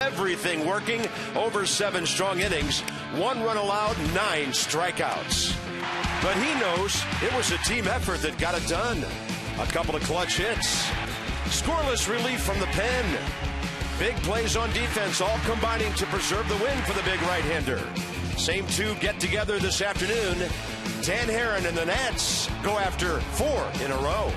Everything working, over 7 strong innings, 1 run allowed, 9 strikeouts. But he knows it was a team effort that got it done. A couple of clutch hits. Scoreless relief from the pen. Big plays on defense, all combining to preserve the win for the big right-hander. Same two get together this afternoon. Dan Herron and the Nats go after 4 in a row.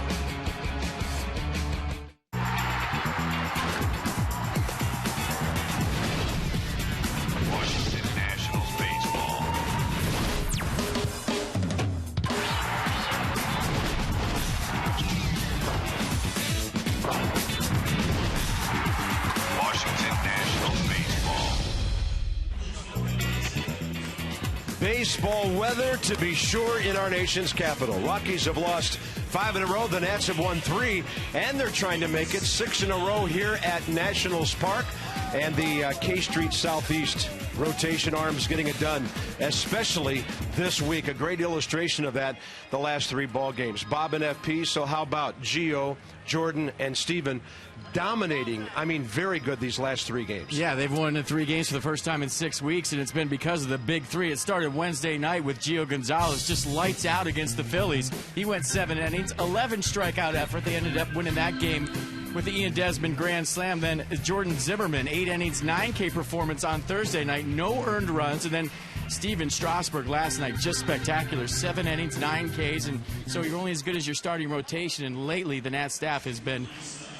Baseball weather to be sure in our nation's capital. Rockies have lost 5 in a row. The Nats have won 3, and they're trying to make it 6 in a row here at Nationals Park. And the K Street Southeast rotation arms getting it done, especially this week. A great illustration of that, the last 3 ball games. Bob and FP, so how about Gio, Jordan, and Steven dominating, I mean, very good these last 3 games. Yeah, they've won in 3 games for the first time in 6 weeks, and it's been because of the big 3. It started Wednesday night with Gio Gonzalez, just lights out against the Phillies. He went 7 innings, 11 strikeout effort. They ended up winning that game with the Ian Desmond grand slam. Then Jordan Zimmerman, 8 innings, 9K performance on Thursday night, no earned runs. And then Steven Strasburg last night, just spectacular, 7 innings, 9 Ks. And so you're only as good as your starting rotation. And lately, the Nats staff has been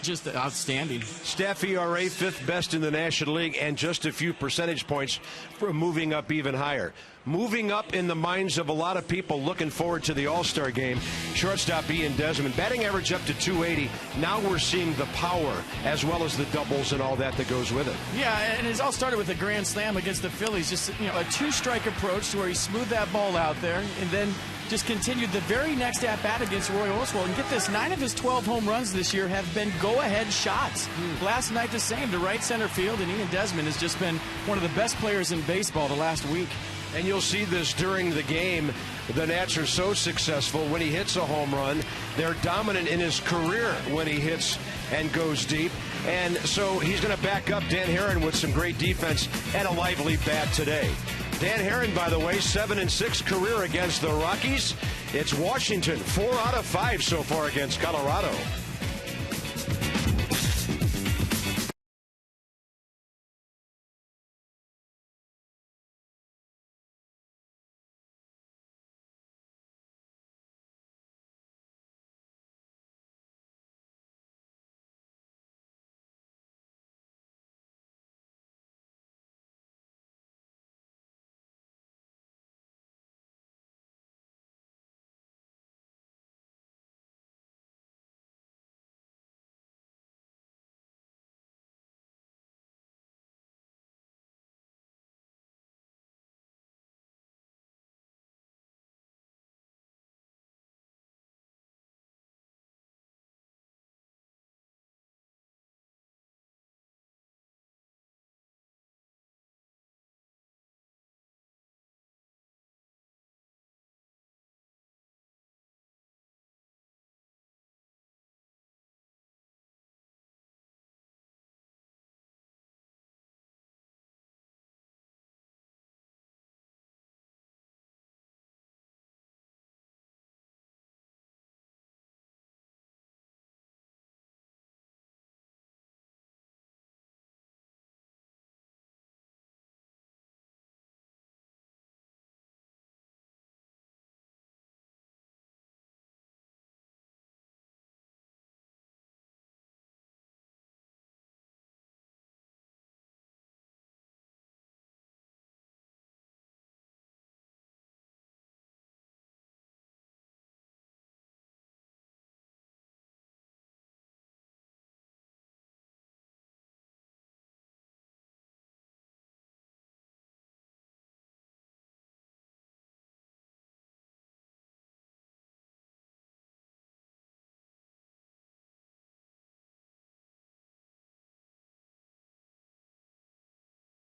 just outstanding. Staff ERA 5th best in the National League, and just a few percentage points from moving up even higher. Moving up in the minds of a lot of people looking forward to the All-Star game. Shortstop Ian Desmond, batting average up to 280. Now we're seeing the power as well as the doubles and all that goes with it. Yeah, and it all started with a grand slam against the Phillies. Just, you know, a 2-strike approach to where he smoothed that ball out there, and then just continued the very next at-bat against Roy Oswalt. And get this, 9 of his 12 home runs this year have been go-ahead shots. Last night the same, to right center field, and Ian Desmond has just been one of the best players in baseball the last week. And you'll see this during the game. The Nats are so successful when he hits a home run. They're dominant in his career when he hits and goes deep. And so he's going to back up Dan Herron with some great defense and a lively bat today. Dan Herron, by the way, 7-6 career against the Rockies. It's Washington, 4 out of 5 so far against Colorado.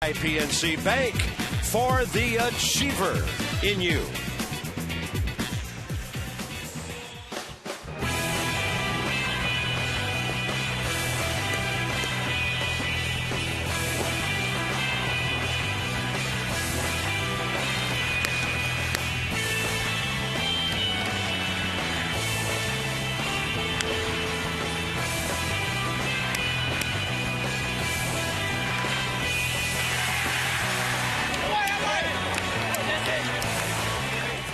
PNC Bank, for the achiever in you.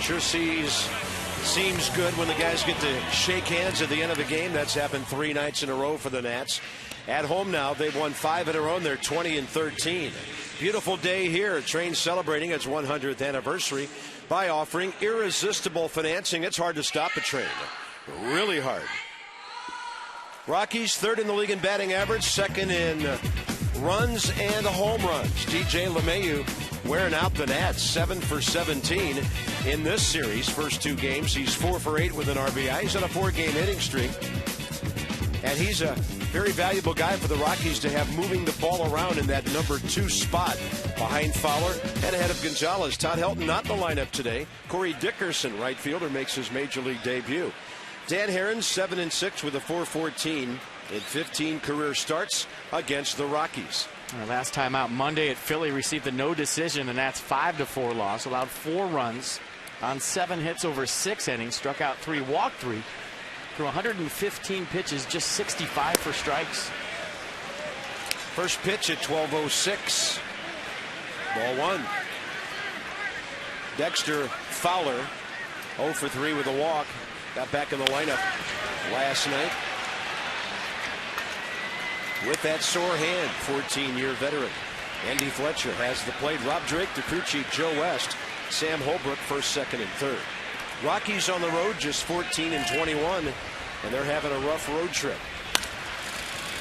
Sure seems good when the guys get to shake hands at the end of the game. That's happened 3 nights in a row for the Nats. At home now, they've won 5 in a row, and they're 20-13. Beautiful day here. Train celebrating its 100th anniversary by offering irresistible financing. It's hard to stop a Train. Really hard. Rockies 3rd in the league in batting average, 2nd in runs and home runs. DJ LeMahieu wearing out the Nats, 7 for 17 in this series. First 2 games, he's 4 for 8 with an RBI. He's on a 4-game hitting streak. And he's a very valuable guy for the Rockies to have, moving the ball around in that number 2 spot behind Fowler and ahead of Gonzalez. Todd Helton not in the lineup today. Corey Dickerson, right fielder, makes his major league debut. Dan Herron 7-6 with a 4.14 in 15 career starts against the Rockies. Last time out Monday at Philly, received a no decision, and that's 5-4 loss. Allowed 4 runs on 7 hits over 6 innings. Struck out 3, walked 3. Through 115 pitches, just 65 for strikes. First pitch at 12:06. Ball 1. Dexter Fowler 0 for 3 with a walk. Got back in the lineup last night with that sore hand. 14-year veteran Andy Fletcher has the plate. Rob Drake, DeCrucci, Joe West, Sam Holbrook, 1st, 2nd, and 3rd. Rockies on the road just 14-21, and they're having a rough road trip.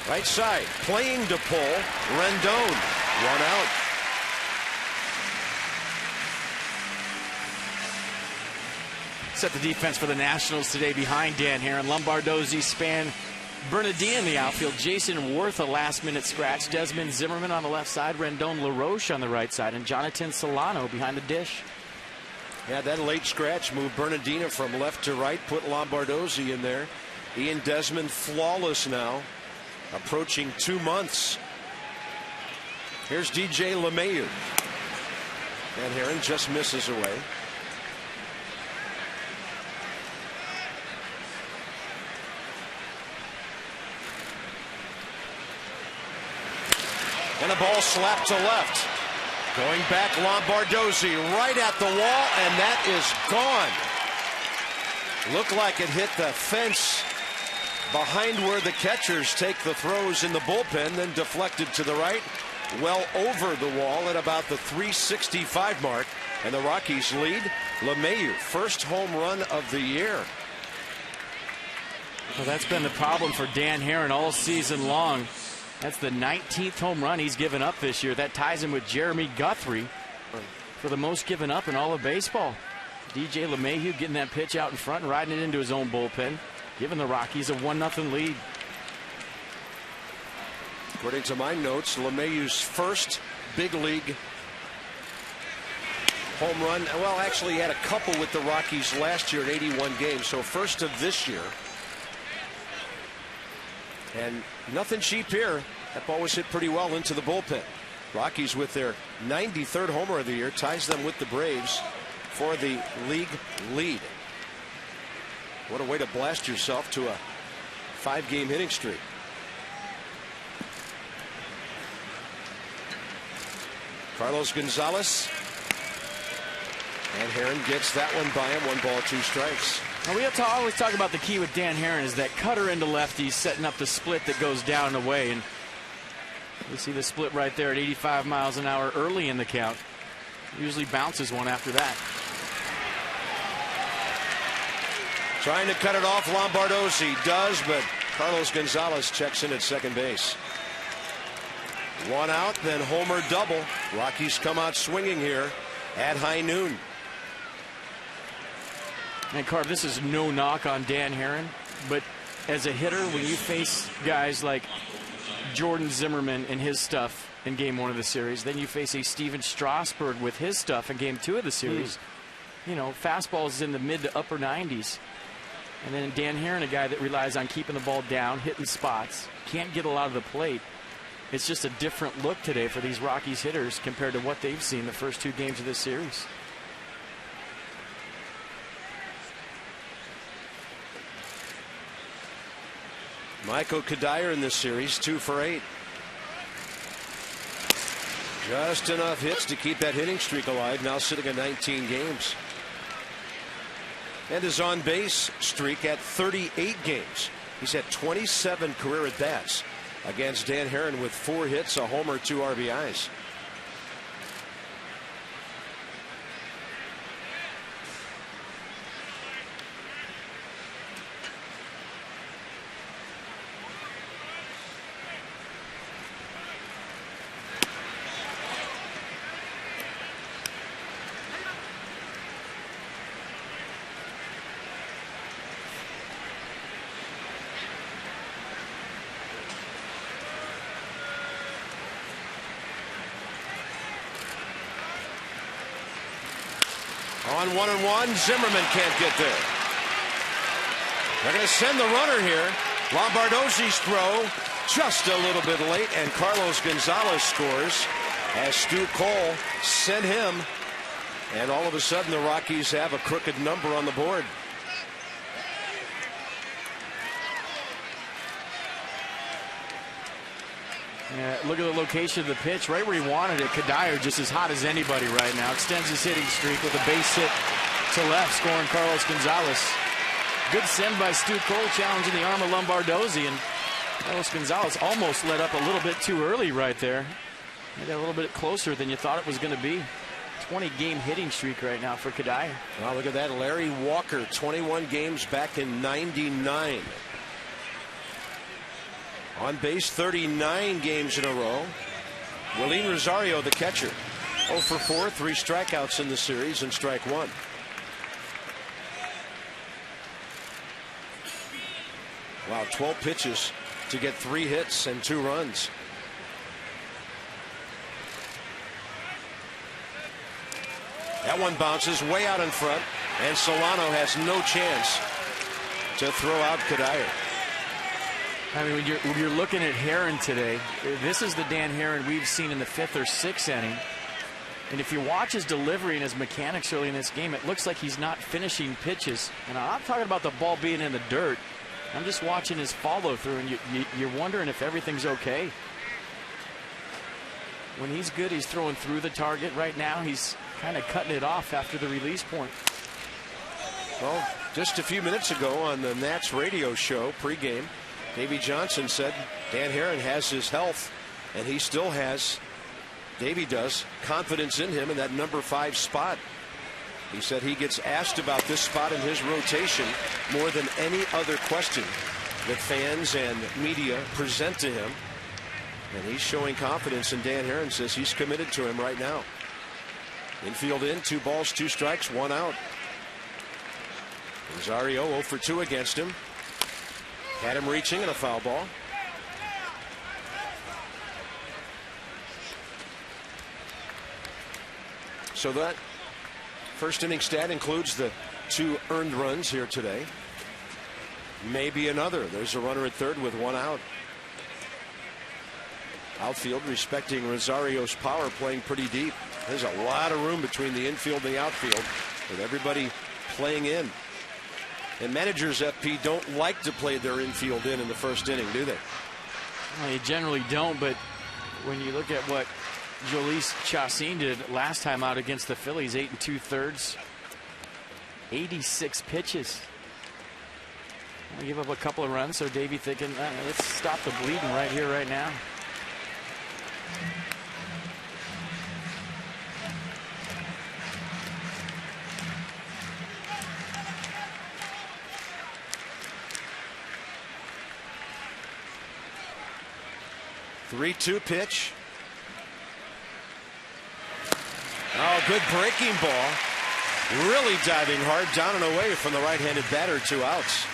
Right side, playing to pull, Rendon, 1 out. Set the defense for the Nationals today behind Dan Herron. Lombardozzi, Span, Bernardino in the outfield. Jason Worth a last-minute scratch. Desmond Zimmerman on the left side. Rendon LaRoche on the right side. And Jonathan Solano behind the dish. Yeah, that late scratch moved Bernardino from left to right, put Lombardozzi in there. Ian Desmond flawless now, approaching 2 months. Here's DJ LeMahieu. And Herron just misses away. And a ball slapped to left. Going back, Lombardozzi right at the wall, and that is gone. Looked like it hit the fence behind where the catchers take the throws in the bullpen, then deflected to the right, well over the wall at about the 365 mark, and the Rockies lead. LeMahieu, first home run of the year. Well, that's been the problem for Dan Herron all season long. That's the 19th home run he's given up this year. That ties him with Jeremy Guthrie for the most given up in all of baseball. DJ LeMahieu getting that pitch out in front and riding it into his own bullpen, giving the Rockies a 1-0 lead. According to my notes, LeMahieu's first big league home run. Well, actually, he had a couple with the Rockies last year in 81 games, so first of this year. And nothing cheap here. That ball was hit pretty well into the bullpen. Rockies with their 93rd homer of the year ties them with the Braves for the league lead. What a way to blast yourself to a 5-game hitting streak. Carlos Gonzalez. And Herron gets that one by him. 1 ball, 2 strikes. Now we always talk about the key with Dan Herron is that cutter into lefties, setting up the split that goes down and away. And you see the split right there at 85 miles an hour early in the count. Usually bounces one after that. Trying to cut it off, Lombardozzi does, but Carlos Gonzalez checks in at second base. 1 out, then homer double. Rockies come out swinging here at high noon. And Carv, this is no knock on Dan Herron, but as a hitter, when you face guys like Jordan Zimmerman and his stuff in game 1 of the series, then you face a Steven Strasburg with his stuff in game 2 of the series. You know, fastballs in the mid to upper 90s. And then Dan Herron, a guy that relies on keeping the ball down, hitting spots, can't get a lot of the plate. It's just a different look today for these Rockies hitters compared to what they've seen the first 2 games of this series. Michael Kadire in this series, 2 for 8. Just enough hits to keep that hitting streak alive, now sitting at 19 games. And his on-base streak at 38 games. He's had 27 career at-bats against Dan Herron with 4 hits, a homer, 2 RBIs. On 1-1, Zimmerman can't get there. They're going to send the runner here. Lombardozzi's throw just a little bit late, and Carlos Gonzalez scores as Stu Cole sent him. And all of a sudden, the Rockies have a crooked number on the board. Yeah, look at the location of the pitch, right where he wanted it. Kadire just as hot as anybody right now. Extends his hitting streak with a base hit to left, scoring Carlos Gonzalez. Good send by Stu Cole, challenging the arm of Lombardozzi, and Carlos Gonzalez almost let up a little bit too early right there. Maybe a little bit closer than you thought it was going to be. 20-game hitting streak right now for Kadire. Wow, look at that. Larry Walker, 21 games back in '99. On base 39 games in a row. Willeen Rosario, the catcher. 0 for 4, 3 strikeouts in the series, and strike 1. Wow, 12 pitches to get 3 hits and 2 runs. That one bounces way out in front, and Solano has no chance to throw out Kadire. I mean, when you're looking at Herron today, this is the Dan Herron we've seen in the 5th or 6th inning. And if you watch his delivery and his mechanics early in this game, it looks like he's not finishing pitches. And I'm not talking about the ball being in the dirt. I'm just watching his follow through, and you're wondering if everything's okay. When he's good, he's throwing through the target. Right now, he's kind of cutting it off after the release point. Well, just a few minutes ago on the Nats radio show pregame, Davey Johnson said Dan Herron has his health, and he still has, Davey does, confidence in him in that number 5 spot. He said he gets asked about this spot in his rotation more than any other question that fans and media present to him. And he's showing confidence, and Dan Herron says he's committed to him right now. Infield in, 2 balls, 2 strikes, 1 out. Rosario 0 for 2 against him. Had him reaching and a foul ball. So that first inning stat includes the 2 earned runs here today. Maybe another. There's a runner at third with 1 out. Outfield respecting Rosario's power, playing pretty deep. There's a lot of room between the infield and the outfield with everybody playing in. And managers, FP, don't like to play their infield in the first inning, do they? Well, you generally don't, but when you look at what Jhoulys Chacín did last time out against the Phillies, 8 2/3, 86 pitches. They give up a couple of runs, so Davey thinking, let's stop the bleeding right here, right now. Three-two pitch. Oh, good breaking ball. Really diving hard down and away from the right-handed batter. 2 outs.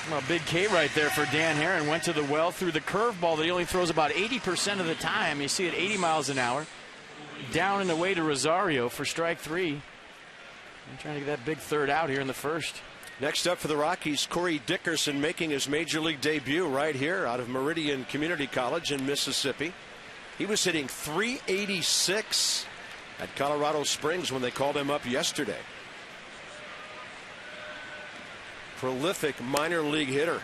Well, big K right there for Dan Herron. Went to the well through the curveball that he only throws about 80% of the time. You see it 80 miles an hour. Down and away to Rosario for strike 3. I'm trying to get that big third out here in the first. Next up for the Rockies, Corey Dickerson making his major league debut right here out of Meridian Community College in Mississippi. He was hitting .386 at Colorado Springs when they called him up yesterday. Prolific minor league hitter.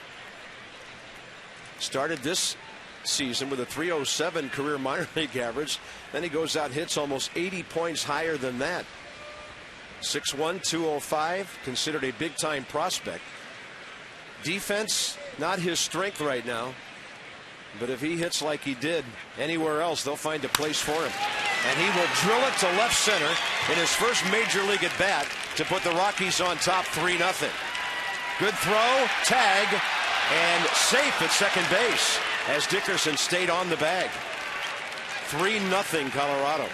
Started this season with a .307 career minor league average. Then he goes out and hits almost 80 points higher than that. 6'1", 205, considered a big-time prospect. Defense, not his strength right now. But if he hits like he did anywhere else, they'll find a place for him. And he will drill it to left center in his first major league at bat to put the Rockies on top 3-0. Good throw, tag, and safe at second base as Dickerson stayed on the bag. 3-0 Colorado.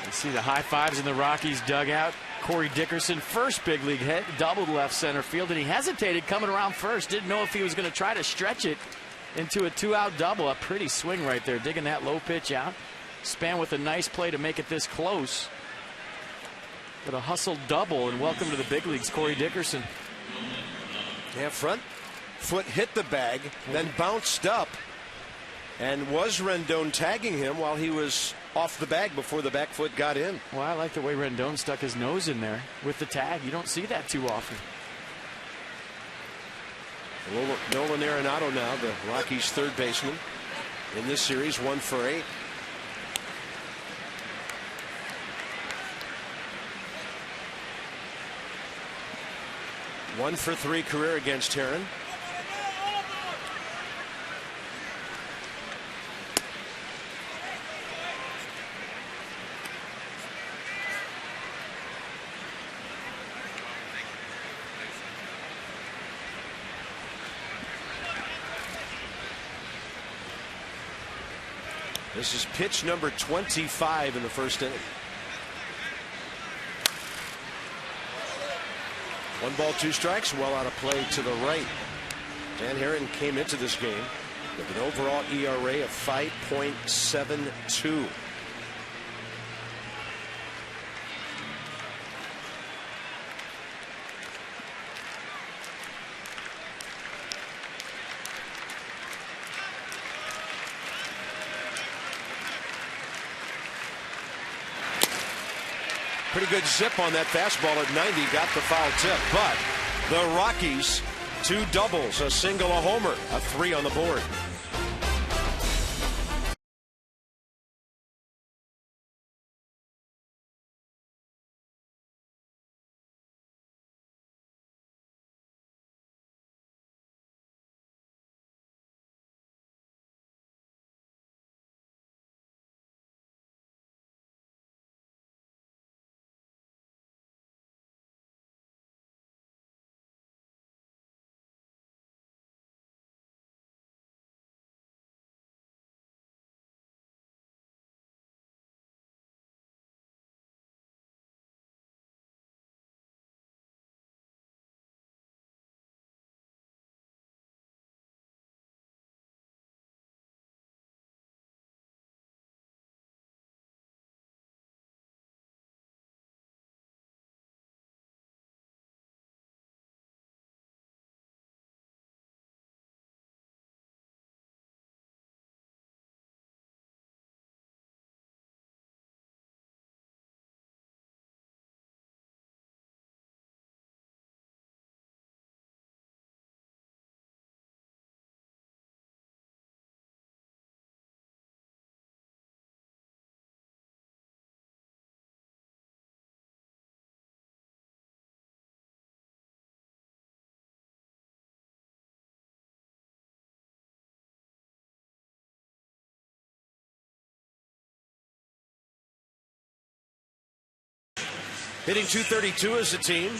You see the high fives in the Rockies dugout. Corey Dickerson, first big league hit, doubled left center field, and he hesitated coming around first. Didn't know if he was going to try to stretch it into a 2-out double. A pretty swing right there, digging that low pitch out. Span with a nice play to make it this close. But a hustle double, and welcome to the big leagues, Corey Dickerson. Yeah, front foot hit the bag, then bounced up, and was Rendon tagging him while he was off the bag before the back foot got in. Well, I like the way Rendon stuck his nose in there with the tag. You don't see that too often. Nolan Arenado now, the Rockies' third baseman in this series, 1 for 8. One for 3 career against Herron. This is pitch number 25 in the first inning. 1 ball, 2 strikes, well out of play to the right. Dan Herron came into this game with an overall ERA of 5.72. Pretty good zip on that fastball at 90, got the foul tip. But the Rockies, 2 doubles, a single, a homer, a 3 on the board. Hitting .232 as a team,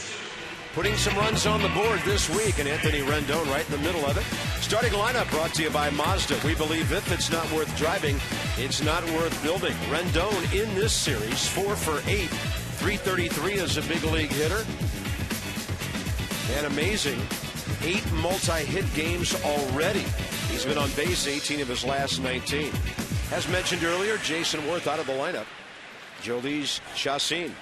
putting some runs on the board this week, and Anthony Rendon right in the middle of it. Starting lineup brought to you by Mazda. We believe if it's not worth driving, it's not worth building. Rendon in this series, 4 for 8, 333 as a big league hitter. And amazing, 8 multi-hit games already. He's been on base 18 of his last 19. As mentioned earlier, Jason Worth out of the lineup. Jolise Chassin,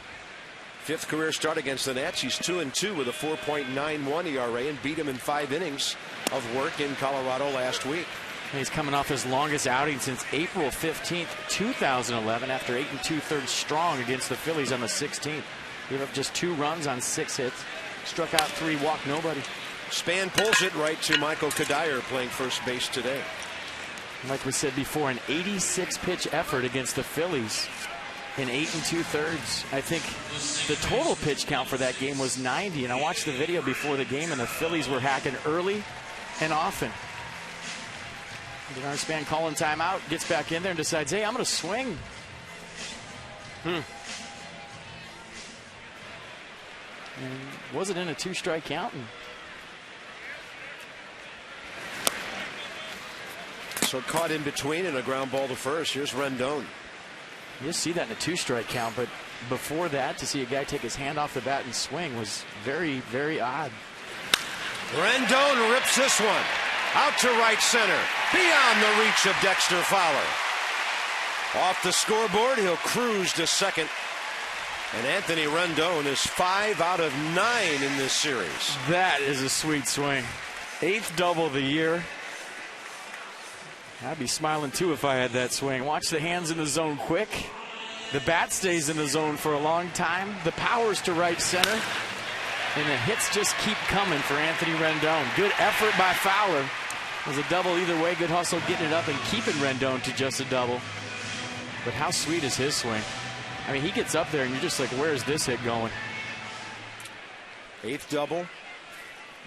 5th career start against the Nats. He's 2-2 with a 4.91 ERA and beat him in 5 innings of work in Colorado last week. He's coming off his longest outing since April 15th, 2011, after 8 2/3 strong against the Phillies on the 16th. Gave up just 2 runs on 6 hits. Struck out 3, walked nobody. Span pulls it right to Michael Kadire playing first base today. Like we said before, an 86 pitch effort against the Phillies. in 8 2/3. I think the total pitch count for that game was 90, and I watched the video before the game, and the Phillies were hacking early and often. Denard Span calling timeout, gets back in there and decides, hey, I'm going to swing. And wasn't in a 2-strike count. So caught in between and a ground ball to first. Here's Rendon. You'll see that in a 2-strike count, but before that, to see a guy take his hand off the bat and swing was very, very odd. Rendon rips this one out to right center, beyond the reach of Dexter Fowler. Off the scoreboard, he'll cruise to second. And Anthony Rendon is 5 out of 9 in this series. That is a sweet swing. 8th double of the year. I'd be smiling too if I had that swing. Watch the hands in the zone quick. The bat stays in the zone for a long time. The power's to right center. And the hits just keep coming for Anthony Rendon. Good effort by Fowler. It was a double either way. Good hustle getting it up and keeping Rendon to just a double. But how sweet is his swing? I mean, he gets up there and you're just like, where's this hit going? 8th double.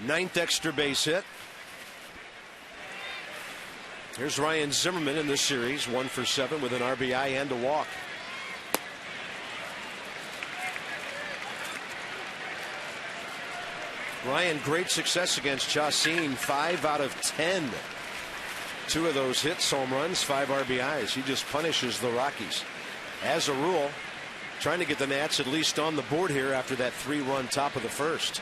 9th extra base hit. Here's Ryan Zimmerman in this series, 1 for 7 with an RBI and a walk. Ryan, great success against Chacin, 5 out of 10. 2 of those hits, home runs, 5 RBIs. He just punishes the Rockies. As a rule, trying to get the Nats at least on the board here after that 3-run top of the first.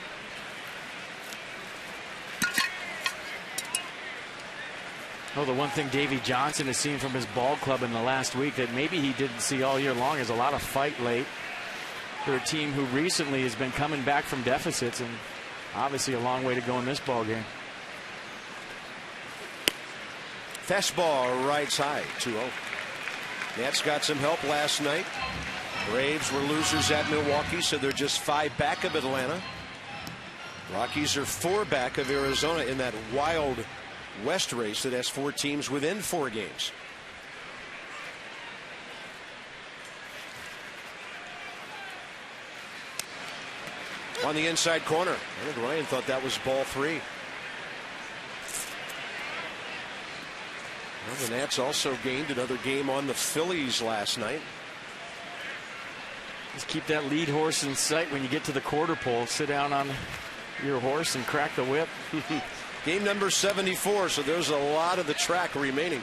Oh, the one thing Davey Johnson has seen from his ball club in the last week that maybe he didn't see all year long is a lot of fight late. They're a team who recently has been coming back from deficits, and obviously a long way to go in this ball game. Fastball right side, 2-0. Nats got some help last night. Braves were losers at Milwaukee, so they're just 5 back of Atlanta. Rockies are 4 back of Arizona in that wild West race that has 4 teams within 4 games. On the inside corner. I think Ryan thought that was ball 3. Well, the Nats also gained another game on the Phillies last night. Just keep that lead horse in sight when you get to the quarter pole. Sit down on your horse and crack the whip. Game number 74, so there's a lot of the track remaining.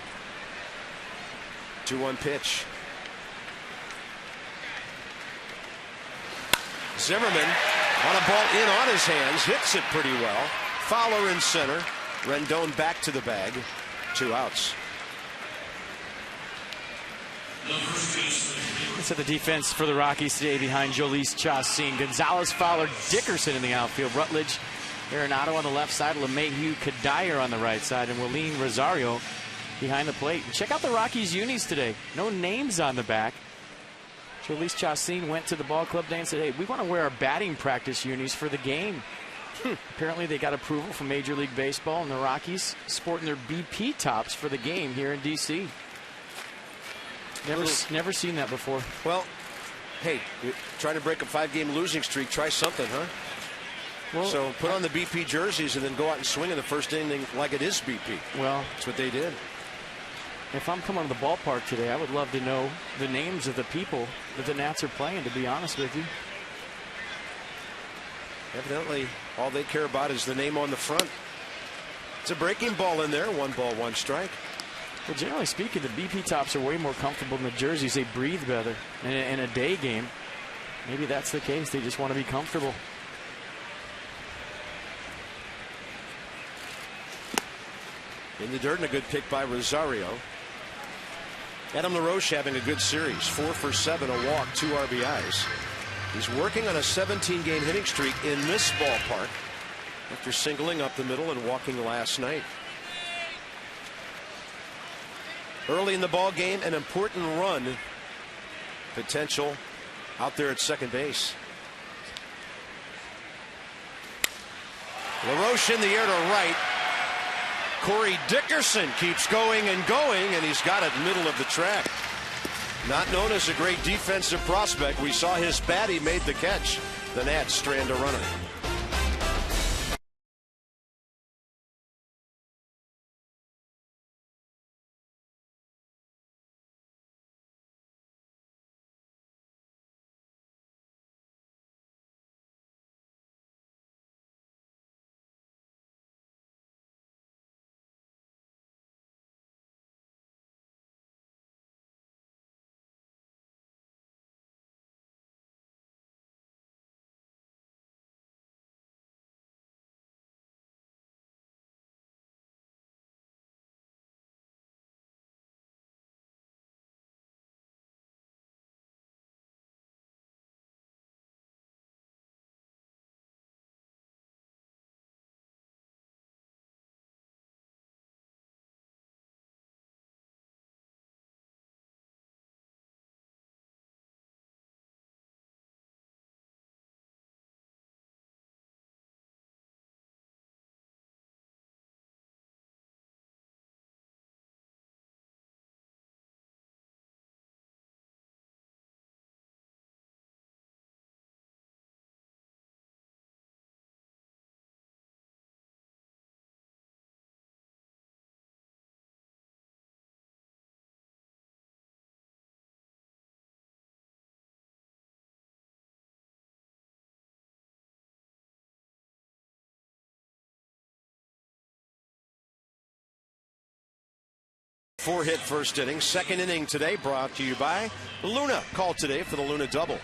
2-1 pitch. Zimmerman on a ball in on his hands, hits it pretty well. Fowler in center. Rendon back to the bag. 2 outs. So the defense for the Rockies today behind Jhoulys Chacin, Gonzalez, Fowler, Dickerson in the outfield, Rutledge, Arenado on the left side, LeMahieu, Kadire on the right side, and Willeen Rosario behind the plate. And check out the Rockies unis today. No names on the back. Jhoulys Chacin went to the ball club day and said, hey, we want to wear our batting practice unis for the game. Apparently they got approval from Major League Baseball, and the Rockies sporting their BP tops for the game here in D.C. Never seen that before. Well, hey, you're trying to break a 5-game losing streak, try something, huh? Well, so put on the BP jerseys and then go out and swing in the first inning like it is BP. Well, that's what they did. If I'm coming to the ballpark today, I would love to know the names of the people that the Nats are playing, to be honest with you. Evidently, all they care about is the name on the front. It's a breaking ball in there. 1 ball, 1 strike. Well, generally speaking, the BP tops are way more comfortable than the jerseys. They breathe better in a day game. Maybe that's the case. They just want to be comfortable. In the dirt, and a good pick by Rosario. Adam LaRoche having a good series. 4 for 7, a walk, 2 RBIs. He's working on a 17-game hitting streak in this ballpark after singling up the middle and walking last night. Early in the ball game, an important run potential out there at second base. LaRoche in the air to right. Corey Dickerson keeps going and going, and he's got it middle of the track. Not known as a great defensive prospect. We saw his bat. He made the catch. The Nats strand a runner. Four-hit first inning. Second inning today brought to you by Luna. Call today for the Luna Double.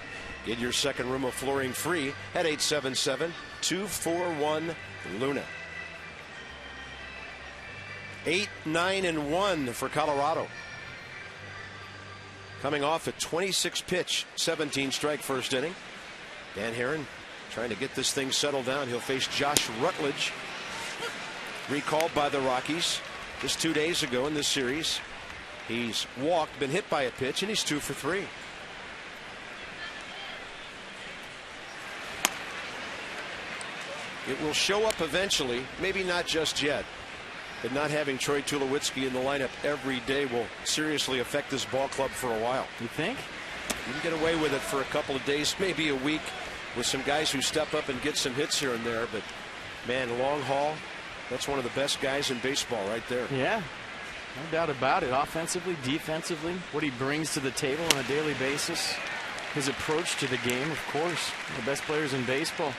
Get your second room of flooring free at 877-241-LUNA. 8-9-1 for Colorado. Coming off a 26-pitch, 17-strike first inning. Dan Herron trying to get this thing settled down. He'll face Josh Rutledge, recalled by the Rockies just 2 days ago in this series. He's walked, been hit by a pitch, and he's 2 for 3. It will show up eventually, maybe not just yet. But not having Troy Tulowitzki in the lineup every day will seriously affect this ball club for a while. You think? You can get away with it for a couple of days, maybe a week, with some guys who step up and get some hits here and there. But, man, long haul, that's one of the best guys in baseball right there. Yeah, no doubt about it. Offensively, defensively, what he brings to the table on a daily basis. His approach to the game, of course. The best players in baseball.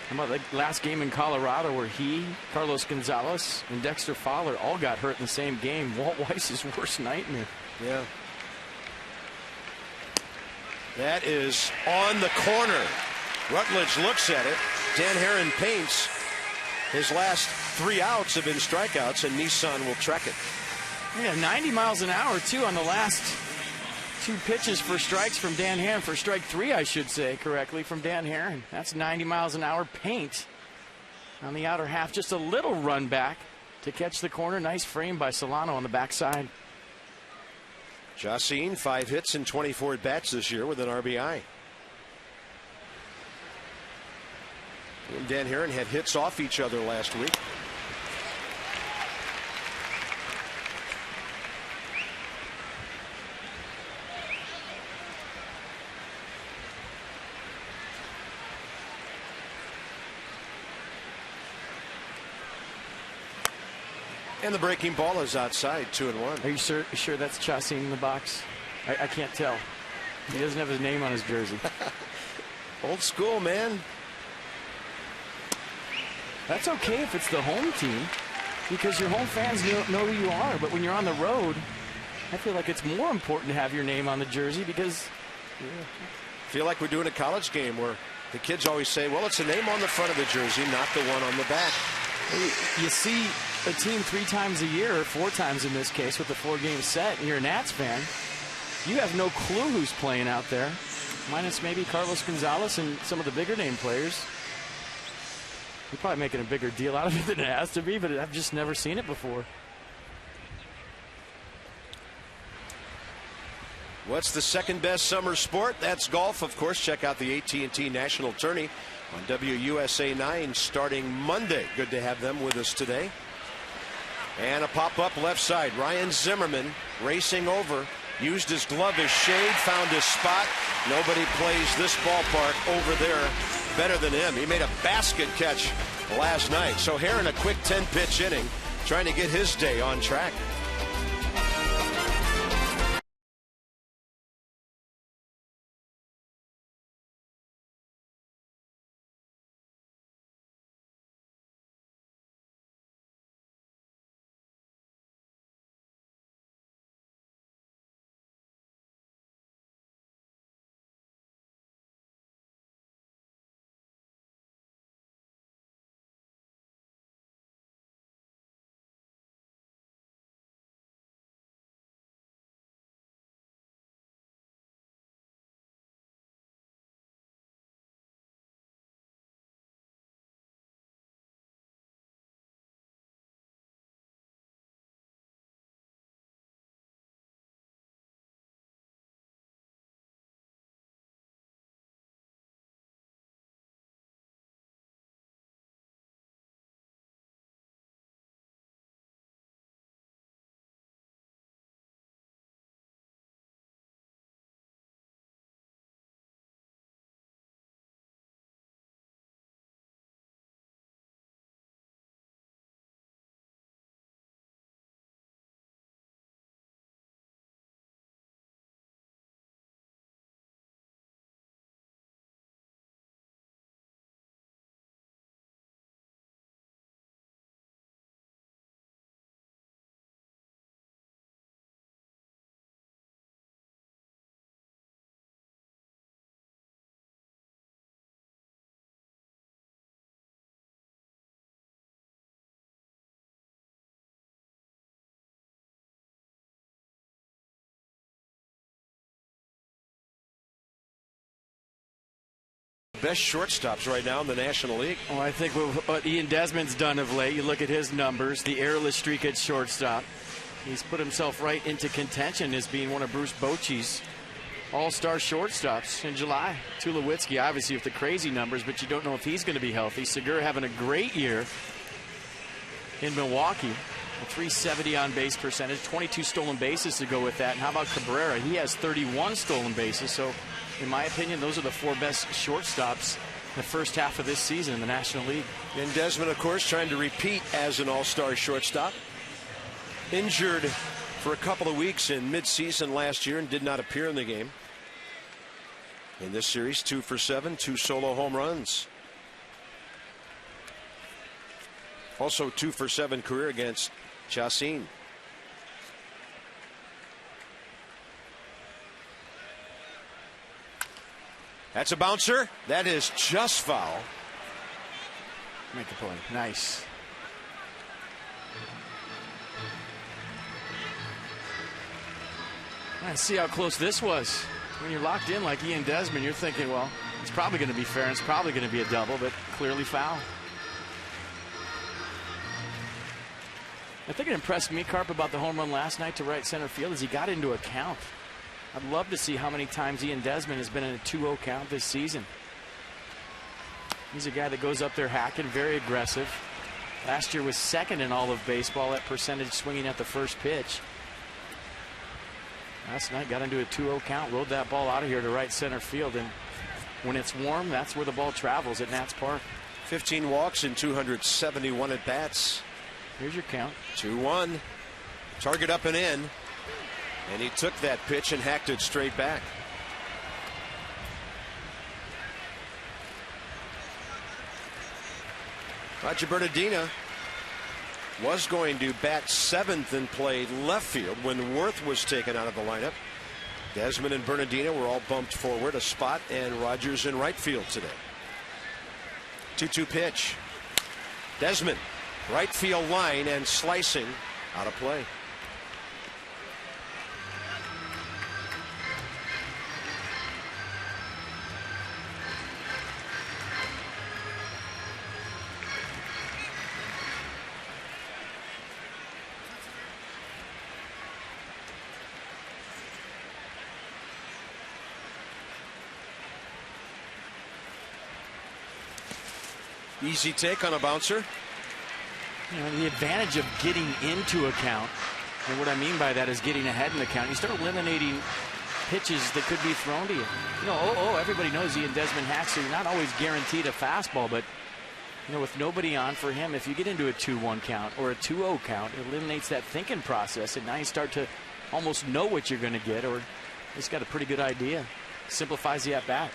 How about the last game in Colorado where he, Carlos Gonzalez, and Dexter Fowler all got hurt in the same game? Walt Weiss's worst nightmare. Yeah. That is on the corner. Rutledge looks at it. Dan Herron paints. His last 3 outs have been strikeouts, and Nissan will track it. Yeah, 90 miles an hour, too, on the last 2 pitches for strikes from Dan Herron. For strike 3, I should say correctly, from Dan Herron. That's 90 miles an hour paint on the outer half. Just a little run back to catch the corner. Nice frame by Solano on the backside. Jacine, 5 hits and 24 at-bats this year with an RBI. And Dan Herron had hits off each other last week. And the breaking ball is outside, 2-1. Are you sure that's Jacine in the box? I can't tell. He doesn't have his name on his jersey. Old school, man. That's okay if it's the home team, because your home fans know who you are. But when you're on the road, I feel like it's more important to have your name on the jersey because... I feel like we're doing a college game where the kids always say, well, it's a name on the front of the jersey, not the one on the back. You see a team 3 times a year, or 4 times in this case, with the 4-game set, and you're a Nats fan. You have no clue who's playing out there, minus maybe Carlos Gonzalez and some of the bigger name players. You're probably making a bigger deal out of it than it has to be, but I've just never seen it before. What's the second best summer sport? That's golf, of course. Check out the AT&T National Tourney on WUSA 9 starting Monday. Good to have them with us today. And a pop-up left side. Ryan Zimmerman racing over Used his glove as shade, found his spot. Nobody plays this ballpark over there better than him. He made a basket catch last night. So Hare in a quick 10-pitch inning, trying to get his day on track. Best shortstops right now in the National League. Well, I think what Ian Desmond's done of late, you look at his numbers, the airless streak at shortstop. He's put himself right into contention as being one of Bruce Bochy's all-star shortstops in July. Tulowitzki, obviously, with the crazy numbers, but you don't know if he's going to be healthy. Segura having a great year in Milwaukee. A 370 on base percentage, 22 stolen bases to go with that. And how about Cabrera? He has 31 stolen bases. So, in my opinion, those are the 4 best shortstops in the first half of this season in the National League. And Desmond, of course, trying to repeat as an all-star shortstop. Injured for a couple of weeks in midseason last year and did not appear in the game. In this series, 2 for 7, 2 solo home runs. Also 2 for 7 career against Chacin. That's a bouncer. That is just foul. Make the play. Nice. I see how close this was. When you're locked in like Ian Desmond, you're thinking, well, it's probably going to be fair and it's probably going to be a double, but clearly foul. I think it impressed me, Carp, about the home run last night to right center field is he got into a count. I'd love to see how many times Ian Desmond has been in a 2-0 count this season. He's a guy that goes up there hacking, very aggressive. Last year was second in all of baseball at percentage swinging at the first pitch. Last night got into a 2-0 count, rode that ball out of here to right center field, and when it's warm, that's where the ball travels at Nats Park. 15 walks and 271 at bats. Here's your count. 2-1. Target up and in. And he took that pitch and hacked it straight back. Roger Bernardina was going to bat 7th and play left field when Worth was taken out of the lineup. Desmond and Bernardina were all bumped forward a spot, and Rogers in right field today. 2-2 pitch. Desmond, right field line and slicing out of play. Easy take on a bouncer. You know, the advantage of getting into a count And what I mean by that is getting ahead in the count. You start eliminating pitches that could be thrown to you. You know, everybody knows Ian Desmond Hatch, so you're not always guaranteed a fastball, but you know, with nobody on for him, if you get into a 2-1 count or a 2-0 count, it eliminates that thinking process, and now you start to almost know what you're going to get, or he's got a pretty good idea. Simplifies the at-bat.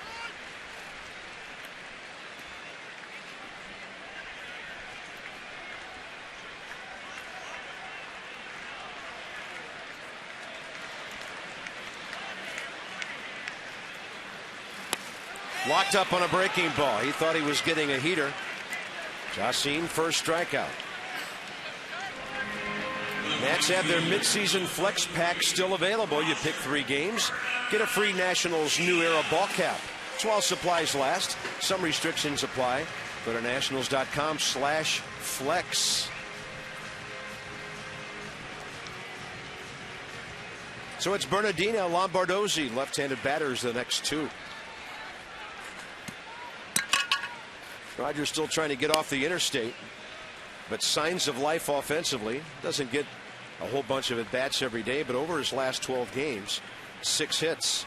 Locked up on a breaking ball. He thought he was getting a heater. Chacín, first strikeout. Nats have their midseason flex pack still available. You pick 3 games, get a free Nationals New Era ball cap. It's while supplies last. Some restrictions apply. Go to nationals.com/flex. So it's Bernardino, Lombardozzi, left-handed batters the next 2. Rogers still trying to get off the interstate, but signs of life offensively. Doesn't get a whole bunch of at-bats every day, but over his last 12 games, 6 hits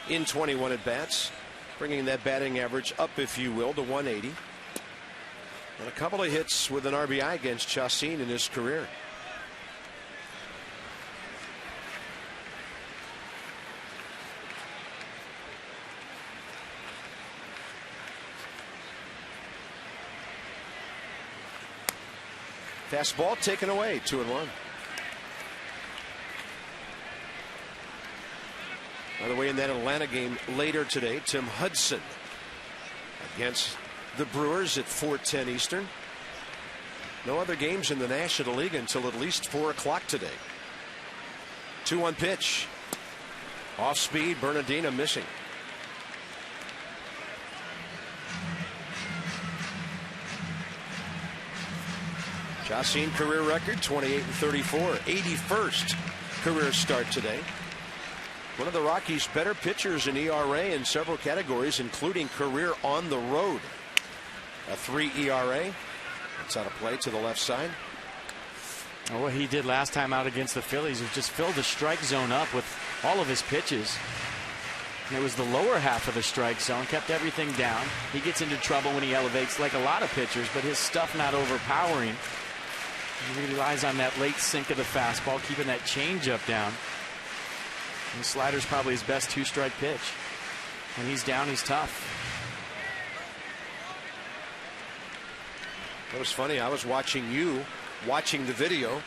in 21 at-bats, bringing that batting average up, if you will, to 180. And a couple of hits with an RBI against Chacín in his career. Fastball taken away, 2-1. By the way, in that Atlanta game later today, Tim Hudson against the Brewers at 4:10 Eastern. No other games in the National League until at least 4 o'clock today. 2-1 pitch. Off speed, Bernardino missing. Chacín career record 28-34, 81st career start today. One of the Rockies' better pitchers in ERA in several categories, including career on the road. A 3 ERA. That's out of play to the left side. Well, what he did last time out against the Phillies was just fill the strike zone up with all of his pitches. And it was the lower half of the strike zone, kept everything down. He gets into trouble when he elevates, like a lot of pitchers, but his stuff not overpowering. He relies on that late sink of the fastball, keeping that changeup down. And the slider's probably his best 2-strike pitch. When he's down, he's tough. It was funny. I was watching you, watching the video,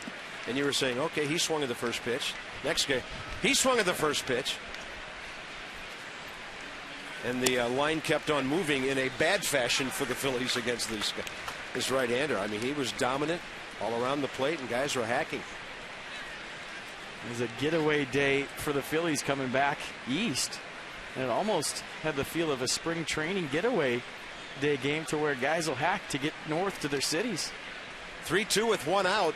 and you were saying, okay, he swung at the first pitch. Next guy, he swung at the first pitch. And the line kept on moving in a bad fashion for the Phillies against this right-hander. I mean, he was dominant all around the plate, and guys were hacking. It was a getaway day for the Phillies coming back east. And it almost had the feel of a spring training getaway day game to where guys will hack to get north to their cities. 3-2 with 1 out.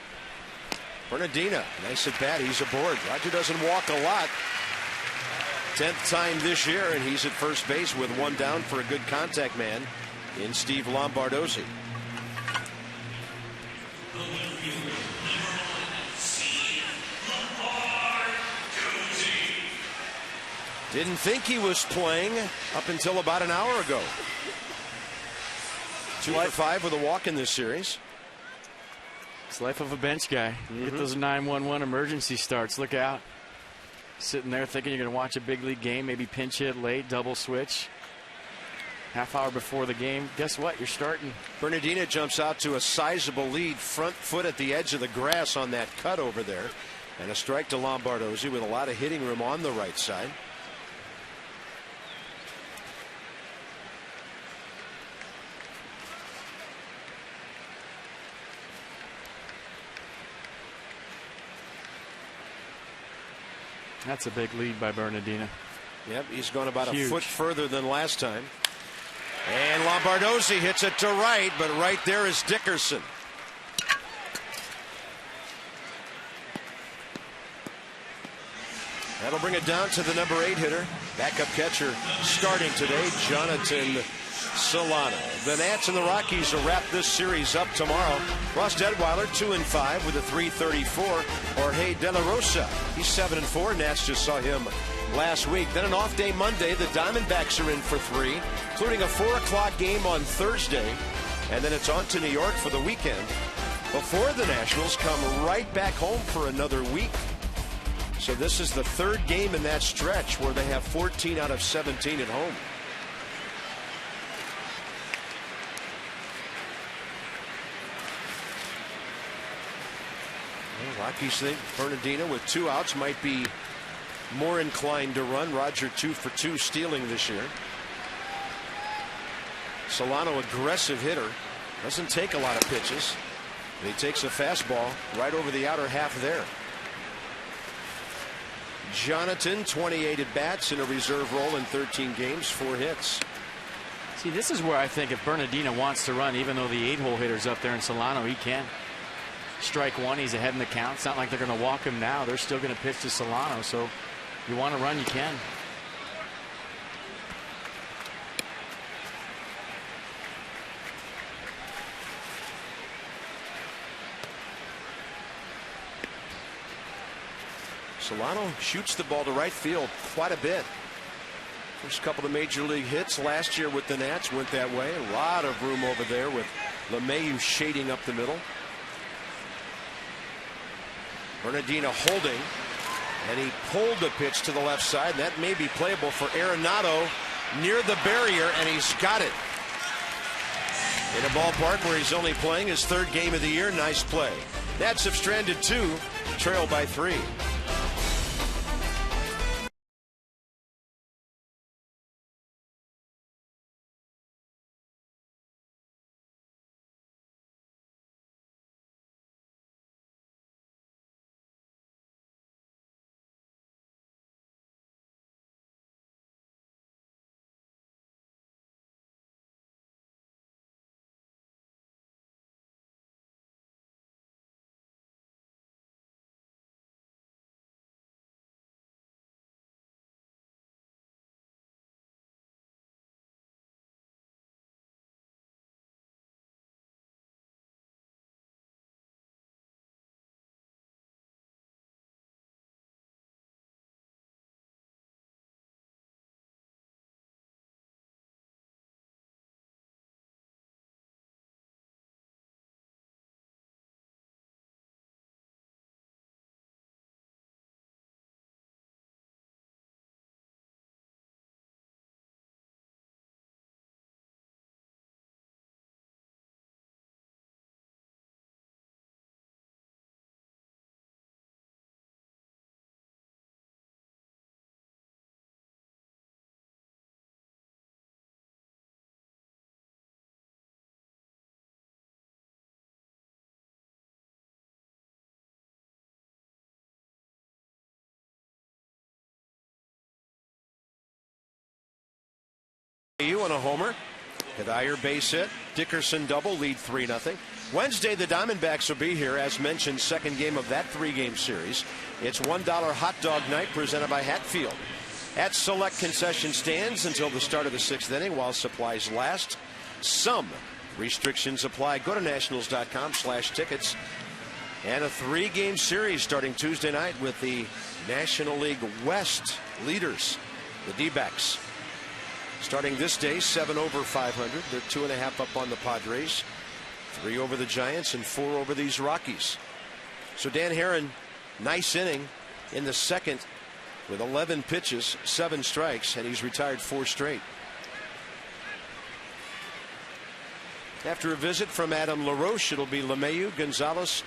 Bernardino, nice at bat. He's aboard. Roger doesn't walk a lot. 10th time this year, and he's at first base with 1 down for a good contact man in Steve Lombardozzi. Didn't think he was playing up until about an hour ago. 2 for 5 with a walk in this series. It's life of a bench guy. Get those 911 emergency starts. Look out. Sitting there thinking you're going to watch a big league game, maybe pinch hit late, double switch. Half hour before the game, guess what? You're starting. Bernardino jumps out to a sizable lead, front foot at the edge of the grass on that cut over there. And a strike to Lombardozzi with a lot of hitting room on the right side. That's a big lead by Bernardino. Yep, he's gone about Huge. a foot further than last time. And Lombardozzi hits it to right, but right there is Dickerson. That'll bring it down to the number 8 hitter, Backup catcher starting today, Jonathan Solano. The Nats and the Rockies will wrap this series up tomorrow. Ross Detweiler 2-5 with a 3.34. Jorge De La Rosa, he's 7-4. Nats just saw him last week. Then an off day Monday. The Diamondbacks are in for 3, including a 4 o'clock game on Thursday. And then it's on to New York for the weekend before the Nationals come right back home for another week. So this is the third game in that stretch where they have 14 out of 17 at home. Well, Rockies think Bernardino with 2 outs might be more inclined to run. Roger 2 for 2 stealing this year. Solano, aggressive hitter, doesn't take a lot of pitches. He takes a fastball right over the outer half there. Jonathan, 28 at bats in a reserve role in 13 games, 4 hits. See, this is where I think if Bernardino wants to run, even though the 8-hole hitter's up there in Solano, he can. Strike 1, he's ahead in the count. It's not like they're going to walk him now. They're still going to pitch to Solano. So if you want to run, you can. Solano shoots the ball to right field quite a bit. First couple of major league hits last year with the Nats went that way. A lot of room over there with LeMahieu shading up the middle. Bernardino holding, and he pulled the pitch to the left side. That may be playable for Arenado near the barrier, and he's got it. In a ballpark where he's only playing his 3rd game of the year. Nice play. Nats have stranded 2, trail by 3. You on a homer. Kadire base hit. Dickerson double, lead 3-0. Wednesday, the Diamondbacks will be here, as mentioned, second game of that 3-game series. It's $1 hot dog night presented by Hatfield. At select concession stands until the start of the 6th inning while supplies last. Some restrictions apply. Go to nationals.com/tickets. And a 3-game series starting Tuesday night with the National League West leaders, the D-backs. Starting this day, 7 over 500. They're 2.5 up on the Padres, 3 over the Giants, and 4 over these Rockies. So Dan Herron, nice inning in the second with 11 pitches, 7 strikes, and he's retired 4 straight. After a visit from Adam LaRoche, it'll be LeMahieu, Gonzalez,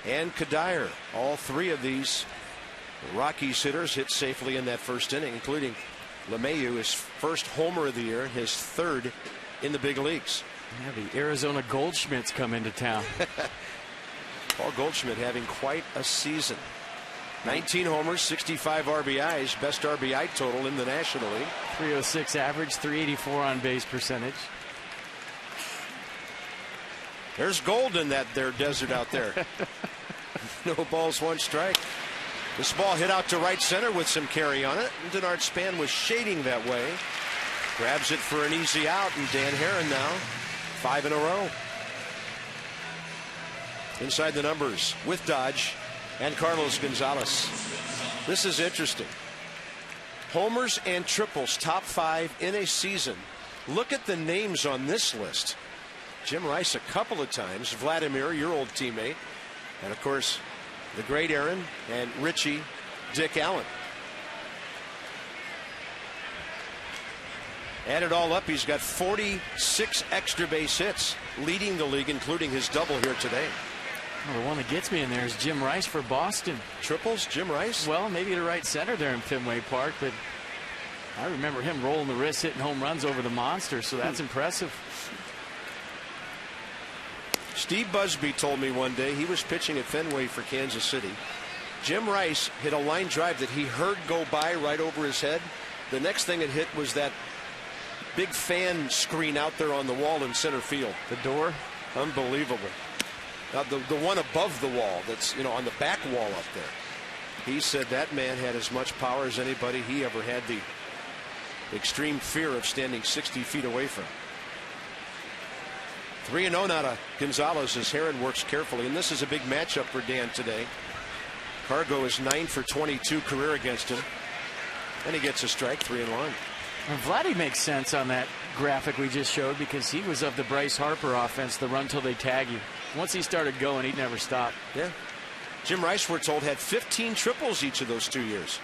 and Kadire. All 3 of these Rockies hitters hit safely in that first inning, including LeMahieu, his first homer of the year, his 3rd in the big leagues. Yeah, the Arizona Goldschmidts come into town. Paul Goldschmidt having quite a season. 19 homers, 65 RBIs, best RBI total in the National League. 306 average, 384 on base percentage. There's gold in that there desert out there. No balls, 1 strike. This ball hit out to right center with some carry on it. Denard Span was shading that way. Grabs it for an easy out, and Dan Herron now 5 in a row. Inside the numbers with Dodge and Carlos Gonzalez. This is interesting. Homers and triples, top 5 in a season. Look at the names on this list. Jim Rice a couple of times, Vladimir, your old teammate, and of course the great Aaron and Richie Dick Allen. Add it all up, he's got 46 extra base hits, leading the league, including his double here today. Well, the one that gets me in there is Jim Rice for Boston. Triples, Jim Rice? Well, maybe to right center there in Fenway Park, but I remember him rolling the wrist, hitting home runs over the monster, so that's impressive. Steve Busby told me one day he was pitching at Fenway for Kansas City. Jim Rice hit a line drive that he heard go by right over his head. The next thing it hit was that big fan screen out there on the wall in center field. The door? Unbelievable. Now the one above the wall that's, you know, on the back wall up there. He said that man had as much power as anybody he ever had the extreme fear of standing 60 feet away from. 3-0 now to Gonzalez as Herron works carefully, and this is a big matchup for Dan today. Cargo is 9 for 22 career against him, and he gets a strike, 3-1. And Vladdy makes sense on that graphic we just showed because he was of the Bryce Harper offense, the run till they tag you. Once he started going, he'd never stop. Yeah. Jim Rice, we're told, had 15 triples each of those 2 years.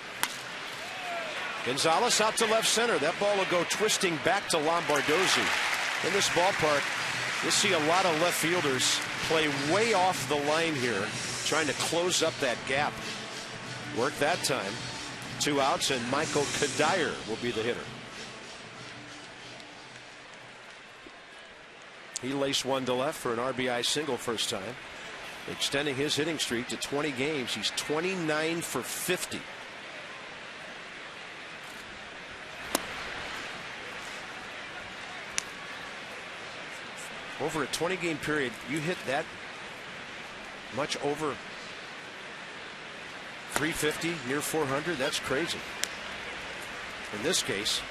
Gonzalez out to left center. That ball will go twisting back to Lombardozzi. In this ballpark, you'll see a lot of left fielders play way off the line here, trying to close up that gap. Work that time. 2 outs, and Michael Kadire will be the hitter. He laced one to left for an RBI single first time, extending his hitting streak to 20 games. He's 29 for 50. Over a 20-game period, you hit that much over 350, near 400. That's crazy. In this case,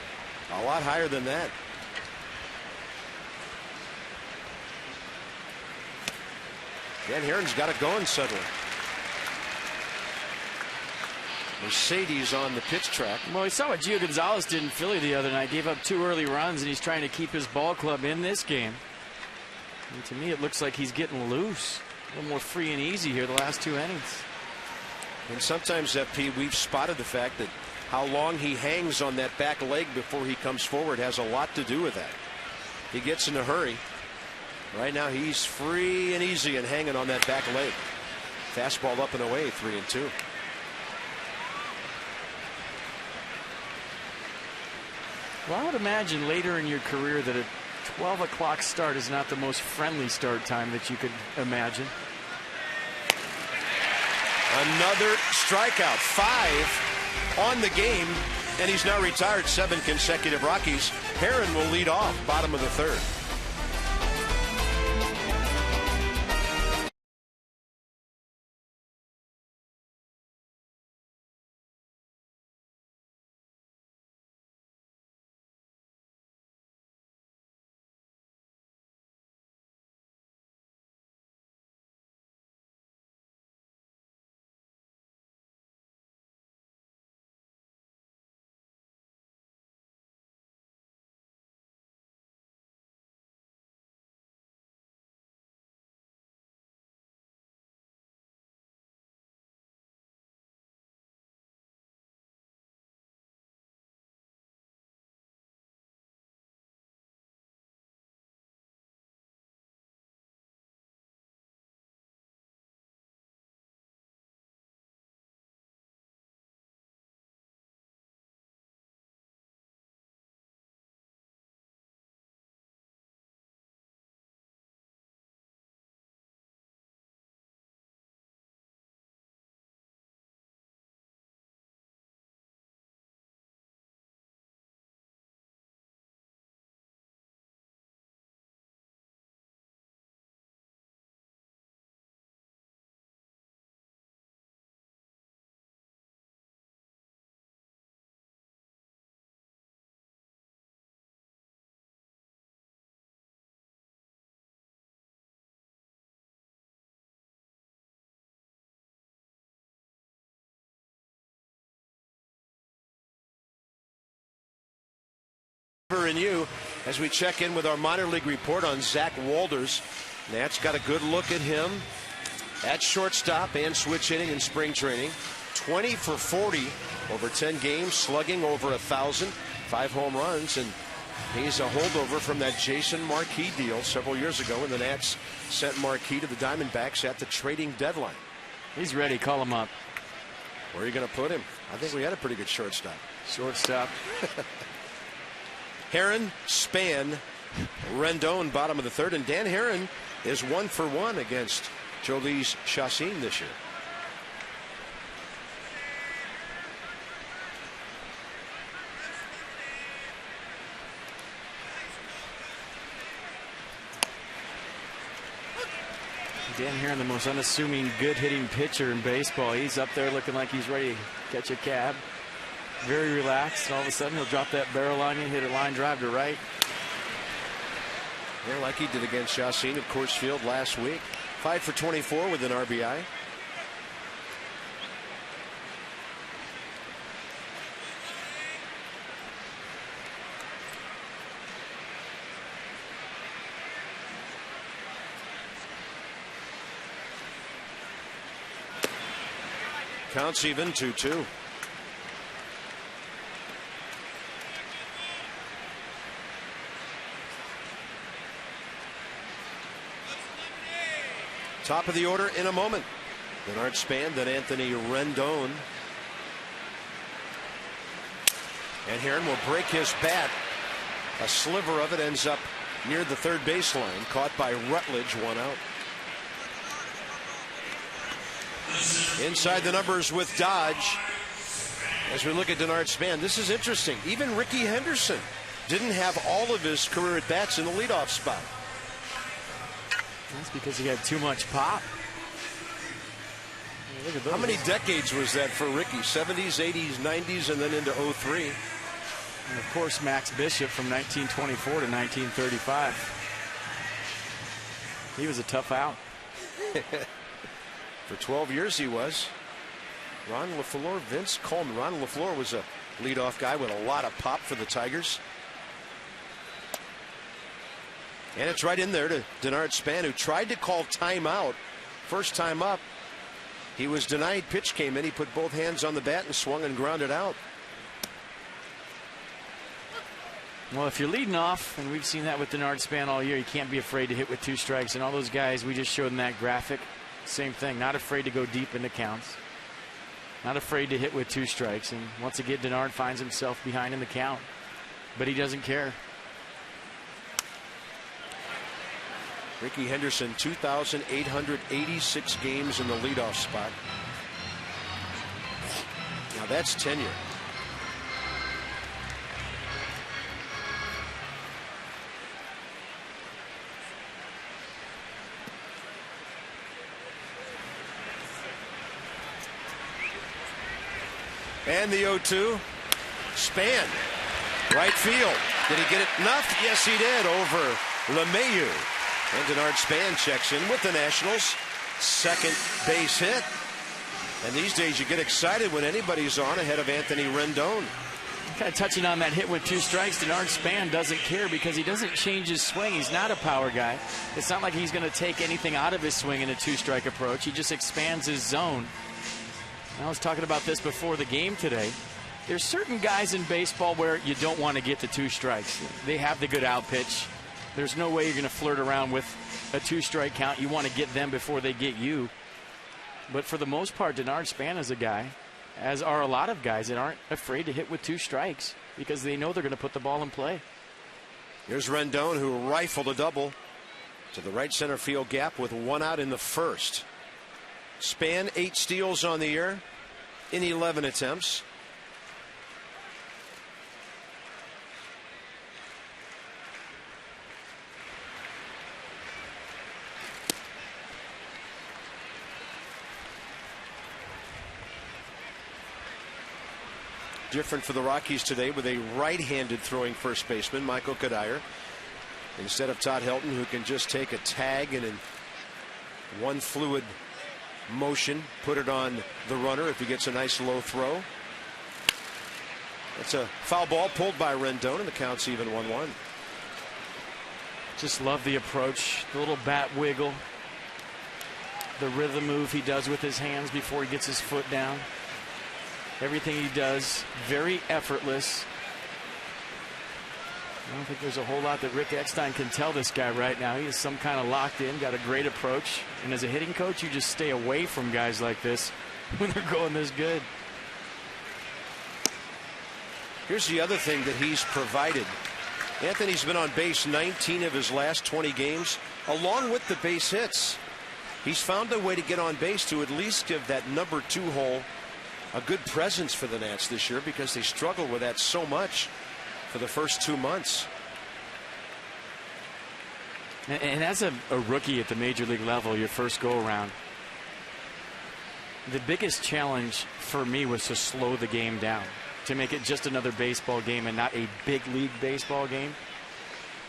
a lot higher than that. Dan Herron's got it going suddenly. Mercedes on the pitch track. Well, we saw what Gio Gonzalez did in Philly the other night. Gave up 2 early runs, and he's trying to keep his ball club in this game. And to me, it looks like he's getting loose. A little more free and easy here the last 2 innings. And sometimes, FP, we've spotted the fact that how long he hangs on that back leg before he comes forward has a lot to do with that. He gets in a hurry. Right now, he's free and easy and hanging on that back leg. Fastball up and away, 3-2. Well, I would imagine later in your career that a 12 o'clock start is not the most friendly start time that you could imagine. Another strikeout, 5 on the game, and he's now retired 7 consecutive Rockies. Herron will lead off, bottom of the 3rd. And you, as we check in with our minor league report on Zach Walders. Nats got a good look at him at shortstop and switch hitting in spring training. 20 for 40 over 10 games, slugging over 1,000, 5 home runs, and he's a holdover from that Jason Marquis deal several years ago when the Nats sent Marquis to the Diamondbacks at the trading deadline. He's ready. Call him up. Where are you going to put him? I think we had a pretty good shortstop. Shortstop. Herron, Span, Rendon, bottom of the third, and Dan Herron is 1 for 1 against Jolise Chassin this year. Dan Herron, the most unassuming, good hitting pitcher in baseball. He's up there looking like he's ready to catch a cab. Very relaxed, and all of a sudden he'll drop that barrel on you, hit a line drive to right. Yeah, like he did against Chassin at Coors Field last week. 5 for 24 with an RBI. Counts even, 2-2. Top of the order in a moment. Denard Span, then Anthony Rendon. And Herron will break his bat. A sliver of it ends up near the third baseline, caught by Rutledge, 1 out. Inside the numbers with Dodge. As we look at Denard Span, this is interesting. Even Ricky Henderson didn't have all of his career at bats in the leadoff spot. That's because he had too much pop. Look at those. How many decades was that for Ricky? 70s, 80s, 90s, and then into 03. And of course, Max Bishop from 1924 to 1935. He was a tough out. For 12 years he was. Ron LaFleur, Vince Coleman. Ron LaFleur was a leadoff guy with a lot of pop for the Tigers. And it's right in there to Denard Span, who tried to call timeout. First time up, he was denied. Pitch came in. He put both hands on the bat and swung and grounded out. Well, if you're leading off, and we've seen that with Denard Span all year, you can't be afraid to hit with 2 strikes. And all those guys we just showed in that graphic, same thing. Not afraid to go deep into counts. Not afraid to hit with 2 strikes. And once again, Denard finds himself behind in the count. But he doesn't care. Ricky Henderson, 2,886 games in the leadoff spot. Now that's tenure. And the 0-2. Span. Right field. Did he get it enough? Yes, he did. Over LeMahieu. And Denard Span checks in with the Nationals. Second base hit. And these days you get excited when anybody's on ahead of Anthony Rendon. Kind of touching on that hit with 2 strikes, Denard Span doesn't care because he doesn't change his swing. He's not a power guy. It's not like he's going to take anything out of his swing in a 2-strike approach. He just expands his zone. I was talking about this before the game today. There's certain guys in baseball where you don't want to get to 2 strikes. They have the good out pitch. There's no way you're going to flirt around with a 2-strike count. You want to get them before they get you. But for the most part, Denard Span is a guy, as are a lot of guys, that aren't afraid to hit with 2 strikes because they know they're going to put the ball in play. Here's Rendon, who rifled a double to the right center field gap with 1 out in the first. Span 8 steals on the year in 11 attempts. Different for the Rockies today with a right-handed throwing first baseman, Michael Kadire, instead of Todd Helton, who can just take a tag and in one fluid motion put it on the runner if he gets a nice low throw. It's a foul ball pulled by Rendon, and the count's even 1-1. Just love the approach, the little bat wiggle, the rhythm move he does with his hands before he gets his foot down. Everything he does, very effortless. I don't think there's a whole lot that Rick Eckstein can tell this guy right now. He is some kind of locked in, got a great approach. And as a hitting coach, you just stay away from guys like this when they're going this good. Here's the other thing that he's provided. Anthony's been on base 19 of his last 20 games, along with the base hits. He's found a way to get on base to at least give that number 2 hole a good presence for the Nats this year, because they struggled with that so much for the first 2 months. And as a rookie at the major league level, your first go around, the biggest challenge for me was to slow the game down, to make it just another baseball game and not a big league baseball game.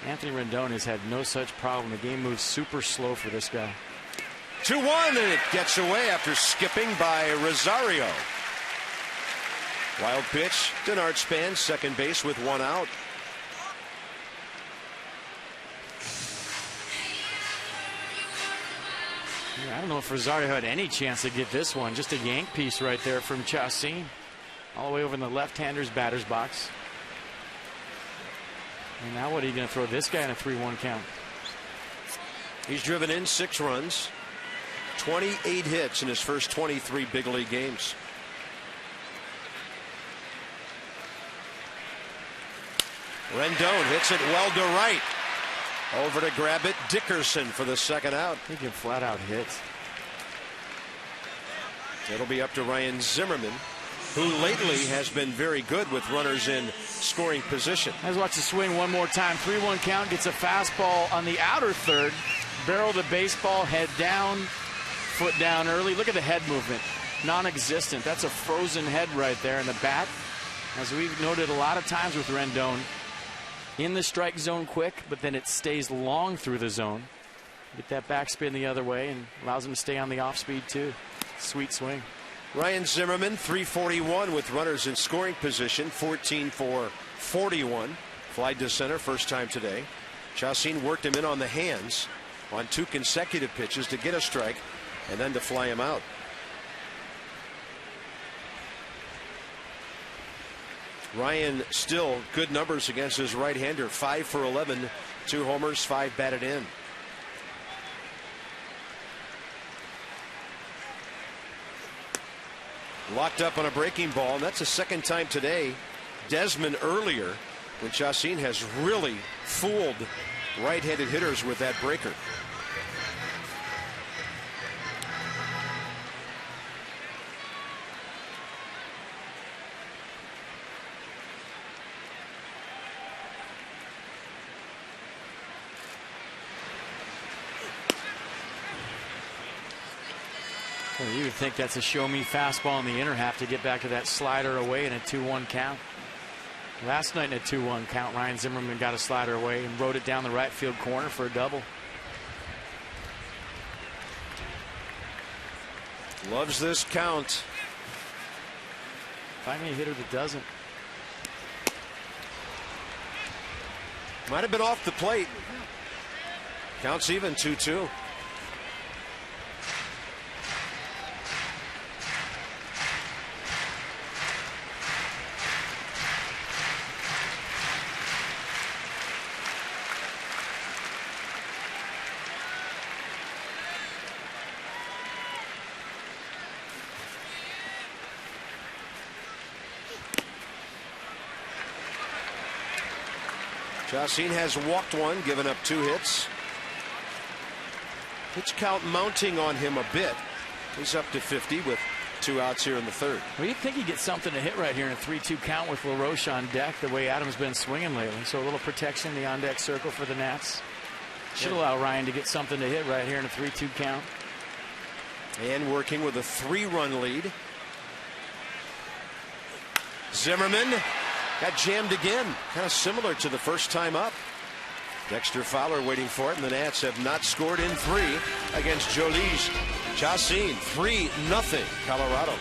Anthony Rendon has had no such problem. The game moves super slow for this guy. 2-1, and it gets away after skipping by Rosario. Wild pitch. Denard Span, second base with 1 out. I don't know if Rosario had any chance to get this one. Just a yank piece right there from Chacin, all the way over in the left-hander's batter's box. And now what are you going to throw this guy in a 3-1 count? He's driven in 6 runs, 28 hits in his first 23 big league games. Rendon hits it well to right. Over to grab it, Dickerson for the second out. He can flat out hit. It'll be up to Ryan Zimmerman, who lately has been very good with runners in scoring position. Let's watch the swing one more time. 3-1 count, gets a fastball on the outer third. Barrel the baseball, head down, foot down early. Look at the head movement. Non-existent. That's a frozen head right there in the bat. As we've noted a lot of times with Rendon, in the strike zone quick, but then it stays long through the zone. Get that backspin the other way and allows him to stay on the off speed too. Sweet swing. Ryan Zimmerman, 341 with runners in scoring position, 14 for 41. Fly to center, first time today. Chacin worked him in on the hands on 2 consecutive pitches to get a strike and then to fly him out. Ryan still good numbers against his right-hander. 5 for 11, 2 homers, 5 batted in. Locked up on a breaking ball, and that's the second time today. Desmond earlier, when Chacin has really fooled right-handed hitters with that breaker. Well, you would think that's a show-me fastball in the inner half to get back to that slider away in a 2-1 count. Last night in a 2-1 count, Ryan Zimmerman got a slider away and rode it down the right field corner for a double. Loves this count. Find me a hitter that doesn't. Might have been off the plate. Counts even, 2-2. Chacin has walked 1, given up 2 hits. Pitch count mounting on him a bit. He's up to 50 with 2 outs here in the third. Well, you'd think he'd get something to hit right here in a 3-2 count with LaRoche on deck, the way Adam's been swinging lately. So a little protection in the on-deck circle for the Nats. Should allow Ryan to get something to hit right here in a 3-2 count. And working with a 3-run lead. Zimmerman got jammed again, kind of similar to the first time up. Dexter Fowler waiting for it, and the Nats have not scored in 3 against Jolies. Chacin, 3-0 Colorado.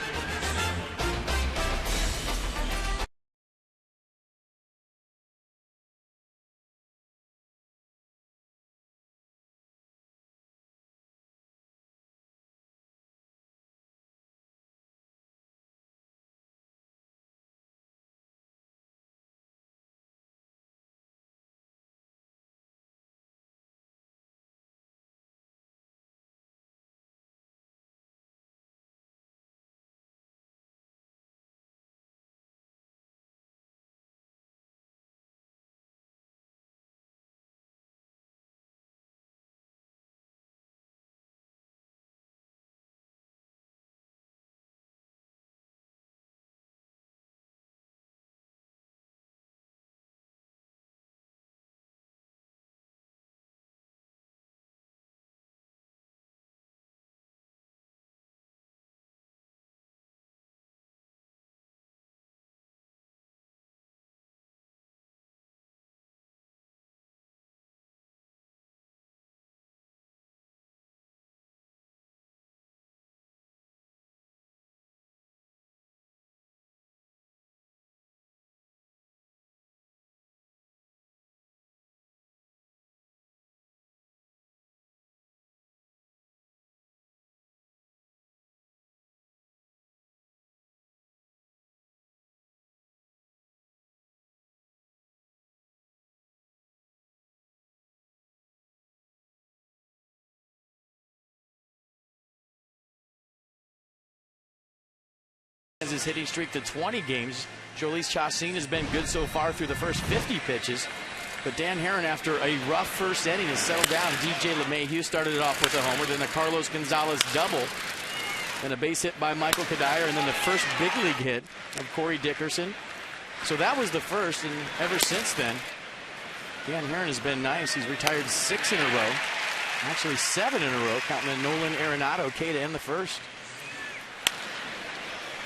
his hitting streak to 20 games. Jhoulys Chacín has been good so far through the first 50 pitches. But Dan Herron, after a rough first inning, has settled down. DJ LeMahieu started it off with a homer, then a Carlos Gonzalez double, then a base hit by Michael Kadire, and then the first big league hit of Corey Dickerson. So that was the first, and ever since then, Dan Herron has been nice. He's retired 6 in a row, actually 7 in a row, counting a Nolan Arenado K to end the first.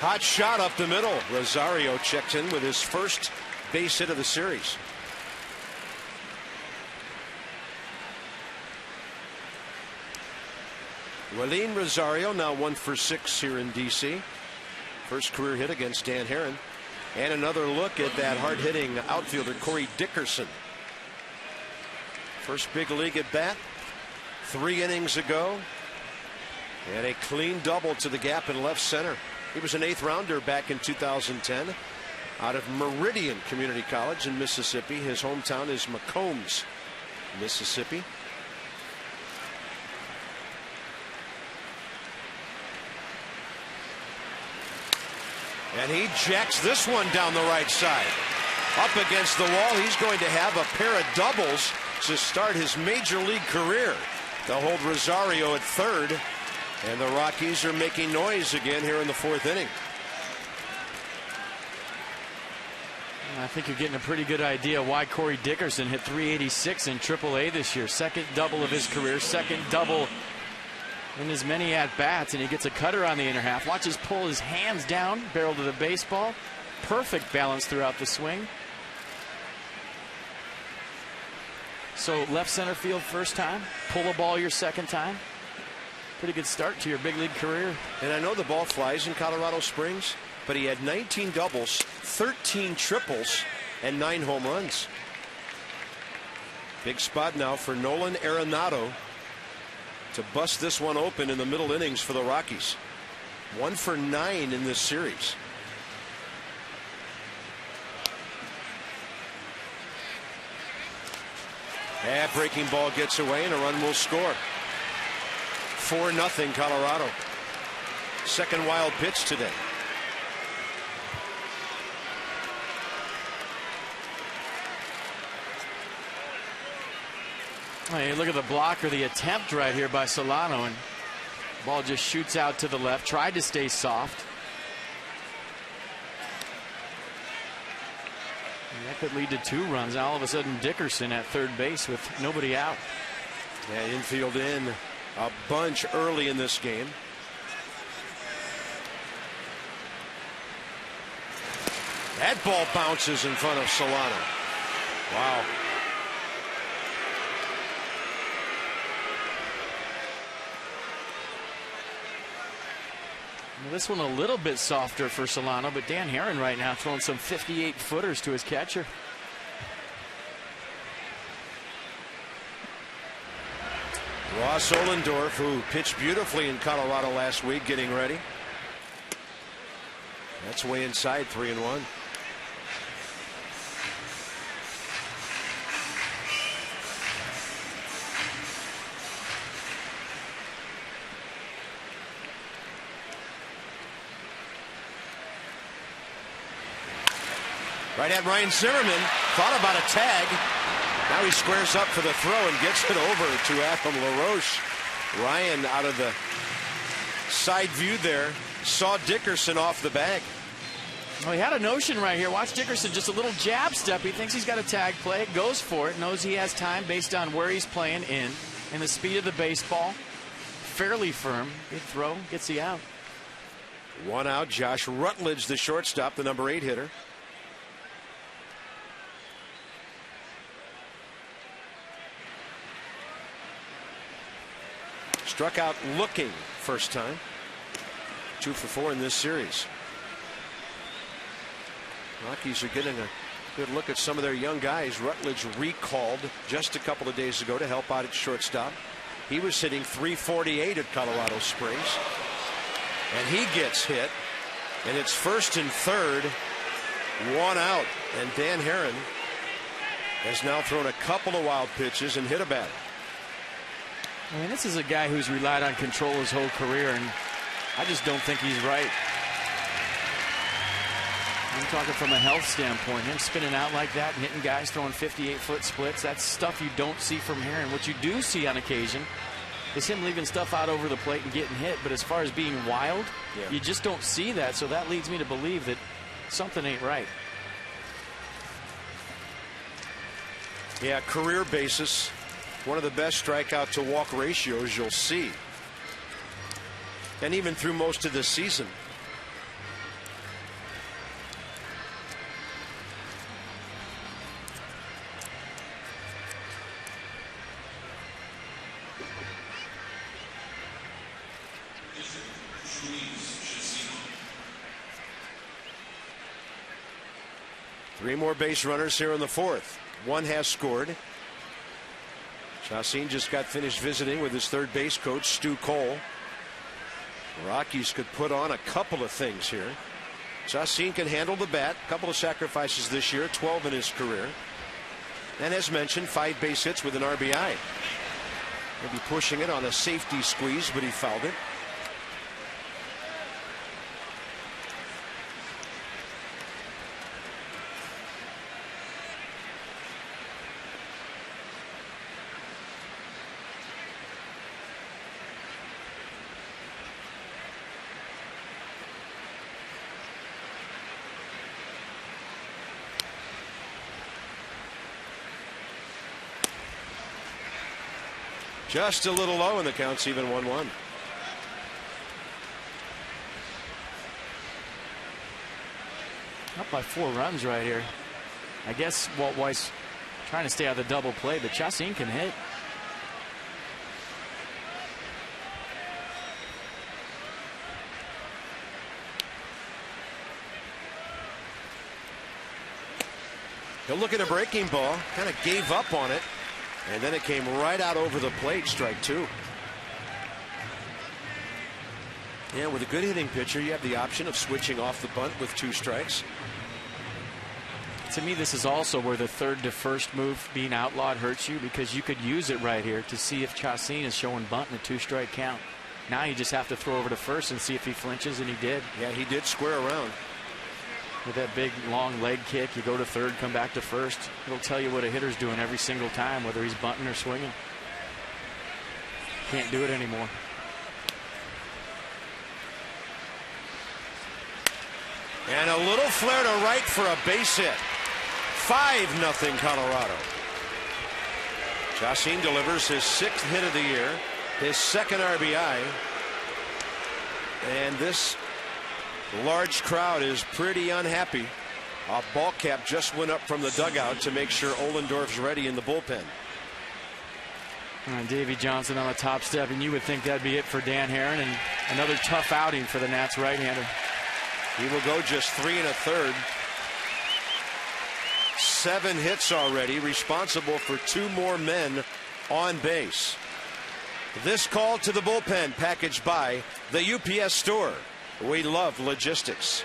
Hot shot up the middle. Rosario checks in with his first base hit of the series. Willeen Rosario now 1 for 6 here in D.C. First career hit against Dan Herron. And another look at that hard-hitting outfielder Corey Dickerson. First big league at bat 3 innings ago. And a clean double to the gap in left center. He was an 8th rounder back in 2010 out of Meridian Community College in Mississippi. His hometown is McCombs, Mississippi. And he jacks this one down the right side. Up against the wall. He's going to have a pair of doubles to start his major league career. They'll hold Rosario at third. And the Rockies are making noise again here in the 4th inning. I think you're getting a pretty good idea why Corey Dickerson hit 386 in AAA this year. Second double of his career, second double in as many at-bats, and he gets a cutter on the inner half. Watch us pull his hands down, barrel to the baseball. Perfect balance throughout the swing. So left center field first time, pull a ball your second time. Pretty good start to your big league career. And I know the ball flies in Colorado Springs, but he had 19 doubles, 13 triples, and 9 home runs. Big spot now for Nolan Arenado to bust this one open in the middle innings for the Rockies. 1 for 9 in this series. That breaking ball gets away and a run will score. 4-0 Colorado. Second wild pitch today. Hey, look at the block or the attempt right here by Solano, and ball just shoots out to the left. Tried to stay soft. And that could lead to 2 runs. Now all of a sudden Dickerson at third base with nobody out. Yeah, infield in a bunch early in this game. That ball bounces in front of Solano. Wow. Well, this one a little bit softer for Solano, but Dan Herron right now throwing some 58-footers to his catcher. Ross Ohlendorf, who pitched beautifully in Colorado last week, getting ready. That's way inside, 3-1. Right at Ryan Zimmerman. Thought about a tag. Now he squares up for the throw and gets it over to Adam LaRoche. Ryan out of the side view there saw Dickerson off the bag. Well, he had a notion right here. Watch Dickerson, just a little jab step. He thinks he's got a tag play, goes for it, knows he has time based on where he's playing in and the speed of the baseball. Fairly firm. Good throw, gets the out. 1 out. Josh Rutledge, the shortstop, the number 8 hitter. Struck out looking first time. 2 for 4 in this series. Rockies are getting a good look at some of their young guys. Rutledge recalled just a couple of days ago to help out at shortstop. He was hitting .348 at Colorado Springs. And he gets hit. And it's first and third. 1 out. And Dan Herron has now thrown a couple of wild pitches and hit a batter. I mean, this is a guy who's relied on control his whole career, and I just don't think he's right. I'm talking from a health standpoint. Him spinning out like that and hitting guys throwing 58-foot splits, that's stuff you don't see from here. And what you do see on occasion is him leaving stuff out over the plate and getting hit. But as far as being wild, you just don't see that. So that leads me to believe that something ain't right. Yeah, career basis, one of the best strikeout to walk ratios you'll see. And even through most of the season. Three more base runners here in the fourth. One has scored. Chacín just got finished visiting with his third base coach, Stu Cole. Rockies could put on a couple of things here. Chacín can handle the bat. A couple of sacrifices this year, 12 in his career. And as mentioned, 5 base hits with an RBI. Maybe pushing it on a safety squeeze, but he fouled it. Just a little low, and the count's even 1-1. Up by 4 runs right here. I guess Walt Weiss trying to stay out of the double play, but Chacín can hit. He'll look at a breaking ball, kind of gave up on it. And then it came right out over the plate, strike 2. Yeah, with a good hitting pitcher, you have the option of switching off the bunt with 2 strikes. To me, this is also where the third to first move being outlawed hurts you, because you could use it right here to see if Chacín is showing bunt in a 2-strike count. Now you just have to throw over to first and see if he flinches, and he did. Yeah, he did square around. With that big long leg kick, you go to third, come back to first. It'll tell you what a hitter's doing every single time, whether he's bunting or swinging. Can't do it anymore. And a little flare to right for a base hit. 5-0 Colorado. Chacín delivers his 6th hit of the year, his 2nd RBI. And this large crowd is pretty unhappy. A ball cap just went up from the dugout to make sure Ohlendorf's ready in the bullpen. And Davey Johnson on the top step, and you would think that'd be it for Dan Herron, and another tough outing for the Nats right-hander. He will go just 3 1/3. 7 hits already, responsible for 2 more men on base. This call to the bullpen packaged by the UPS Store. We love logistics.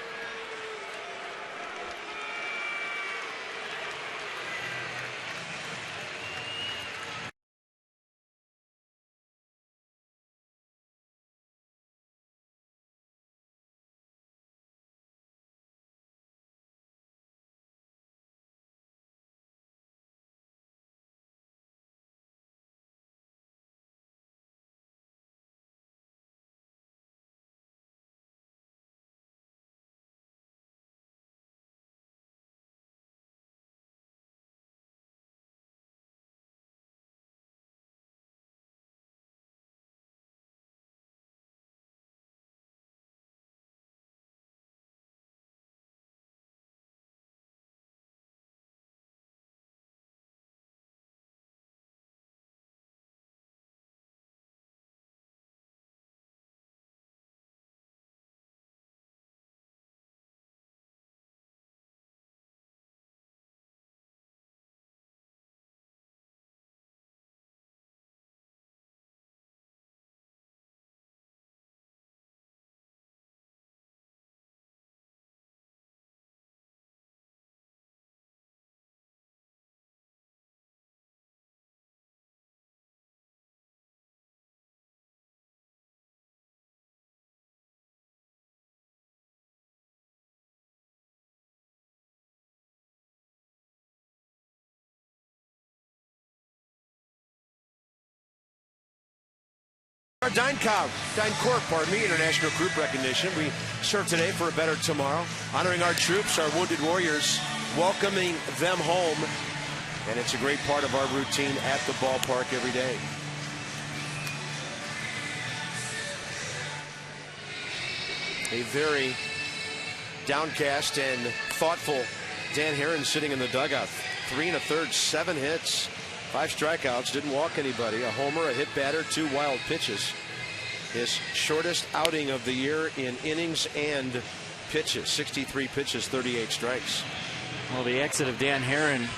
Our DynCorp, pardon me, International Group Recognition. We serve today for a better tomorrow, honoring our troops, our wounded warriors, welcoming them home, and it's a great part of our routine at the ballpark every day. A very downcast and thoughtful Dan Herron sitting in the dugout. 3 1/3, 7 hits. 5 strikeouts, didn't walk anybody. A homer, a hit batter, 2 wild pitches. His shortest outing of the year in innings and pitches. 63 pitches, 38 strikes. Well, the exit of Dan Herron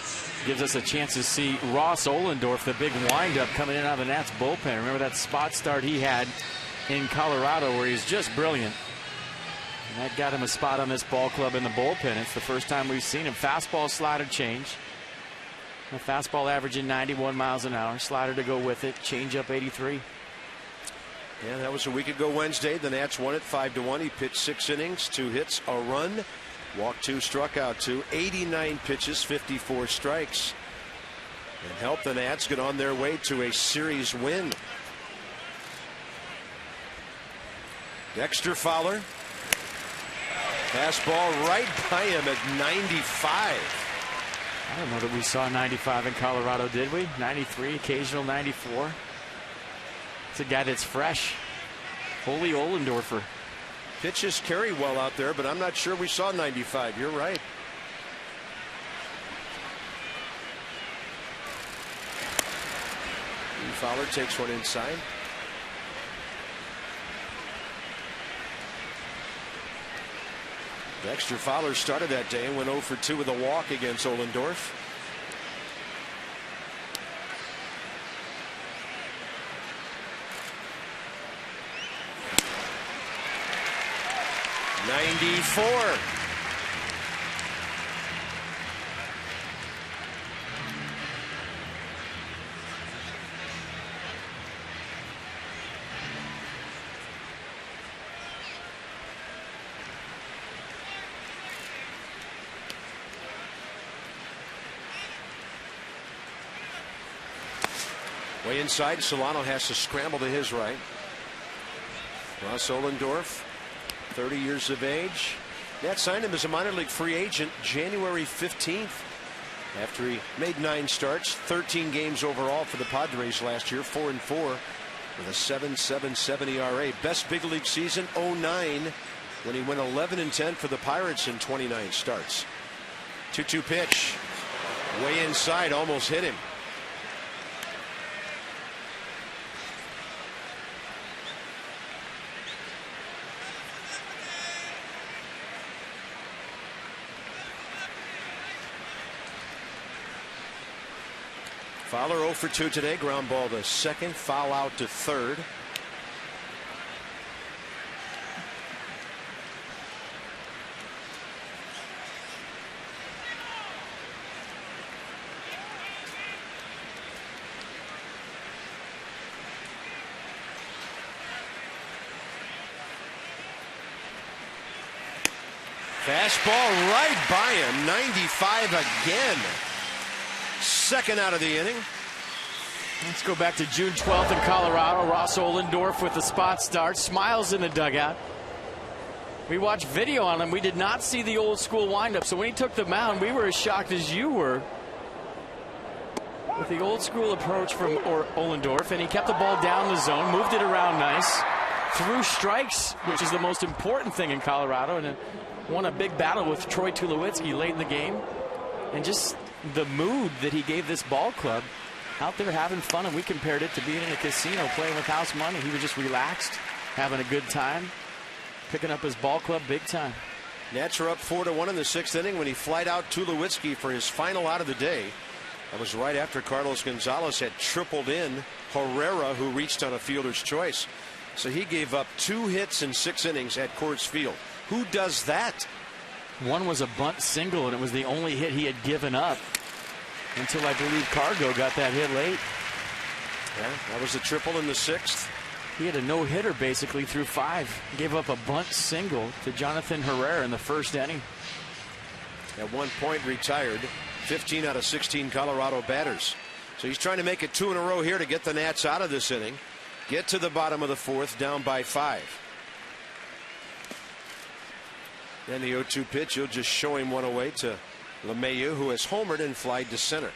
gives us a chance to see Ross Ohlendorf, the big windup coming in out of the Nats bullpen. Remember that spot start he had in Colorado where he's just brilliant. And that got him a spot on this ball club in the bullpen. It's the first time we've seen him. Fastball, slider change. The fastball averaging 91 miles an hour. Slider to go with it. Changeup 83. Yeah, that was a week ago Wednesday. The Nats won it 5-1. He pitched 6 innings, 2 hits, a run, walked 2, struck out 2, 89 pitches, 54 strikes, and helped the Nats get on their way to a series win. Dexter Fowler, fastball right by him at 95. I don't know that we saw 95 in Colorado, did we? 93, occasional 94. It's a guy that's fresh. Holy Ohlendorfer. Pitches carry well out there, but I'm not sure we saw 95. You're right. Fowler takes one inside. Dexter Fowler started that day and went 0 for 2 with a walk against Ohlendorf. '94. Way inside, Solano has to scramble to his right. Ross Ohlendorf, 30 years of age. Nats signed him as a minor league free agent January 15th. After he made 9 starts, 13 games overall for the Padres last year, 4-4 with a 7.77 ERA. Best big league season 09 when he went 11-10 for the Pirates in 29 starts. 2-2 pitch, way inside, almost hit him. Fowler 0 for 2 today. Ground ball to second. Foul out to third. Fastball right by him. 95 again. Second out of the inning. Let's go back to June 12th in Colorado. Ross Ohlendorf with the spot start. Smiles in the dugout. We watched video on him. We did not see the old school windup. So when he took the mound, we were as shocked as you were with the old school approach from Ohlendorf. And he kept the ball down the zone, moved it around nice, threw strikes, which is the most important thing in Colorado, and won a big battle with Troy Tulowitzki late in the game. And just the mood that he gave this ball club, out there having fun, and we compared it to being in a casino playing with house money. He was just relaxed, having a good time, picking up his ball club big time. Nats are up 4-1 in the 6th inning when he flied out Tulowitzki for his final out of the day. That was right after Carlos Gonzalez had tripled in Herrera, who reached on a fielder's choice. So he gave up 2 hits in 6 innings at Coors Field. Who does that? One was a bunt single, and it was the only hit he had given up until I believe Cargo got that hit late. Yeah, that was a triple in the 6th. He had a no-hitter basically through 5. Gave up a bunt single to Jonathan Herrera in the 1st inning. At one point retired 15 out of 16 Colorado batters. So he's trying to make it 2 in a row here to get the Nats out of this inning. get to the bottom of the fourth, down by 5. And the 0-2 pitch, he'll just show him one away to LeMahieu, who has homered and flied to center.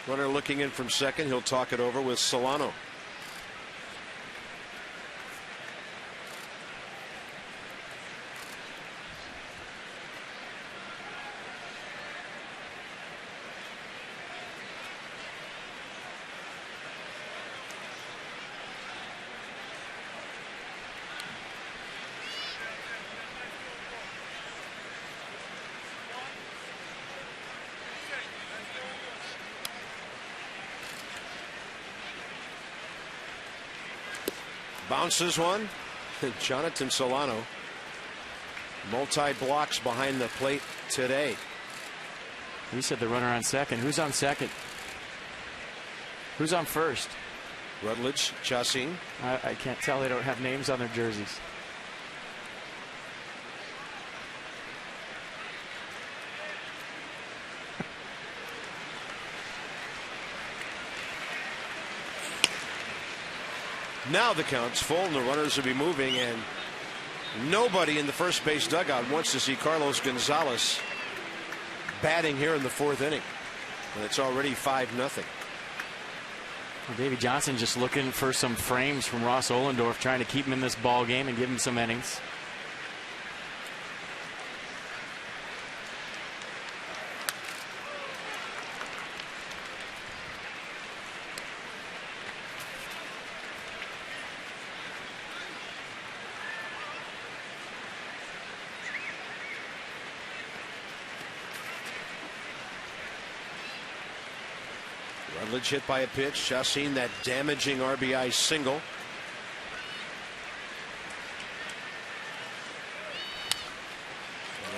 Runner looking in from second. He'll talk it over with Solano. Bounces one. Jonathan Solano. Multi-blocks behind the plate today. We said the runner on second. Who's on second? Who's on first? Rutledge, Chacin. I can't tell. They don't have names on their jerseys. Now the count's full and the runners will be moving, and nobody in the first base dugout wants to see Carlos Gonzalez batting here in the 4th inning. And it's already 5-0. Well, Davey Johnson just looking for some frames from Ross Ohlendorf, trying to keep him in this ball game and give him some innings. Rutledge hit by a pitch. Chacin, that damaging RBI single.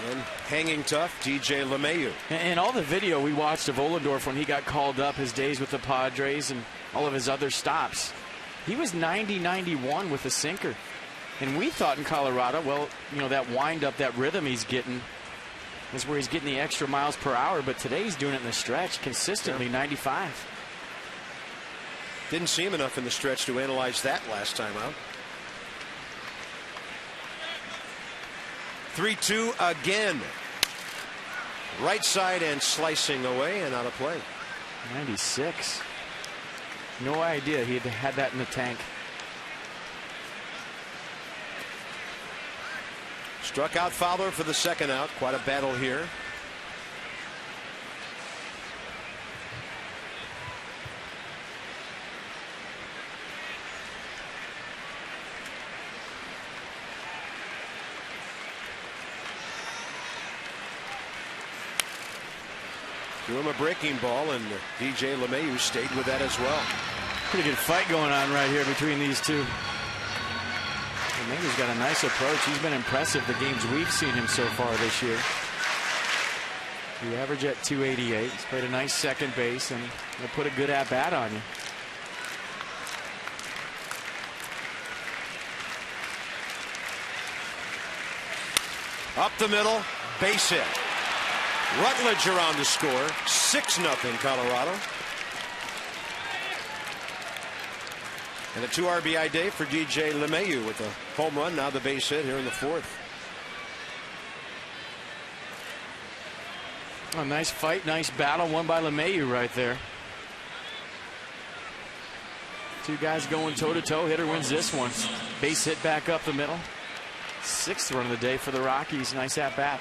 And hanging tough, DJ LeMahieu. And all the video we watched of Ohlendorf when he got called up, his days with the Padres and all of his other stops, he was 90-91 with a sinker. And we thought in Colorado, well, you know, that wind-up, that rhythm he's getting is where he's getting the extra miles per hour. But today he's doing it in the stretch consistently, 95. Didn't see him enough in the stretch to analyze that last time out. 3-2 again. Right side and slicing away and out of play. 96. No idea he had that in the tank. Struck out Fowler for the second out. Quite a battle here. Threw him a breaking ball, and DJ LeMahieu stayed with that as well. Pretty good fight going on right here between these two. LeMahieu's got a nice approach. He's been impressive the games we've seen him so far this year. The average at 288. He's played a nice second base, and he'll put a good at-bat on you. Up the middle, base hit. Rutledge around to score. 6-0 Colorado. And a 2 RBI day for DJ LeMahieu with a home run. Now the base hit here in the 4th. A nice fight, nice battle won by LeMahieu right there. Two guys going toe-to-toe. Hitter wins this one. Base hit back up the middle. 6th run of the day for the Rockies. Nice at-bat.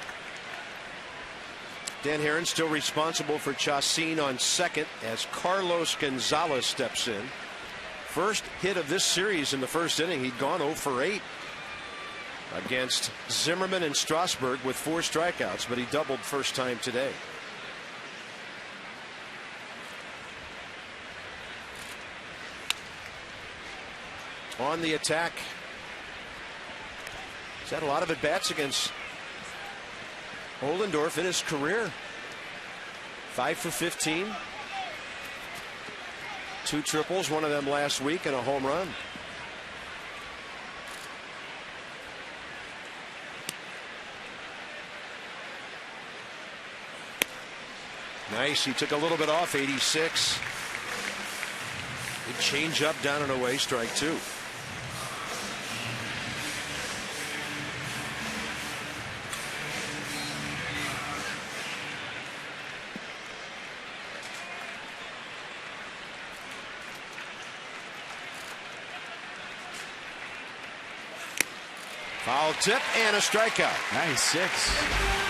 Dan Herron still responsible for Chacin on second as Carlos Gonzalez steps in. First hit of this series in the first inning. He'd gone 0 for 8 against Zimmerman and Strasburg with 4 strikeouts, but he doubled first time today. On the attack. He's had a lot of at-bats against Ohlendorf in his career, 5 for 15. 2 triples, one of them last week, and a home run. Nice. He took a little bit off. 86. Big change up, down and away. Strike 2. Foul tip and a strikeout. Nice 6.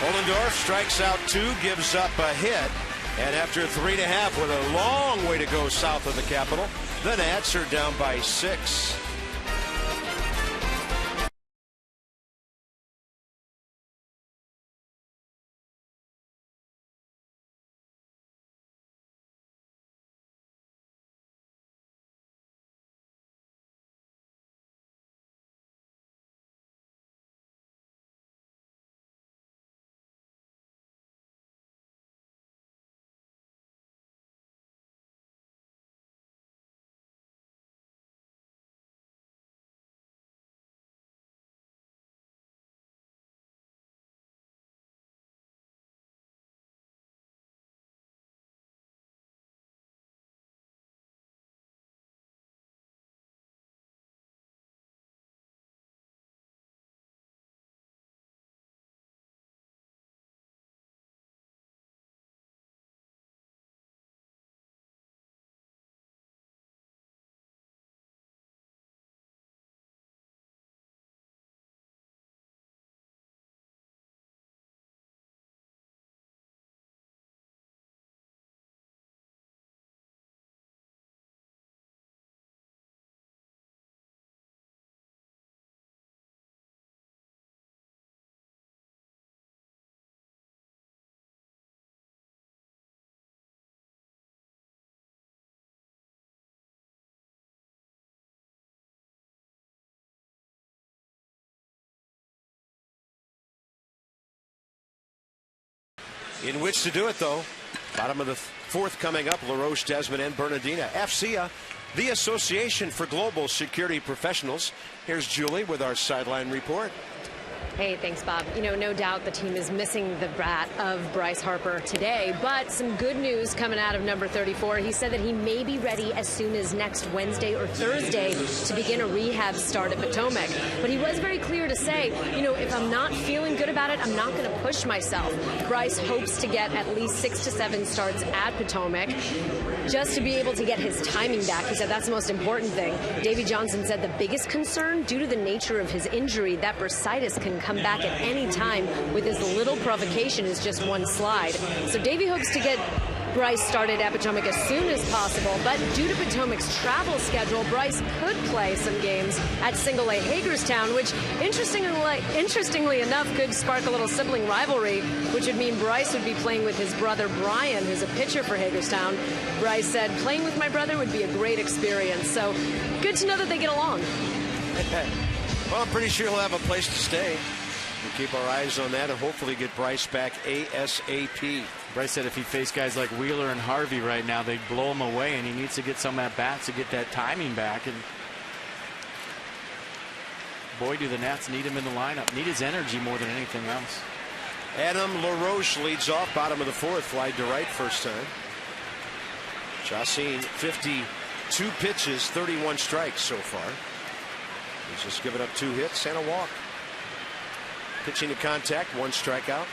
Ohlendorf strikes out 2, gives up a hit. And after 3.5 with a long way to go south of the Capitol, the Nats are down by 6. In which to do it, though. Bottom of the 4th coming up. LaRoche, Desmond, and Bernardina. AFCIA, the Association for Global Security Professionals. Here's Julie with our sideline report. Hey, thanks, Bob. You know, no doubt the team is missing the bat of Bryce Harper today, but some good news coming out of number 34. He said that he may be ready as soon as next Wednesday or Thursday to begin a rehab start at Potomac. But he was very clear to say, you know, if I'm not feeling good about it, I'm not going to push myself. Bryce hopes to get at least 6 to 7 starts at Potomac just to be able to get his timing back. He said that's the most important thing. Davey Johnson said the biggest concern, due to the nature of his injury, that bursitis can come back at any time with as little provocation as just one slide. So Davey hopes to get Bryce started at Potomac as soon as possible, but due to Potomac's travel schedule, Bryce could play some games at Single A Hagerstown, which interestingly enough could spark a little sibling rivalry, which would mean Bryce would be playing with his brother Brian, who's a pitcher for Hagerstown. Bryce said, playing with my brother would be a great experience, so good to know that they get along. Well, I'm pretty sure he'll have a place to stay. We'll keep our eyes on that and hopefully get Bryce back ASAP. Bryce said if he faced guys like Wheeler and Harvey right now, they'd blow him away, and he needs to get some at-bats to get that timing back. And boy, do the Nats need him in the lineup. Need his energy more than anything else. Adam LaRoche leads off, bottom of the 4th, fly to right first time. Chacin, 52 pitches, 31 strikes so far. He's just given up 2 hits and a walk. Pitching to contact, 1 strikeout.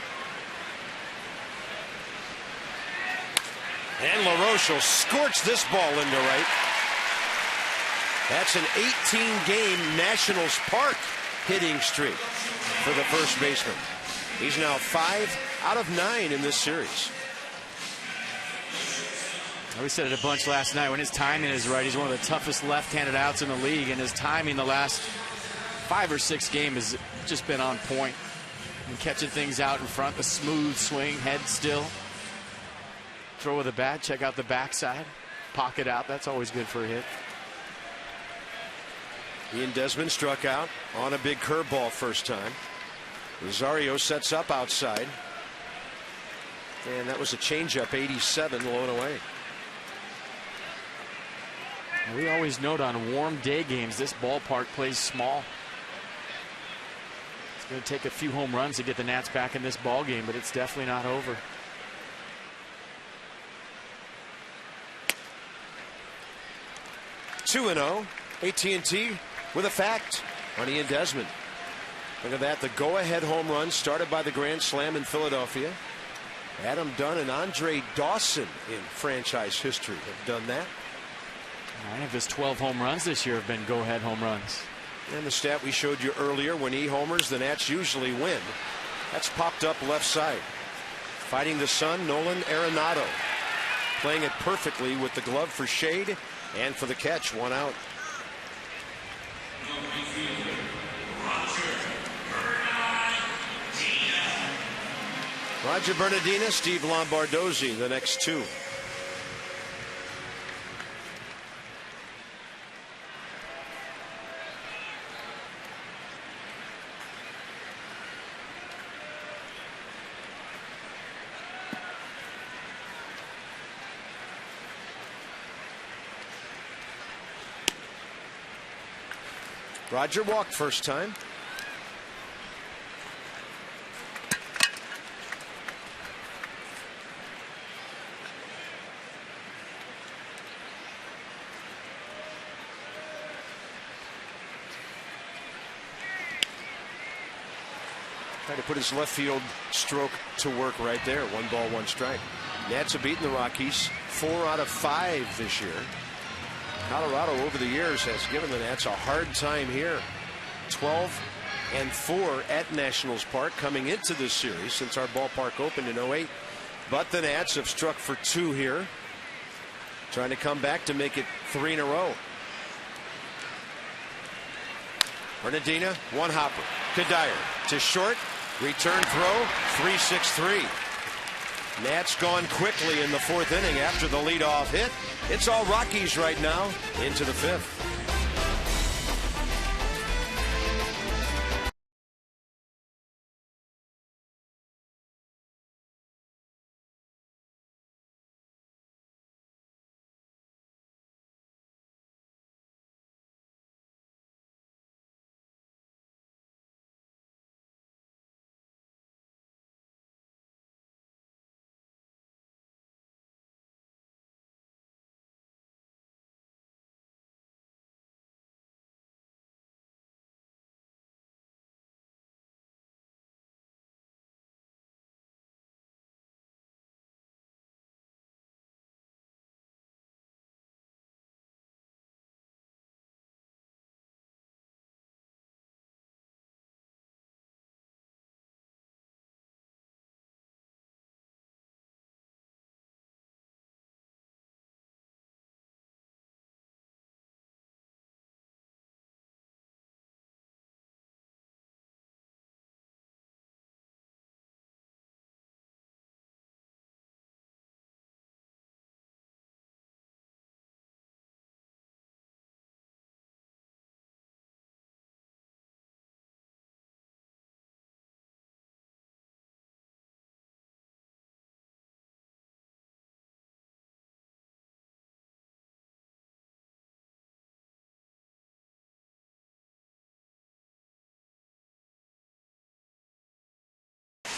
And LaRoche will scorch this ball into right. That's an 18-game Nationals Park hitting streak for the first baseman. He's now 5 out of 9 in this series. We said it a bunch last night. When his timing is right, he's one of the toughest left-handed outs in the league, and his timing the last 5 or 6 games has just been on point. And catching things out in front, the smooth swing, head still. Throw with a bat, check out the backside, pocket out. That's always good for a hit. Ian Desmond struck out on a big curveball first time. Rosario sets up outside. And that was a changeup, 87, low and away. We always note on warm day games, this ballpark plays small. It's going to take a few home runs to get the Nats back in this ball game, but it's definitely not over. Two and 0. AT&T with a fact on Ian Desmond. Look at that, the go-ahead home run started by the grand slam in Philadelphia. Adam Dunn and Andre Dawson in franchise history have done that. 9 of his 12 home runs this year have been go-ahead home runs. And the stat we showed you earlier, when he homers, the Nats usually win. That's popped up left side. Fighting the sun, Nolan Arenado. Playing it perfectly with the glove for shade and for the catch, 1 out. Roger Bernardina, Steve Lombardozzi, the next 2. Roger walked first time. Tried to put his left field stroke to work right there. 1 ball, 1 strike. Nats have beaten the Rockies 4 out of 5 this year. Colorado over the years has given the Nats a hard time here. 12-4 at Nationals Park coming into this series since our ballpark opened in 08. But the Nats have struck for 2 here. Trying to come back to make it 3 in a row. Bernardina, 1 hopper. Kadire to short. Return throw. 3-6-3. Nats gone quickly in the 4th inning after the leadoff hit. It's all Rockies right now into the 5th.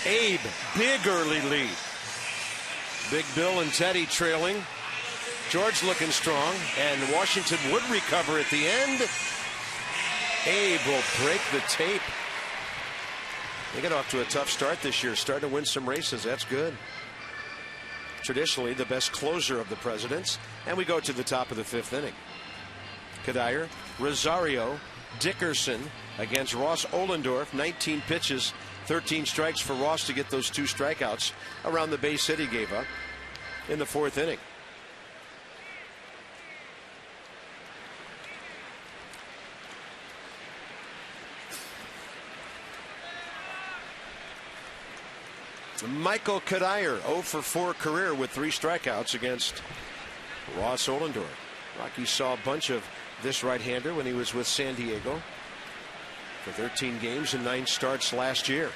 Abe, big early lead. Big Bill and Teddy trailing. George looking strong, and Washington would recover at the end. Abe will break the tape. They got off to a tough start this year, starting to win some races. That's good. Traditionally the best closer of the Presidents. And we go to the top of the 5th inning. Kadire, Rosario, Dickerson against Ross Ohlendorf. 19 pitches, 13 strikes for Ross to get those 2 strikeouts around the base hit he gave up in the 4th inning. Michael Kadire, 0 for 4 career with 3 strikeouts against Ross Ohlendorf. Rockies saw a bunch of this right-hander when he was with San Diego for 13 games and 9 starts last year.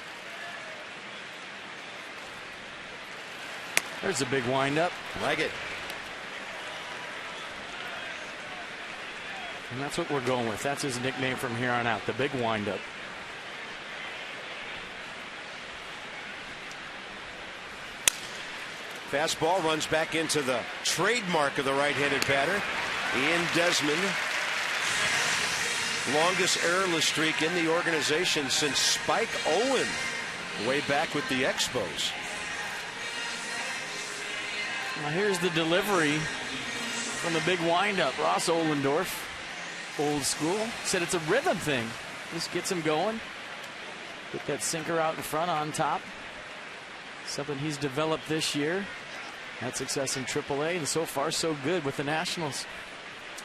There's a big windup. Like it. And that's what we're going with. That's his nickname from here on out, the big windup. Fastball runs back into the trademark of the right-handed batter, Ian Desmond. Longest errorless streak in the organization since Spike Owen way back with the Expos. Now here's the delivery from the big windup. Ross Ohlendorf, old school, said it's a rhythm thing. Just gets him going. Get that sinker out in front on top. Something he's developed this year. Had success in AAA, and so far so good with the Nationals.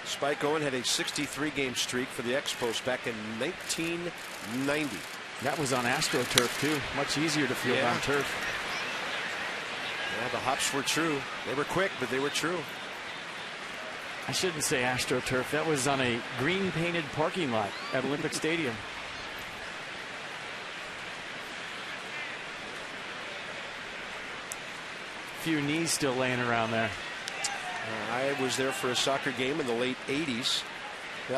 Spike Owen had a 63-game streak for the Expos back in 1990. That was on AstroTurf too. Much easier to field on turf. Yeah, the hops were true. They were quick, but they were true. I shouldn't say AstroTurf. That was on a green-painted parking lot at Olympic Stadium. Few knees still laying around there. I was there for a soccer game in the late 80s.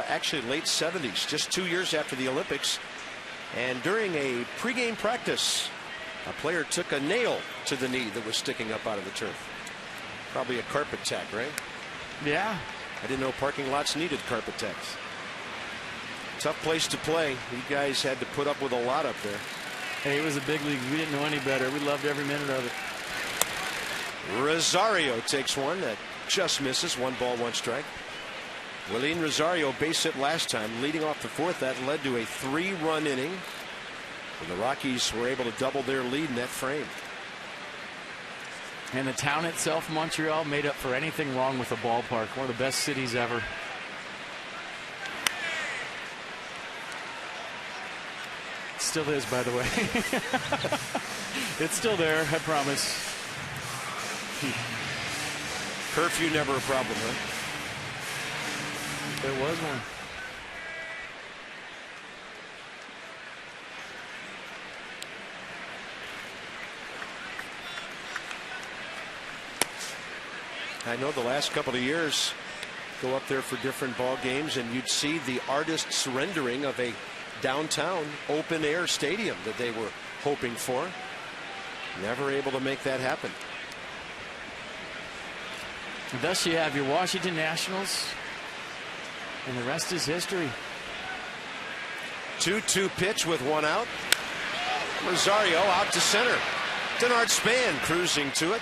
Actually, late 70s, just 2 years after the Olympics. And during a pregame practice, a player took a nail to the knee that was sticking up out of the turf. Probably a carpet tack, right? Yeah. I didn't know parking lots needed carpet tacks. Tough place to play. You guys had to put up with a lot up there. Hey, it was a big league. We didn't know any better. We loved every minute of it. Rosario takes one that just misses. 1 ball, 1 strike. Willeen Rosario base hit last time, leading off the 4th. That led to a 3-run inning. And the Rockies were able to double their lead in that frame. And the town itself, Montreal, made up for anything wrong with the ballpark. One of the best cities ever. It still is, by the way. It's still there, I promise. Curfew never a problem, huh? There was one. I know the last couple of years go up there for different ball games, and you'd see the artist's rendering of a downtown open air stadium that they were hoping for. Never able to make that happen. And thus you have your Washington Nationals, and the rest is history. 2-2 pitch with 1 out. Rosario out to center. Denard Span cruising to it.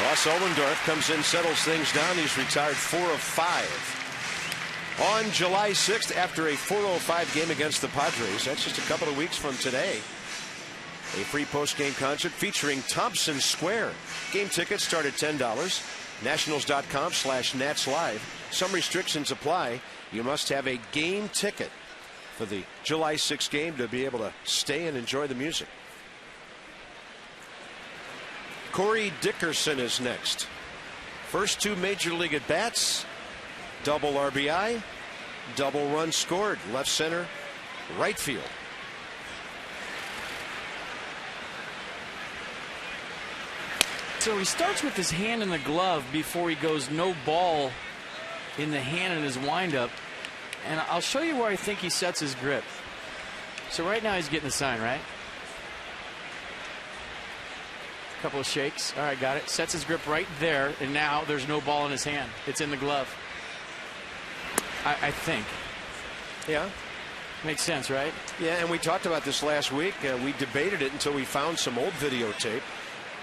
Ross Ohlendorf comes in, settles things down. He's retired 4 of 5. On July 6th, after a 405 game against the Padres, that's just a couple of weeks from today, a free post-game concert featuring Thompson Square. Game tickets start at $10. Nationals.com/NatsLive. Some restrictions apply. You must have a game ticket for the July 6th game to be able to stay and enjoy the music. Corey Dickerson is next. First 2 major league at bats. Double RBI. Double run scored. Left center, right field. So he starts with his hand in the glove before he goes no ball in the hand in his windup. And I'll show you where I think he sets his grip. So right now he's getting the sign, right? Couple of shakes. All right, got it. Sets his grip right there, and now there's no ball in his hand. It's in the glove. I think. Yeah. Makes sense, right? Yeah, and we talked about this last week. We debated it until we found some old videotape.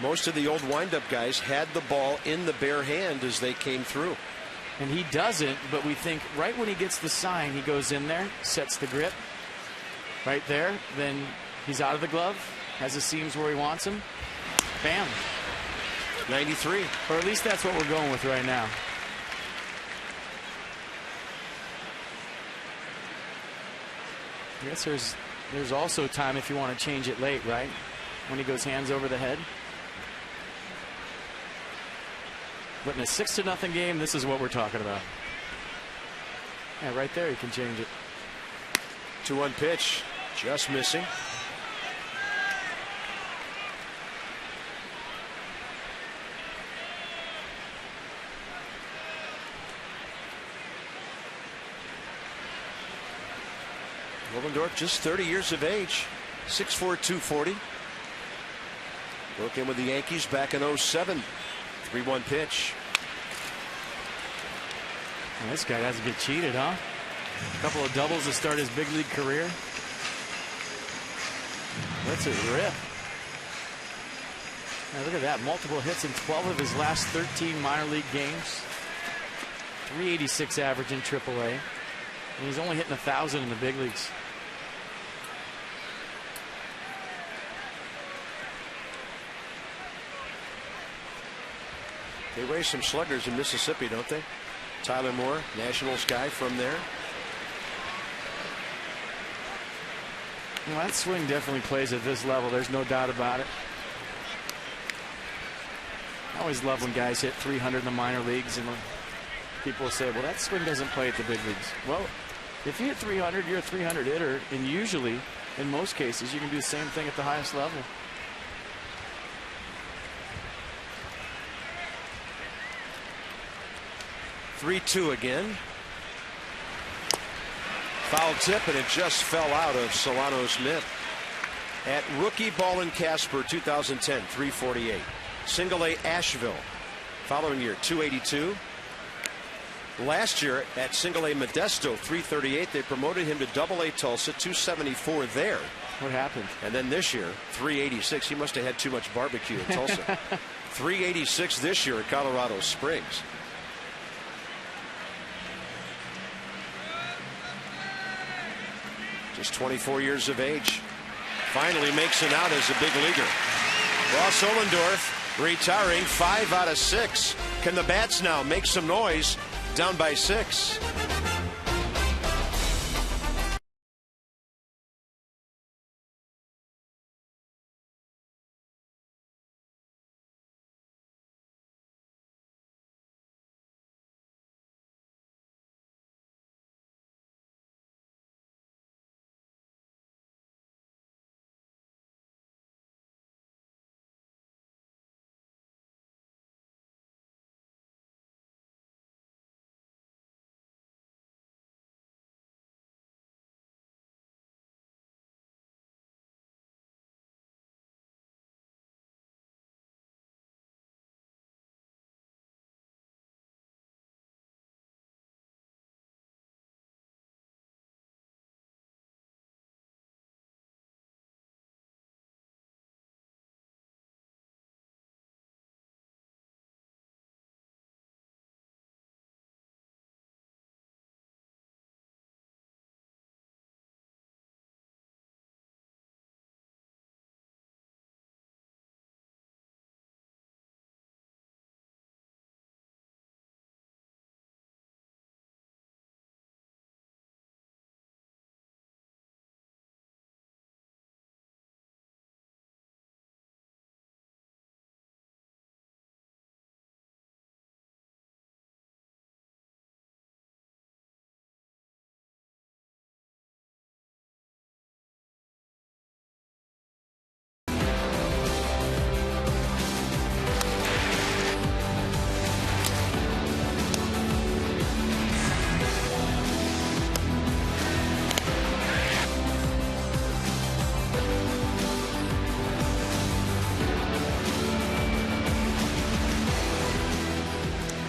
Most of the old windup guys had the ball in the bare hand as they came through. And he doesn't, but we think right when he gets the sign, he goes in there, sets the grip right there. Then he's out of the glove, has the seams where he wants them. Bam. 93. Or at least that's what we're going with right now. I guess there's also time if you want to change it late, right? When he goes hands over the head. But in a 6-0 game, this is what we're talking about. Yeah, right there, you can change it. 2-1 pitch, just missing. Willendorf just 30 years of age, 6'4", 240. Broke in with the Yankees back in 07. 3-1 pitch. Well, this guy doesn't get cheated, huh? A couple of doubles to start his big league career. That's a rip. Now look at that. Multiple hits in 12 of his last 13 minor league games. 386 average in AAA. And he's only hitting 1,000 in the big leagues. They raise some sluggers in Mississippi, don't they? Tyler Moore, Nationals guy from there. Well, that swing definitely plays at this level. There's no doubt about it. I always love when guys hit 300 in the minor leagues, and people say, well, that swing doesn't play at the big leagues. Well, if you hit 300, you're a 300 hitter, and usually, in most cases, you can do the same thing at the highest level. Three-two again. Foul tip, and it just fell out of Solano's mitt. At Rookie Ball in Casper 2010, 348. Single A Asheville, following year 282. Last year at Single A Modesto, 338. They promoted him to Double A Tulsa, 274 there. What happened? And then this year, 386. He must have had too much barbecue in Tulsa. 386 this year at Colorado Springs. Just 24 years of age. Finally makes it out as a big leaguer. Ross Ohlendorf retiring 5 out of 6. Can the bats now make some noise? Down by 6.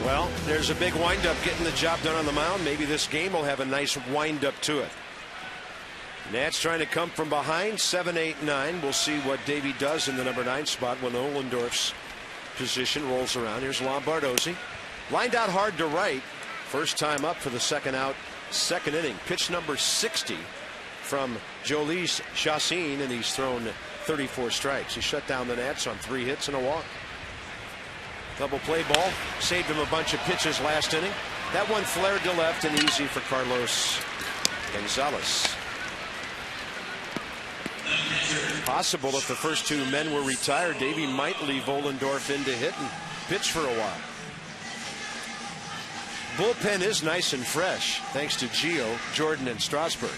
Well, there's a big windup getting the job done on the mound. Maybe this game will have a nice windup to it. Nats trying to come from behind, 7, 8, 9. We'll see what Davey does in the number 9 spot when Ohlendorf's position rolls around. Here's Lombardozzi. Lined out hard to right. First time up for the second out, second inning. Pitch number 60 from Jolies Chassin, and he's thrown 34 strikes. He shut down the Nats on 3 hits and a walk. Double play ball. Saved him a bunch of pitches last inning. That one flared to left and easy for Carlos Gonzalez. Possible if the first 2 men were retired, Davey might leave Ohlendorf in to hit and pitch for a while. Bullpen is nice and fresh, thanks to Gio, Jordan, and Strasburg.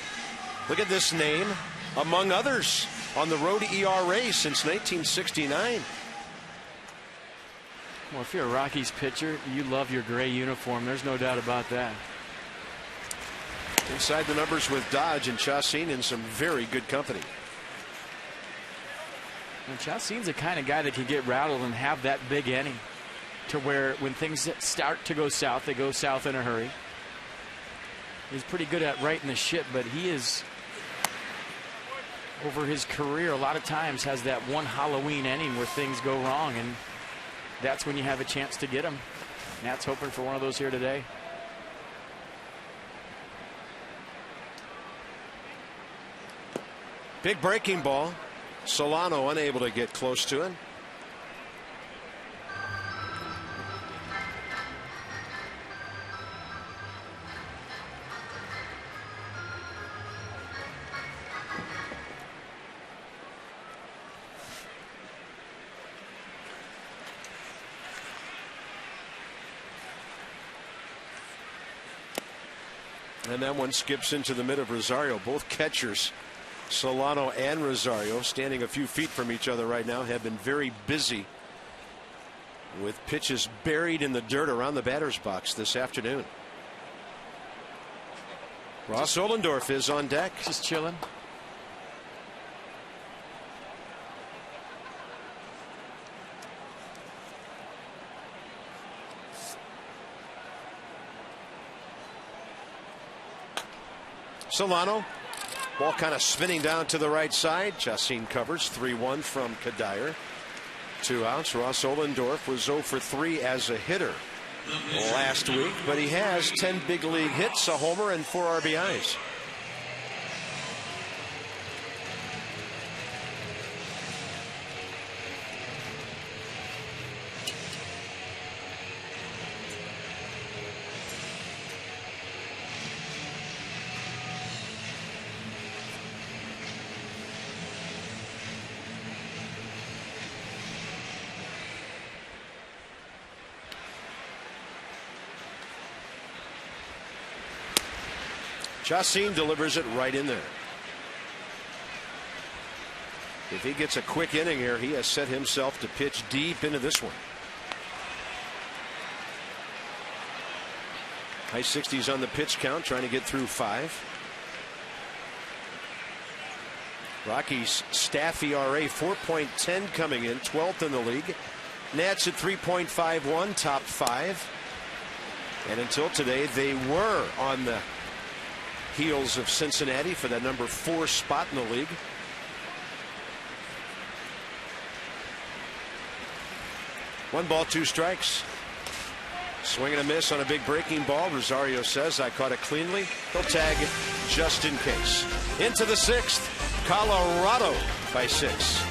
Look at this name, among others, on the road ERA since 1969. Well, if you're a Rockies pitcher, you love your gray uniform. There's no doubt about that. Inside the numbers with Dodge and Chassin in some very good company. And Chassin's the kind of guy that can get rattled and have that big inning to where when things start to go south, they go south in a hurry. He's pretty good at righting the ship, but he is, over his career, a lot of times has that one Halloween inning where things go wrong, and that's when you have a chance to get him. Nat's hoping for one of those here today. Big breaking ball. Solano unable to get close to it. And that one skips into the mid of Rosario. Both catchers, Solano and Rosario, standing a few feet from each other right now, have been very busy with pitches buried in the dirt around the batter's box this afternoon. Ross Ohlendorf is on deck. Just chilling. Solano, ball kind of spinning down to the right side. Chassin covers. 3-1 from Kadire. 2 outs. Ross Ohlendorf was 0 for 3 as a hitter last week, but he has 10 big league hits, a homer, and 4 RBIs. Chassin delivers it right in there. If he gets a quick inning here, he has set himself to pitch deep into this one. High 60s on the pitch count, trying to get through 5. Rockies staff ERA 4.10 coming in, 12th in the league. Nats at 3.51, top 5. And until today, they were on the heels of Cincinnati for that number 4 spot in the league. One ball, 2 strikes. Swing and a miss on a big breaking ball. Rosario says, I caught it cleanly. He'll tag it just in case. Into the 6th. Colorado by 6.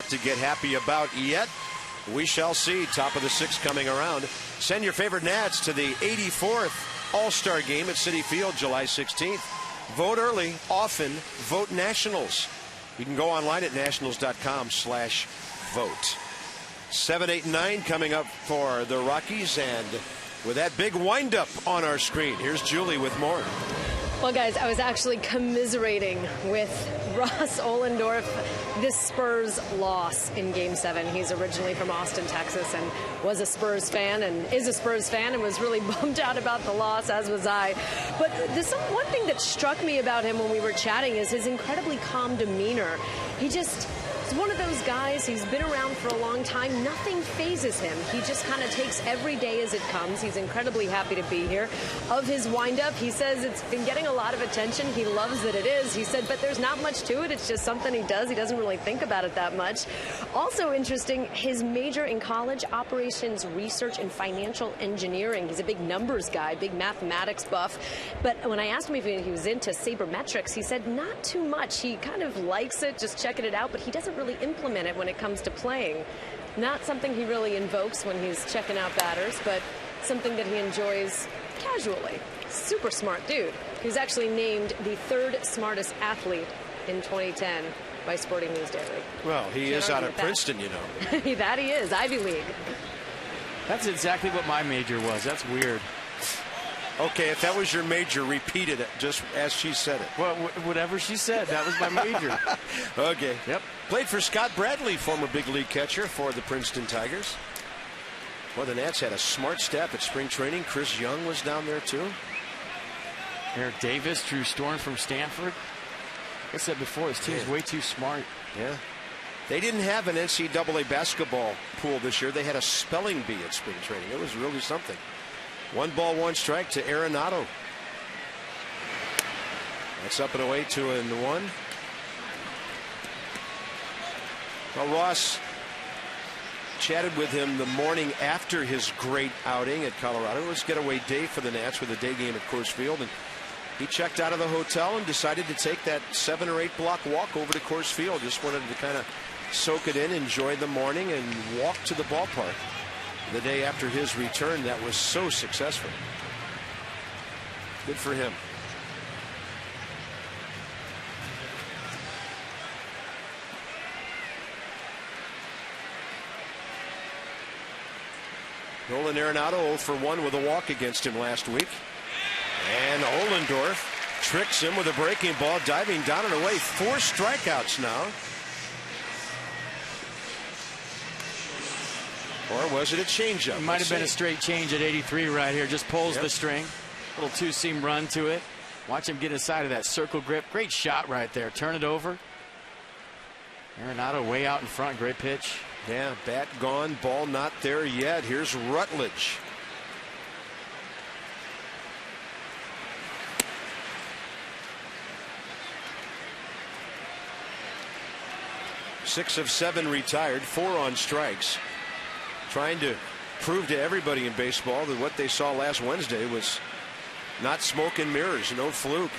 To get happy about yet. We shall see. Top of the 6th coming around. Send your favorite Nats to the 84th All-Star Game at Citi Field, July 16th. Vote early, often. Vote Nationals. You can go online at nationals.com/vote. 7, 8, and 9 coming up for the Rockies, and with that big windup on our screen, here's Julie with more. Well, guys, I was actually commiserating with Ross Ohlendorf this Spurs loss in Game 7. He's originally from Austin, Texas, and was a Spurs fan and is a Spurs fan and was really bummed out about the loss, as was I. But one thing that struck me about him when we were chatting is his incredibly calm demeanor. He's one of those guys, he's been around for a long time. Nothing phases him. He just kind of takes every day as it comes. He's incredibly happy to be here. Of his windup, he says it's been getting a lot of attention. He loves that it is. He said, but there's not much to it. It's just something he does. He doesn't really think about it that much. Also interesting, his major in college, operations research and financial engineering. He's a big numbers guy, big mathematics buff. But when I asked him if he was into sabermetrics, he said not too much. He kind of likes it, just checking it out, but he doesn't really implement it when it comes to playing. Not something he really invokes when he's checking out batters, but something that he enjoys casually. Super smart dude. He was actually named the 3rd smartest athlete in 2010 by Sporting News Daily. Well, he is out of Princeton, you know. That he is, Ivy League. That's exactly what my major was. That's weird. Okay, if that was your major, repeat it just as she said it. Well, whatever she said, that was my major. Okay. Yep. Played for Scott Bradley, former big league catcher for the Princeton Tigers. Well, the Nats had a smart staff at spring training. Chris Young was down there, too. Eric Davis, Drew Storm from Stanford. Like I said before, his team's way too smart. Yeah. They didn't have an NCAA basketball pool this year. They had a spelling bee at spring training. It was really something. 1 ball, 1 strike to Arenado. That's up and away, 2-1. Well, Ross chatted with him the morning after his great outing at Colorado. It was getaway day for the Nats with a day game at Coors Field, and he checked out of the hotel and decided to take that 7 or 8 block walk over to Coors Field. Just wanted to kind of soak it in, enjoy the morning, and walk to the ballpark. The day after his return that was so successful. Good for him. Nolan Arenado 0 for 1 with a walk against him last week. And Ohlendorf tricks him with a breaking ball, diving down and away. 4 strikeouts now. Or was it a changeup? It might have been a straight change at 83 right here. Just pulls the string. Little 2-seam run to it. Watch him get inside of that circle grip. Great shot right there. Turn it over. Arenado way out in front. Great pitch. Yeah, bat gone, ball not there yet. Here's Rutledge. Six of 7 retired, 4 on strikes. Trying to prove to everybody in baseball that what they saw last Wednesday was not smoke and mirrors, no fluke.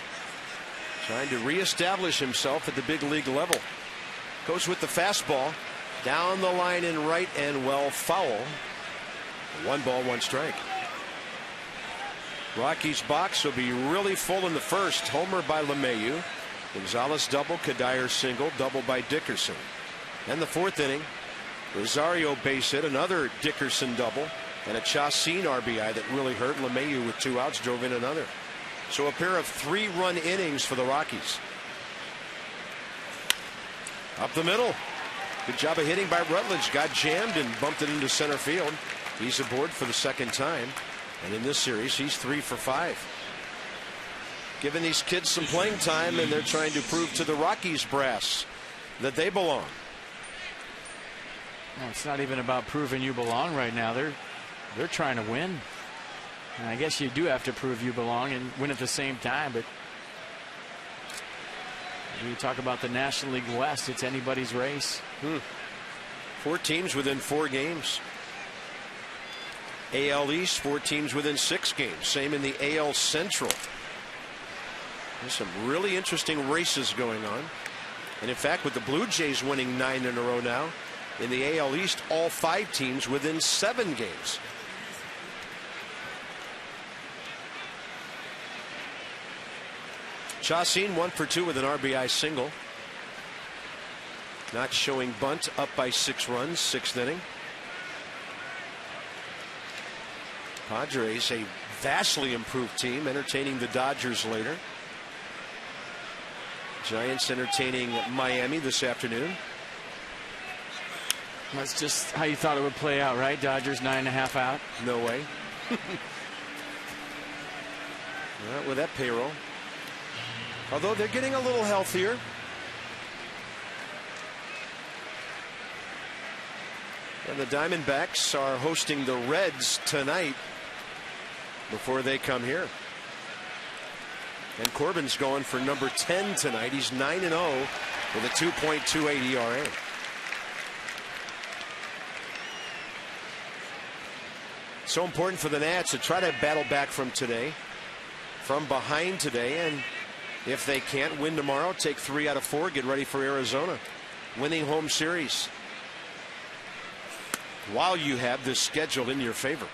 Trying to reestablish himself at the big league level. Goes with the fastball. Down the line in right and well foul. 1 ball, 1 strike. Rockies box will be really full in the first. Homer by LeMahieu. Gonzalez double, Kadire single, double by Dickerson. And the 4th inning, Rosario base hit, another Dickerson double, and a Chacin RBI that really hurt. LeMahieu with 2 outs drove in another. So a pair of 3-run innings for the Rockies. Up the middle. Good job of hitting by Rutledge. Got jammed and bumped it into center field. He's aboard for the 2nd time. And in this series, he's 3 for 5. Giving these kids some playing time, and they're trying to prove to the Rockies brass that they belong. Well, it's not even about proving you belong right now. They're trying to win. And I guess you do have to prove you belong and win at the same time. But when you talk about the National League West, it's anybody's race. 4 teams within 4 games. AL East, 4 teams within 6 games. Same in the AL Central. There's some really interesting races going on. And in fact, with the Blue Jays winning 9 in a row now, in the AL East, all 5 teams within 7 games. Chacin 1 for 2 with an RBI single. Not showing bunt, up by 6 runs, 6th inning. Padres, a vastly improved team, entertaining the Dodgers later. Giants entertaining Miami this afternoon. That's just how you thought it would play out, right? Dodgers 9.5 out. No way. Not with that payroll. Although they're getting a little healthier. And the Diamondbacks are hosting the Reds tonight before they come here. And Corbin's going for number 10 tonight. He's 9-0 with a 2.28 ERA. So important for the Nats to try to battle back from behind today, and if they can't win tomorrow, take 3 out of 4, get ready for Arizona, winning home series while you have this schedule in your favor.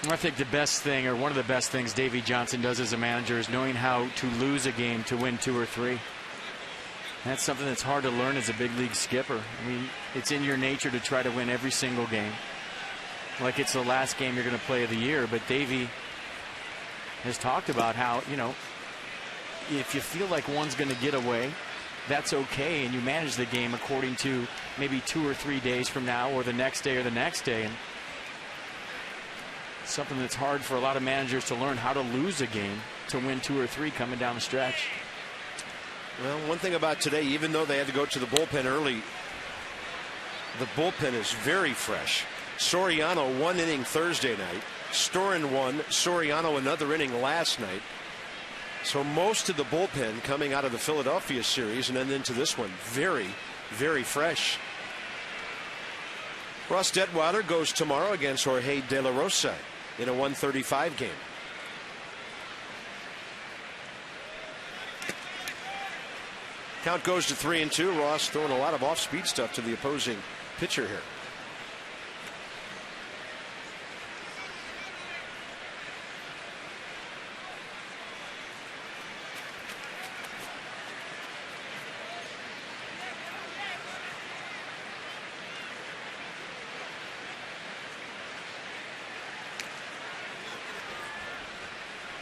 I think the best thing, or one of the best things Davey Johnson does as a manager, is knowing how to lose a game to win 2 or 3. That's something that's hard to learn as a big league skipper. I mean, it's in your nature to try to win every single game, like it's the last game you're going to play of the year. But Davey has talked about how, you know, if you feel like one's going to get away, that's okay, and you manage the game according to maybe 2 or 3 days from now, or the next day or the next day. And something that's hard for a lot of managers to learn, how to lose a game to win 2 or 3 coming down the stretch. Well, one thing about today, even though they had to go to the bullpen early, the bullpen is very fresh. Soriano 1 inning Thursday night. Storin 1. Soriano another inning last night. So most of the bullpen coming out of the Philadelphia series and then into this one, very, very fresh. Ross Detwiler goes tomorrow against Jorge De La Rosa in a 135 game. Count goes to 3-2. Ross throwing a lot of off-speed stuff to the opposing pitcher here.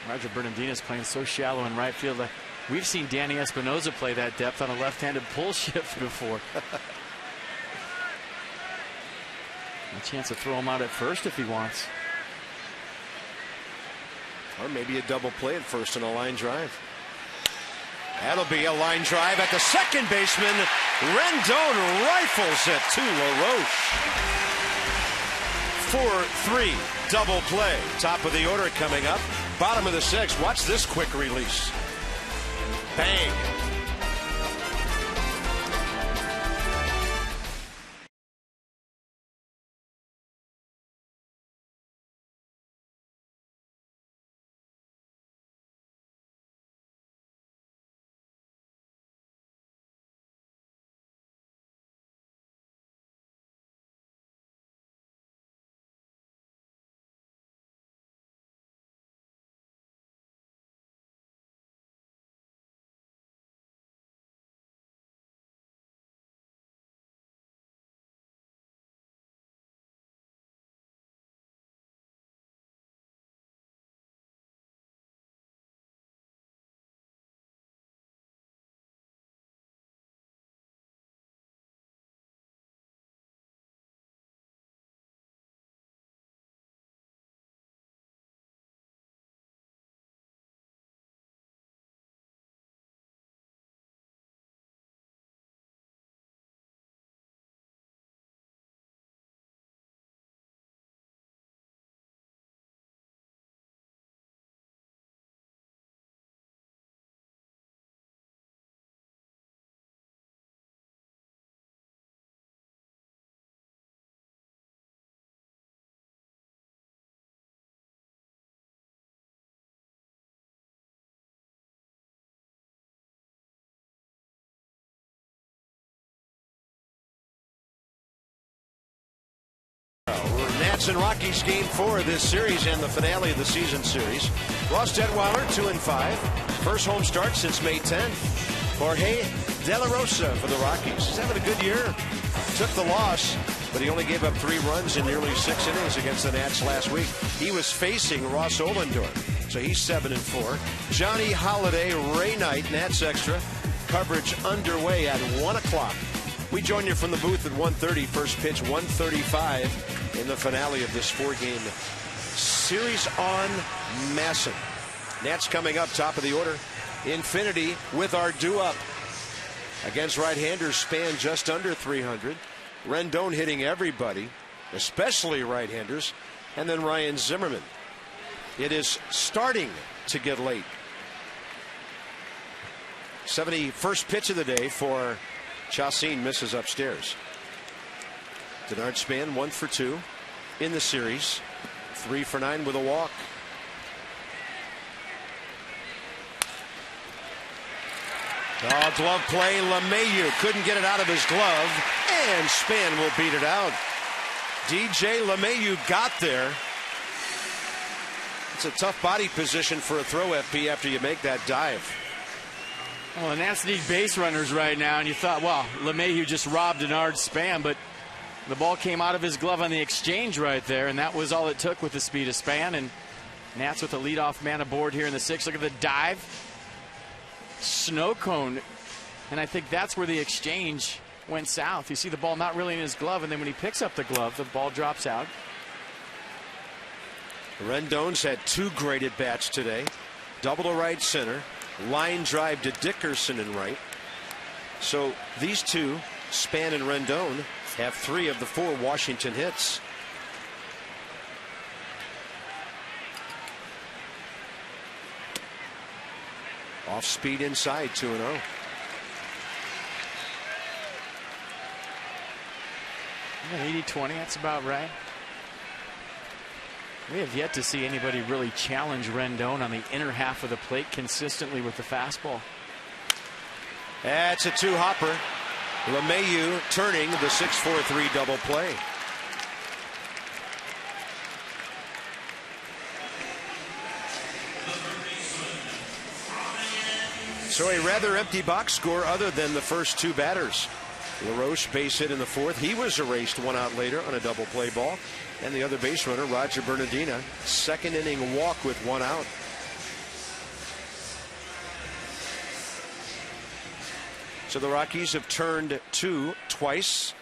Roger Bernardina's playing so shallow in right field. We've seen Danny Espinosa play that depth on a left-handed pull shift before. A chance to throw him out at first if he wants. Or maybe a double play at first and a line drive. That'll be a line drive at the second baseman. Rendon rifles it to LaRoche. 4-3 double play. Top of the order coming up. Bottom of the 6th. Watch this quick release. Bang. Nats and Rockies game 4 of this series and the finale of the season series. Ross Detwiler 2-5. First home start since May 10th. Jorge De La Rosa for the Rockies. He's having a good year. Took the loss but he only gave up 3 runs in nearly 6 innings against the Nats last week. He was facing Ross Olendorf, so he's 7-4. Johnny Holiday, Ray Knight, Nats Extra. Coverage underway at 1 o'clock. We join you from the booth at 1:30. First pitch, 1:35 in the finale of this 4-game series on Masson. Nats coming up top of the order. Infinity with our due-up. Against right-handers, span just under 300. Rendon hitting everybody, especially right-handers. And then Ryan Zimmerman. It is starting to get late. 71st pitch of the day for Chacin, misses upstairs. Denard Span 1 for 2 in the series. 3 for 9 with a walk. Oh, glove play. LeMahieu couldn't get it out of his glove, and Span will beat it out. DJ LeMahieu got there. It's a tough body position for a throw, FP, after you make that dive. Well, the Nats need base runners right now, and you thought, well, LeMahieu just robbed Denard Span, but the ball came out of his glove on the exchange right there, and that was all it took with the speed of Span. And Nats with the leadoff man aboard here in the 6th. Look at the dive. Snow cone. And I think that's where the exchange went south. You see the ball not really in his glove, and then when he picks up the glove, the ball drops out. Rendon's had 2 great at-bats today. Double to right center. Line drive to Dickerson in right. So these two, Span and Rendon, have 3 of the 4 Washington hits. Off speed inside, 2-0. Yeah, 80-20, that's about right. We have yet to see anybody really challenge Rendon on the inner half of the plate consistently with the fastball. That's a 2-hopper. LeMahieu turning the 6-4-3 double play. So a rather empty box score other than the first 2 batters. LaRoche base hit in the 4th. He was erased 1 out later on a double play ball. And the other base runner, Roger Bernardina, 2nd inning walk with 1 out. So the Rockies have turned 2 twice.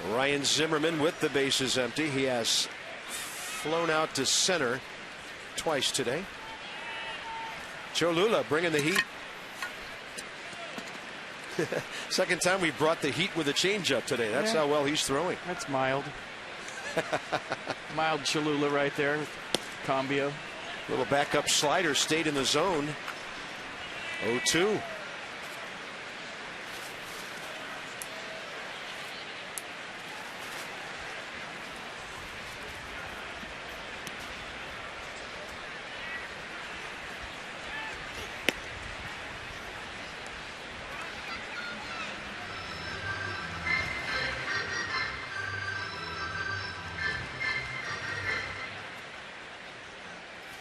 Ryan Zimmerman with the bases empty. He has flown out to center twice today. Cholula bringing the heat. Second time we brought the heat with a changeup today. That's how well he's throwing. That's mild. Mild Cholula right there. Combio. Little backup slider stayed in the zone. 0-2.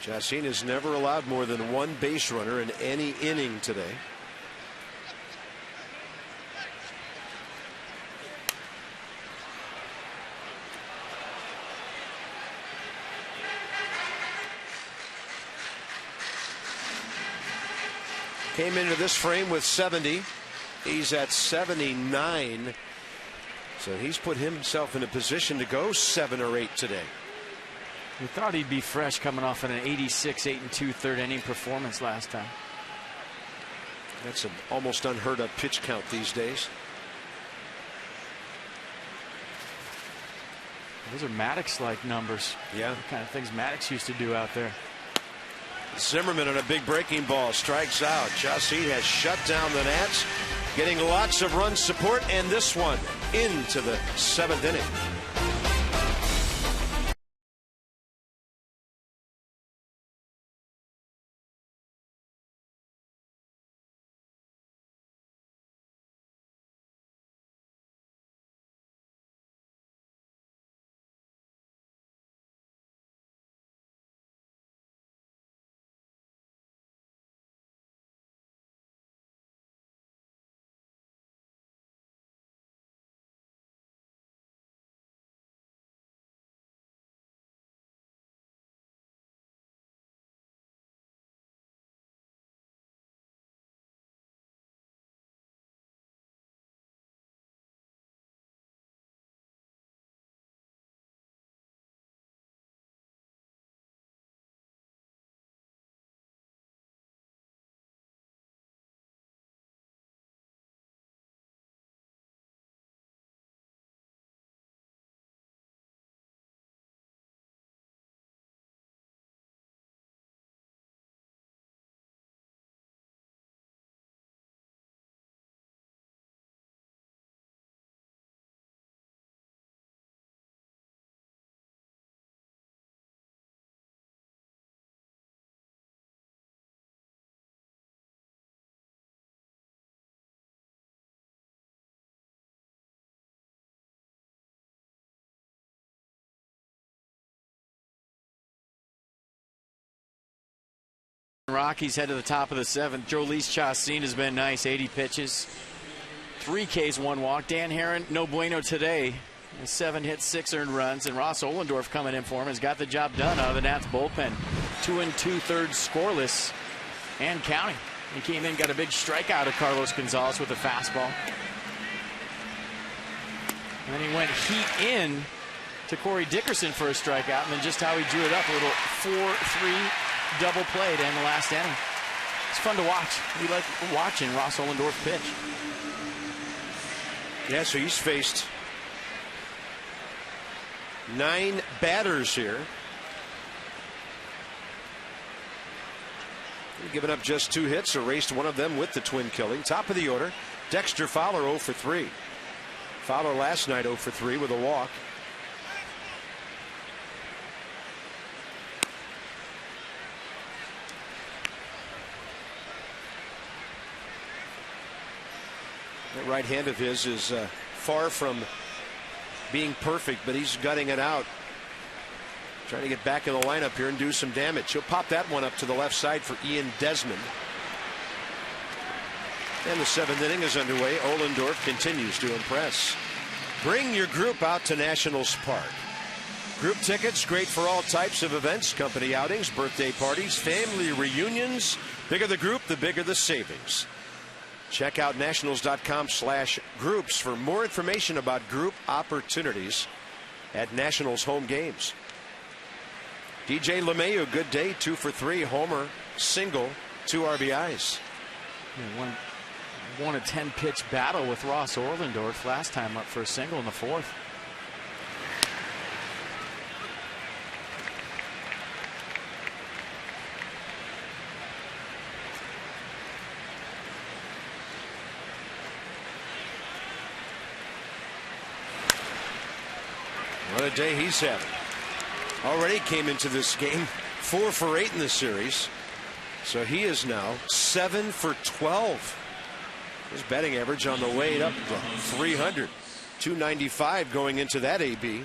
Chacin has never allowed more than 1 base runner in any inning today. Came into this frame with 70. He's at 79. So he's put himself in a position to go 7 or 8 today. We thought he'd be fresh coming off an 86 8 2/3 inning performance last time. That's an almost unheard of pitch count these days. Those are Maddox-like numbers. Yeah. The kind of things Maddox used to do out there. Zimmerman on a big breaking ball strikes out. Chacin has shut down the Nats, getting lots of run support, and this one into the 7th inning. Rockies head to the top of the 7th. Jolise Chastain has been nice, 80 pitches, 3 Ks, 1 walk. Dan Herron, no bueno today. 7 hits, 6 earned runs, and Ross Ohlendorf coming in for him has got the job done out of the Nats bullpen. 2 2/3 scoreless and counting. He came in, got a big strikeout of Carlos Gonzalez with a fastball. And then he went heat in to Corey Dickerson for a strikeout, and then just how he drew it up, a little 4-3 double play to end the last inning. It's fun to watch. We like watching Ross Ohlendorf pitch. Yeah, so he's faced 9 batters here. He's given up just 2 hits, erased one of them with the twin killing. Top of the order, Dexter Fowler 0 for 3. Fowler last night 0 for 3 with a walk. That right hand of his is far from being perfect, but he's gutting it out. Trying to get back in the lineup here and do some damage. He'll pop that one up to the left side for Ian Desmond. And the 7th inning is underway. Ohlendorf continues to impress. Bring your group out to Nationals Park. Group tickets, great for all types of events, company outings, birthday parties, family reunions. Bigger the group, the bigger the savings. Check out nationals.com/groups for more information about group opportunities at Nationals home games. DJ LeMahieu, good day, 2 for 3, homer, single, 2 RBIs. Yeah, won a 10-pitch battle with Ross Ohlendorf last time up for a single in the 4th. What a day he's having. Already came into this game 4 for 8 in the series. So he is now 7 for 12. His batting average on the way up to 300. 295 going into that AB.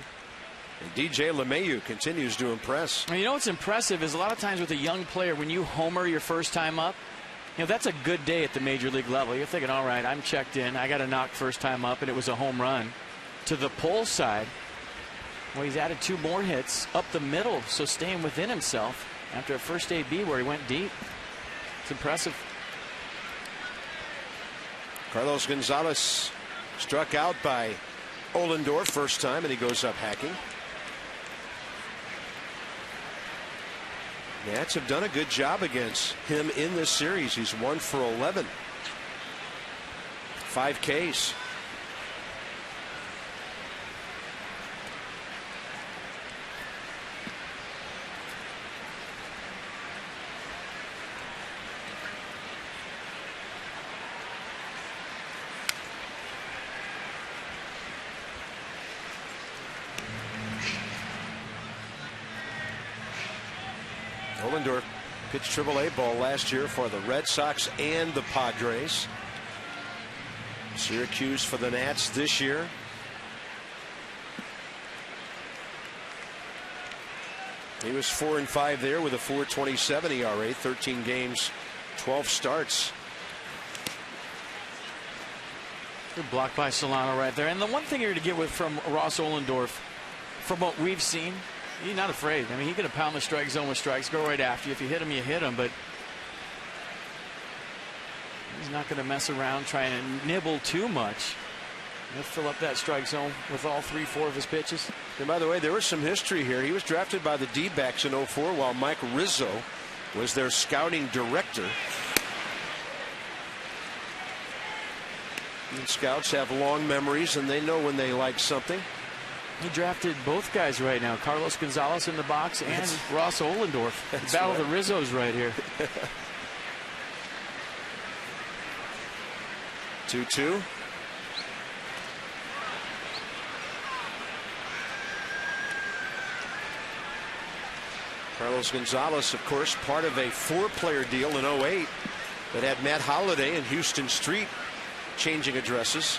And DJ LeMahieu continues to impress. You know what's impressive is a lot of times with a young player, when you homer your first time up, you know, that's a good day at the major league level. You're thinking, all right, I'm checked in. I got a knock first time up, and it was a home run. To the pull side, well, he's added 2 more hits up the middle, so staying within himself after a first AB where he went deep. It's impressive. Carlos Gonzalez struck out by Ohlendorf first time, and he goes up hacking. Nats have done a good job against him in this series. He's 1 for 11. 5 Ks. Ohlendorf pitched AAA ball last year for the Red Sox and the Padres. Syracuse for the Nats this year. He was 4-5 there with a 4.27 ERA, 13 games, 12 starts. Good block by Solano right there. And the one thing you're to get with from Ross Ohlendorf, from what we've seen, he's not afraid. I mean, he could have pound the strike zone with strikes, go right after you. If you hit him, you hit him. But he's not going to mess around trying to nibble too much. He'll fill up that strike zone with all 3-4 of his pitches. And by the way, there was some history here. He was drafted by the D-backs in 04 while Mike Rizzo was their scouting director. And scouts have long memories, and they know when they like something. He drafted both guys right now. Carlos Gonzalez in the box and Ross Ohlendorf. Battle of the Rizzos right here. 2-2. Carlos Gonzalez, of course, part of a 4-player deal in 08 that had Matt Holliday and Houston Street changing addresses.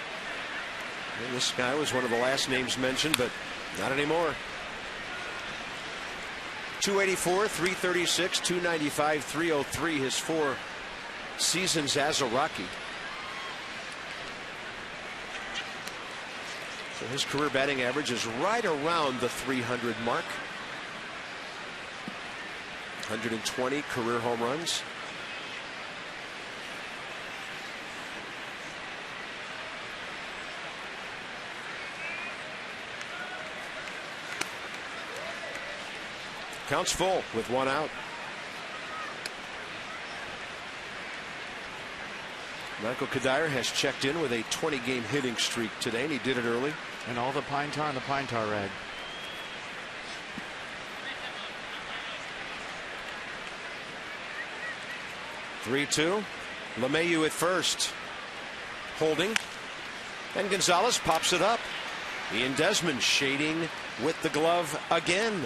And this guy was one of the last names mentioned, but not anymore. 284, 336, 295, 303, his 4 seasons as a Rocky. So his career batting average is right around the 300 mark. 120 career home runs. Counts full with 1 out. Michael Kadire has checked in with a 20-game hitting streak today, and he did it early. And all the pine tar in the pine tar rag. (3-2). LeMahieu at first. Holding. And Gonzalez pops it up. Ian Desmond shading with the glove again.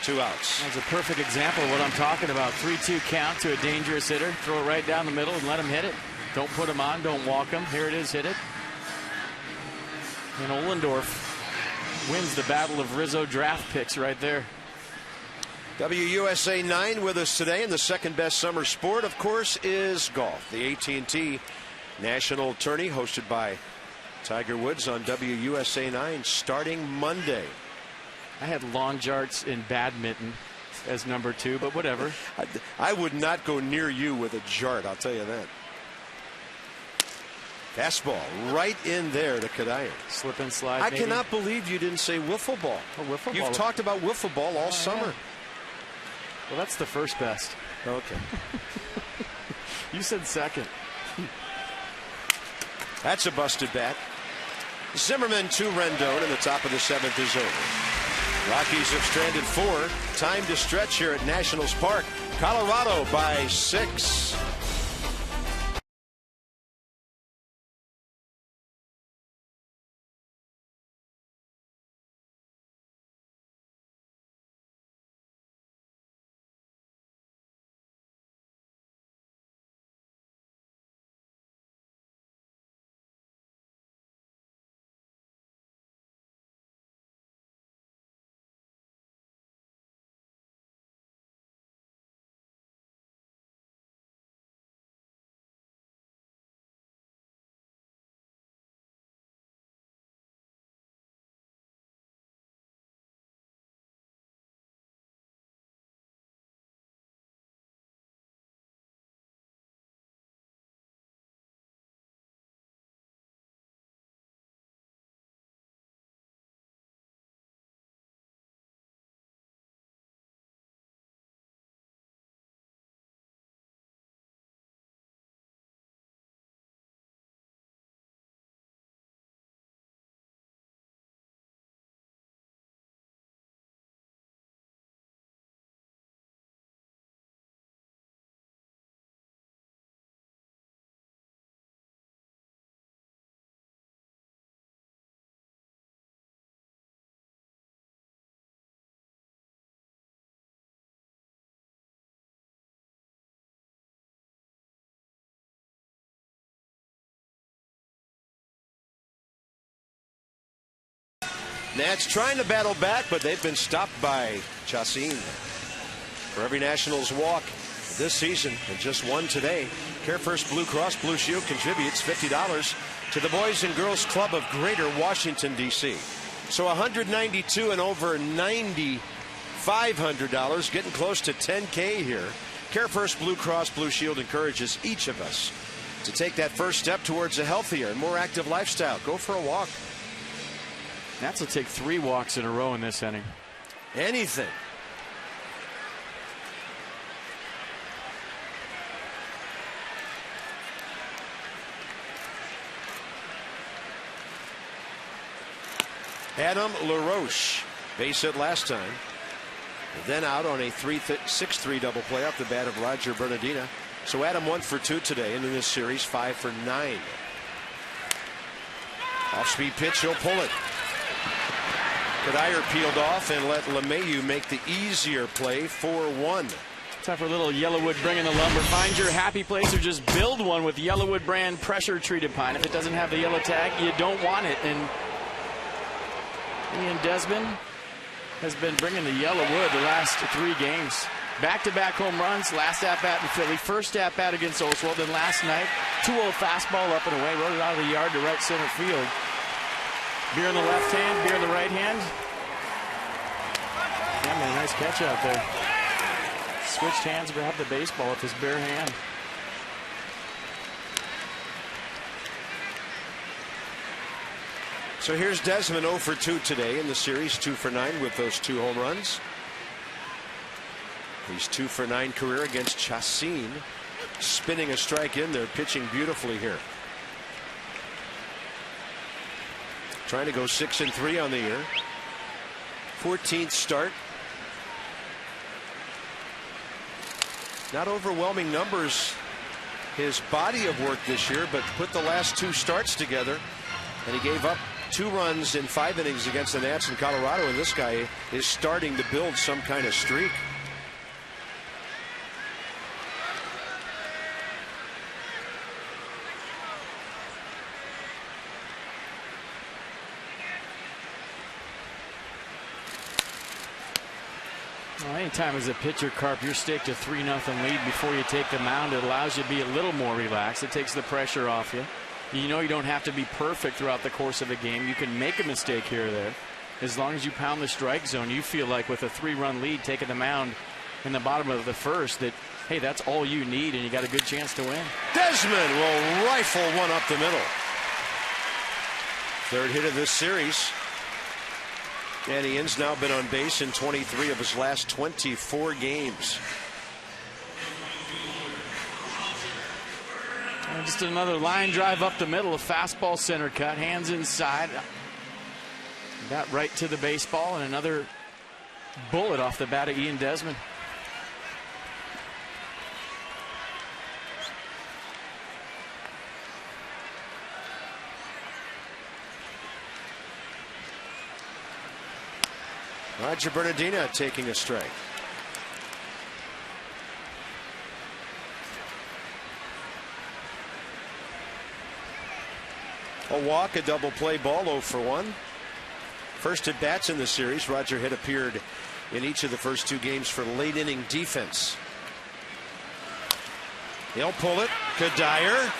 2 outs. That's a perfect example of what I'm talking about. 3-2 count to a dangerous hitter. Throw it right down the middle and let him hit it. Don't put him on. Don't walk him. Here it is. Hit it. And Ohlendorf wins the battle of Rizzo draft picks right there. WUSA 9 with us today, and the second best summer sport, of course, is golf. The AT&T National Tourney, hosted by Tiger Woods on WUSA 9, starting Monday. I had long jarts in badminton as number 2, but whatever. I would not go near you with a jart, I'll tell you that. Fastball right in there to Kadire. Slip and slide. I maybe. cannot believe you didn't say wiffle ball. Oh, wiffle ball. You've talked about wiffle ball all summer. Yeah. Well, that's the first best. Okay. You said second. That's a busted bat. Zimmerman to Rendon, and the top of the 7th is over. Rockies have stranded 4. Time to stretch here at Nationals Park. Colorado by 6. Nats trying to battle back, but they've been stopped by Chacin. For every Nationals walk this season, and just one today, Care First Blue Cross Blue Shield contributes $50 to the Boys and Girls Club of Greater Washington, D.C. So 192 and over $9,500, getting close to $10K here. Care First Blue Cross Blue Shield encourages each of us to take that first step towards a healthier and more active lifestyle. Go for a walk. Nats will take 3 walks in a row in this inning. Anything. Adam LaRoche, base hit last time. Then out on a 6-3 double play off the bat of Roger Bernardina. So Adam 1 for 2 today, and in this series 5 for 9. Off-speed pitch, he'll pull it. Kadire peeled off and let LeMahieu make the easier play, 4-1. Time for a little Yellowwood bringing the lumber. Find your happy place or just build one with Yellowwood brand pressure treated pine. If it doesn't have the yellow tag, you don't want it. And Ian Desmond has been bringing the yellow wood the last 3 games. Back-to-back home runs, last at-bat in Philly, first at-bat against Oswald, then last night, 2-0 fastball up and away, rode it out of the yard to right center field. Beer in the left hand, beer in the right hand. Yeah, man, nice catch out there. Switched hands, grabbed the baseball with his bare hand. So here's Desmond 0 for 2 today in the series, 2 for 9 with those 2 home runs. He's 2 for 9 career against Chassin. Spinning a strike in there, pitching beautifully here. Trying to go 6-3 on the year. 14th start. Not overwhelming numbers, his body of work this year, but put the last 2 starts together, and he gave up 2 runs in 5 innings against the Nats in Colorado, and this guy is starting to build some kind of streak. Well, anytime as a pitcher, Carp, you're staked a 3-0 lead before you take the mound. It allows you to be a little more relaxed. It takes the pressure off you. You know you don't have to be perfect throughout the course of a game. You can make a mistake here or there. As long as you pound the strike zone, you feel like with a 3-run lead taking the mound in the bottom of the first that, hey, that's all you need and you got a good chance to win. Desmond will rifle one up the middle. 3rd hit of this series. And Ian's now been on base in 23 of his last 24 games. And just another line drive up the middle, a fastball center cut, hands inside. Got right to the baseball, and another bullet off the bat of Ian Desmond. Roger Bernardina taking a strike. A walk, a double play ball, 0 for 1. First at bats in the series. Roger had appeared in each of the first 2 games for late inning defense. He'll pull it. Kadire.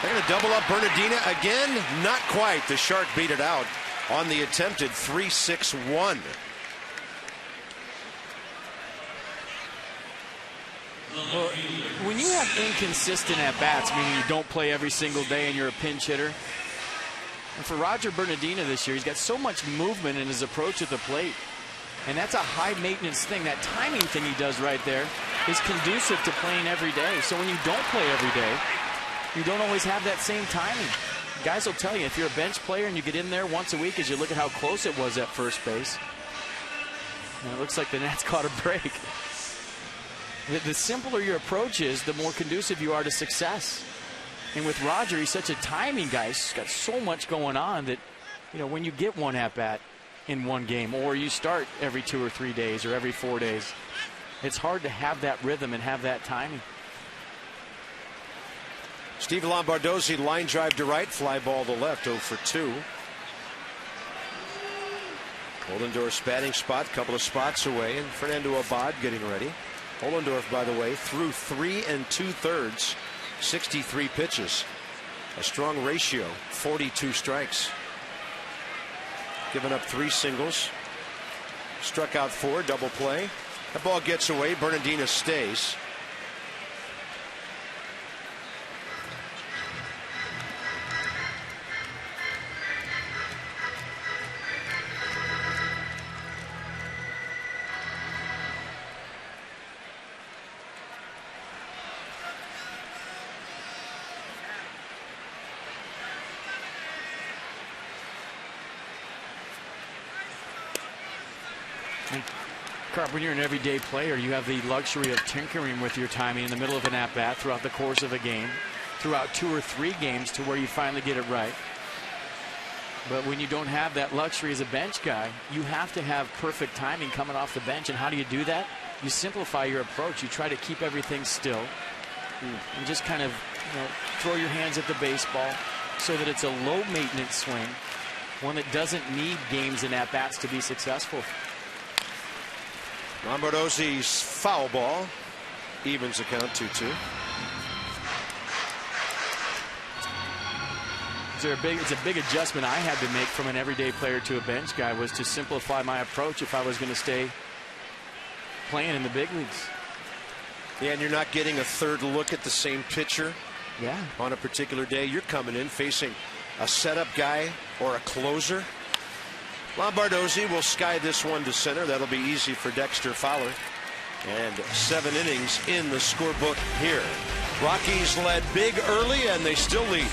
They're going to double up Bernardina again. Not quite. The Shark beat it out on the attempted 3-6-1. Well, when you have inconsistent at-bats, meaning you don't play every single day and you're a pinch hitter, and for Roger Bernardina this year, he's got so much movement in his approach at the plate, and that's a high-maintenance thing. That timing thing he does right there is conducive to playing every day. So when you don't play every day, you don't always have that same timing. Guys will tell you, if you're a bench player and you get in there once a week, as you look at how close it was at first base, and it looks like the Nats caught a break. The simpler your approach is, the more conducive you are to success. And with Roger, he's such a timing guy. He's got so much going on that, you know, when you get one at-bat in one game, or you start every 2 or 3 days or every 4 days, it's hard to have that rhythm and have that timing. Steve Lombardozzi, line drive to right, fly ball to left, 0 for 2. Ollendorf's batting spot, couple of spots away, and Fernando Abad getting ready. Ollendorf, by the way, threw 3 2/3, 63 pitches. A strong ratio, 42 strikes. Given up 3 singles. Struck out 4, double play. The ball gets away, Bernardina stays. Carp, when you're an everyday player, you have the luxury of tinkering with your timing in the middle of an at-bat throughout the course of a game, throughout 2 or 3 games to where you finally get it right. But when you don't have that luxury as a bench guy, you have to have perfect timing coming off the bench. And how do you do that? You simplify your approach. You try to keep everything still and just kind of, you know, throw your hands at the baseball so that it's a low maintenance swing one that doesn't need games and at-bats to be successful. Lombardozzi's foul ball evens the count 2-2. It's a big adjustment I had to make from an everyday player to a bench guy, was to simplify my approach if I was going to stay playing in the big leagues. Yeah, and you're not getting a third look at the same pitcher on a particular day. You're coming in facing a setup guy or a closer. Lombardozzi will sky this one to center. That'll be easy for Dexter Fowler. And 7 innings in the scorebook here. Rockies led big early, and they still lead.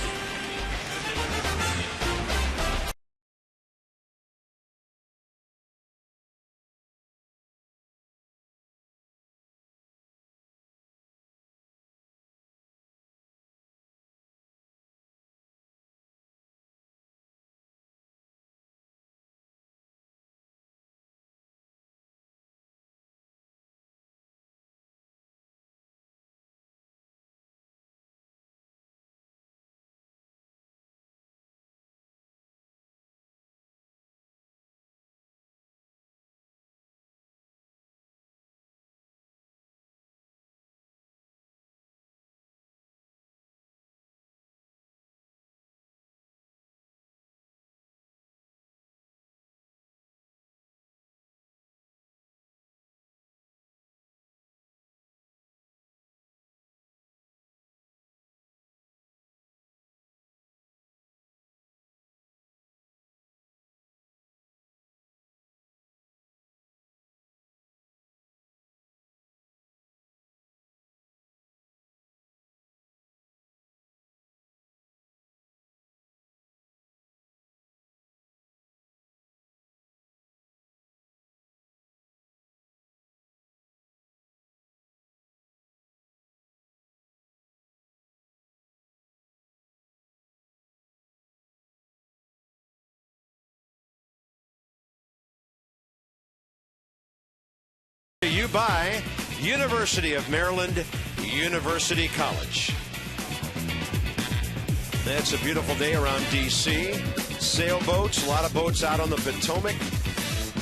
You by University of Maryland, University College. It's a beautiful day around D.C. Sailboats, a lot of boats out on the Potomac.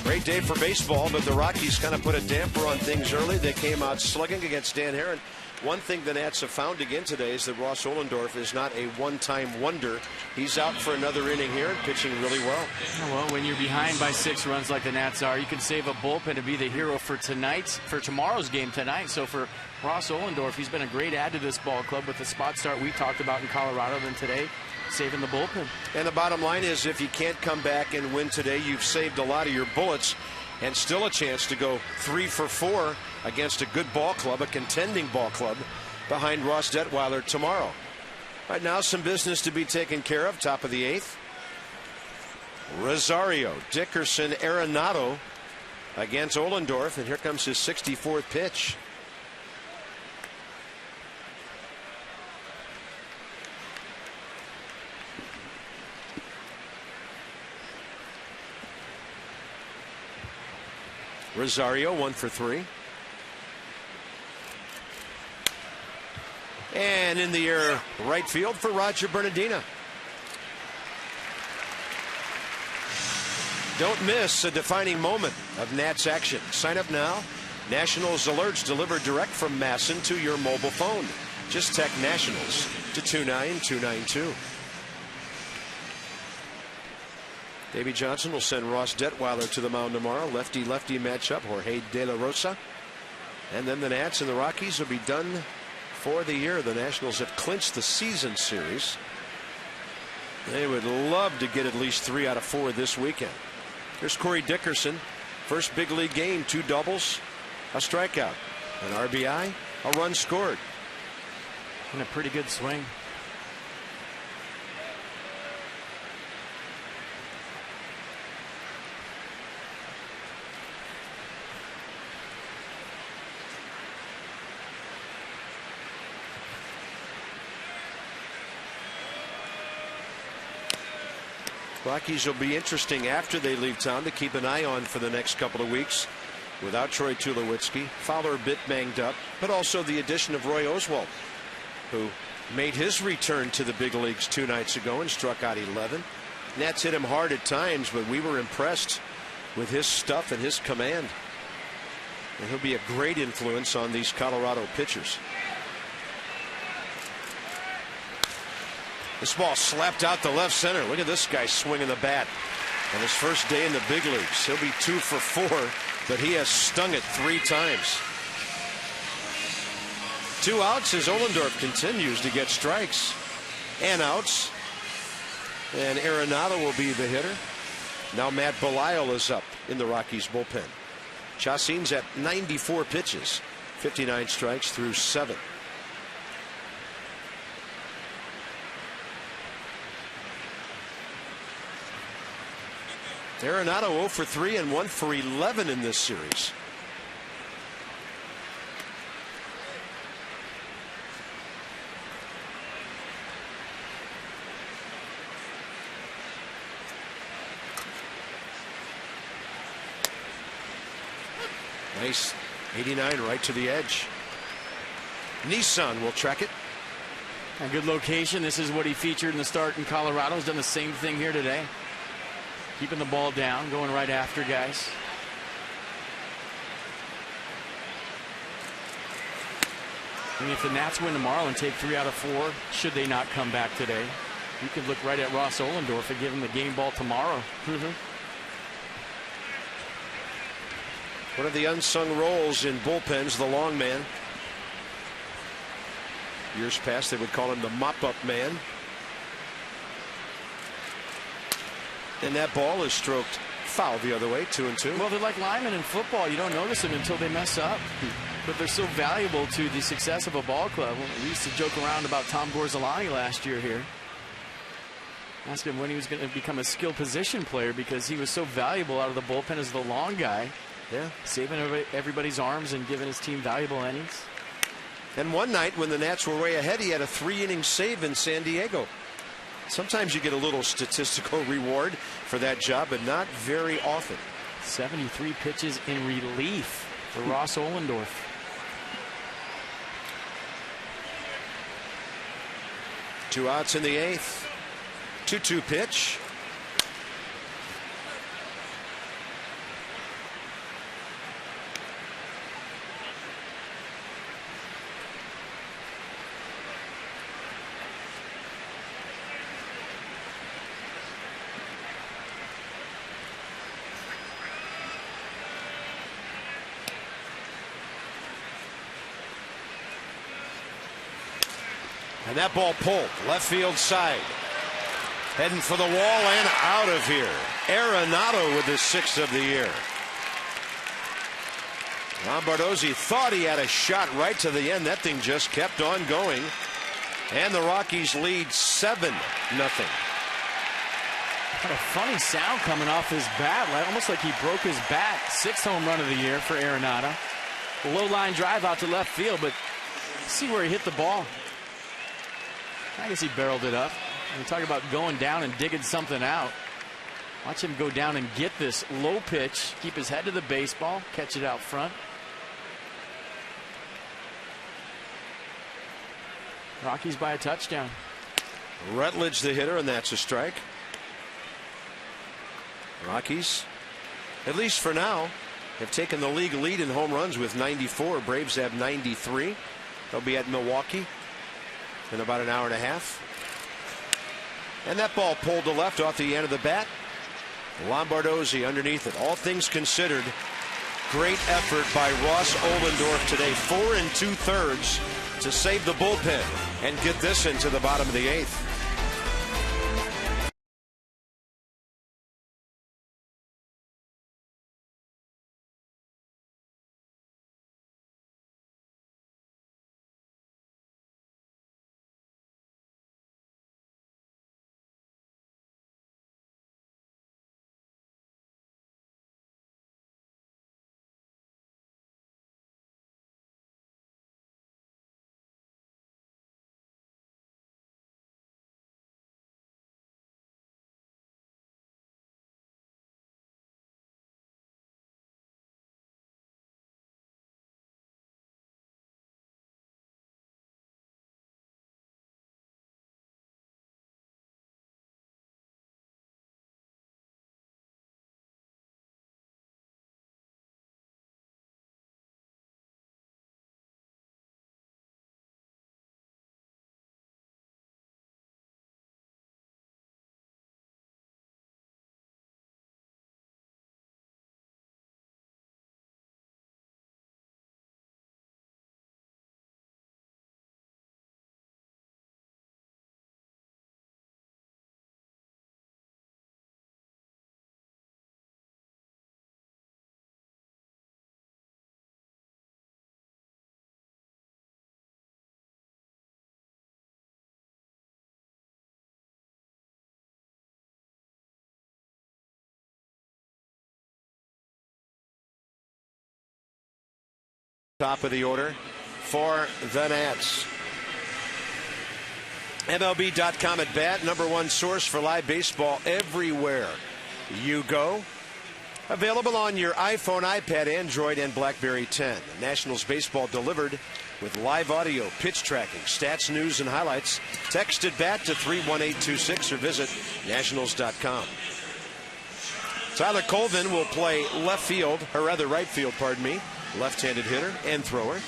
Great day for baseball, but the Rockies kind of put a damper on things early. They came out slugging against Dan Herron. One thing the Nats have found again today is that Ross Ohlendorf is not a one-time wonder. He's out for another inning here and pitching really well. Well, when you're behind by 6 runs like the Nats are, you can save a bullpen to be the hero for tomorrow's game tonight. So for Ross Ohlendorf, he's been a great add to this ball club with the spot start we talked about in Colorado. Then today, saving the bullpen. And the bottom line is, if you can't come back and win today, you've saved a lot of your bullets and still a chance to go 3 for 4 against a good ball club, a contending ball club behind Ross Detweiler tomorrow. Right now, some business to be taken care of. Top of the 8th. Rosario, Dickerson, Arenado against Ohlendorf, and here comes his 64th pitch. Rosario 1 for 3. And in the air right field for Roger Bernardina. Don't miss a defining moment of Nats action. Sign up now. Nationals alerts delivered direct from Masson to your mobile phone. Just text Nationals to 29292. Davey Johnson will send Ross Detweiler to the mound tomorrow. Lefty-lefty matchup, Jorge De La Rosa. And then the Nats and the Rockies will be done for the year. The Nationals have clinched the season series. They would love to get at least 3 out of 4 this weekend. Here's Corey Dickerson. First big league game, 2 doubles, a strikeout, an RBI, a run scored. And a pretty good swing. Rockies will be interesting after they leave town to keep an eye on for the next couple of weeks. Without Troy Tulowitzki, Fowler a bit banged up, but also the addition of Roy Oswalt, who made his return to the big leagues 2 nights ago and struck out 11. Nats hit him hard at times, but we were impressed with his stuff and his command. And he'll be a great influence on these Colorado pitchers. This ball slapped out to left center. Look at this guy swinging the bat on his first day in the big leagues. He'll be 2 for 4, but he has stung it 3 times. 2 outs as Ohlendorf continues to get strikes and outs. And Arenado will be the hitter. Now Matt Belisle is up in the Rockies bullpen. Chacin's at 94 pitches, 59 strikes through 7. Arenado 0 for 3 and 1 for 11 in this series. Nice 89 right to the edge. Nissan will track it. A good location. This is what he featured in the start in Colorado. He's done the same thing here today. Keeping the ball down, going right after guys. I mean, if the Nats win tomorrow and take 3 out of 4, should they not come back today, you could look right at Ross Ohlendorf and give him the game ball tomorrow. One of the unsung roles in bullpens, the long man. Years past, they would call him the mop-up man. And that ball is stroked foul the other way, 2-2. Well, they're like linemen in football. You don't notice them until they mess up. But they're so valuable to the success of a ball club. We used to joke around about Tom Gorzolani last year here. Asked him when he was going to become a skill position player because he was so valuable out of the bullpen as the long guy. Yeah. Saving everybody's arms and giving his team valuable innings. And one night when the Nats were way ahead, he had a 3-inning save in San Diego. Sometimes you get a little statistical reward for that job, but not very often. 73 pitches in relief for Ross Ohlendorf. Two outs in the 8th. 2-2 pitch. And that ball pulled left field side. Heading for the wall and out of here. Arenado with his 6th of the year. Lombardozzi thought he had a shot right to the end. That thing just kept on going. And the Rockies lead 7-0. What a funny sound coming off his bat. Almost like he broke his bat. 6th home run of the year for Arenado. A low line drive out to left field, but see where he hit the ball. I guess he barreled it up. We talk about going down and digging something out. Watch him go down and get this low pitch, keep his head to the baseball, catch it out front. Rockies by a touchdown. Rutledge the hitter, and that's a strike. Rockies, at least for now, have taken the league lead in home runs with 94. Braves have 93. They'll be at Milwaukee in about an hour and a half. And that ball pulled to left off the end of the bat. Lombardozzi underneath it. All things considered, great effort by Ross Ohlendorf today. 4 2/3 to save the bullpen and get this into the bottom of the 8th. Top of the order for the Nats. MLB.com at bat, #1 source for live baseball everywhere you go. Available on your iPhone, iPad, Android, and BlackBerry 10. Nationals baseball delivered with live audio, pitch tracking, stats, news, and highlights. Text at bat to 31826 or visit nationals.com. Tyler Colvin will play left field, or rather right field, pardon me. Left-handed hitter and thrower.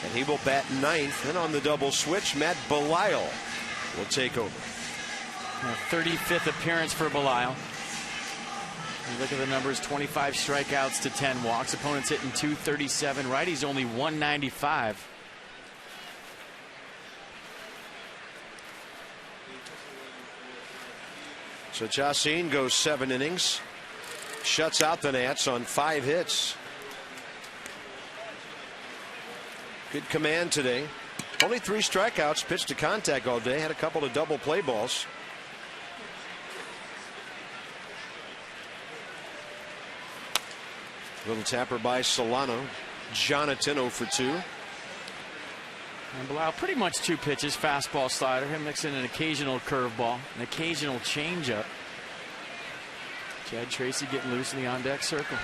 And he will bat ninth. And on the double switch, Matt Belisle will take over. 35th appearance for Belisle. You look at the numbers, 25 strikeouts to 10 walks. Opponents hitting 237. Righty's only 195. So Chacin goes 7 innings. Shuts out the Nats on 5 hits. Good command today. Only 3 strikeouts, pitched to contact all day. Had a couple of double play balls. Little tapper by Solano. Jonathan 0 for 2. And Belisle pretty much 2 pitches, fastball, slider. Him mixing an occasional curveball, an occasional changeup. Chad Tracy getting loose in the on-deck circle.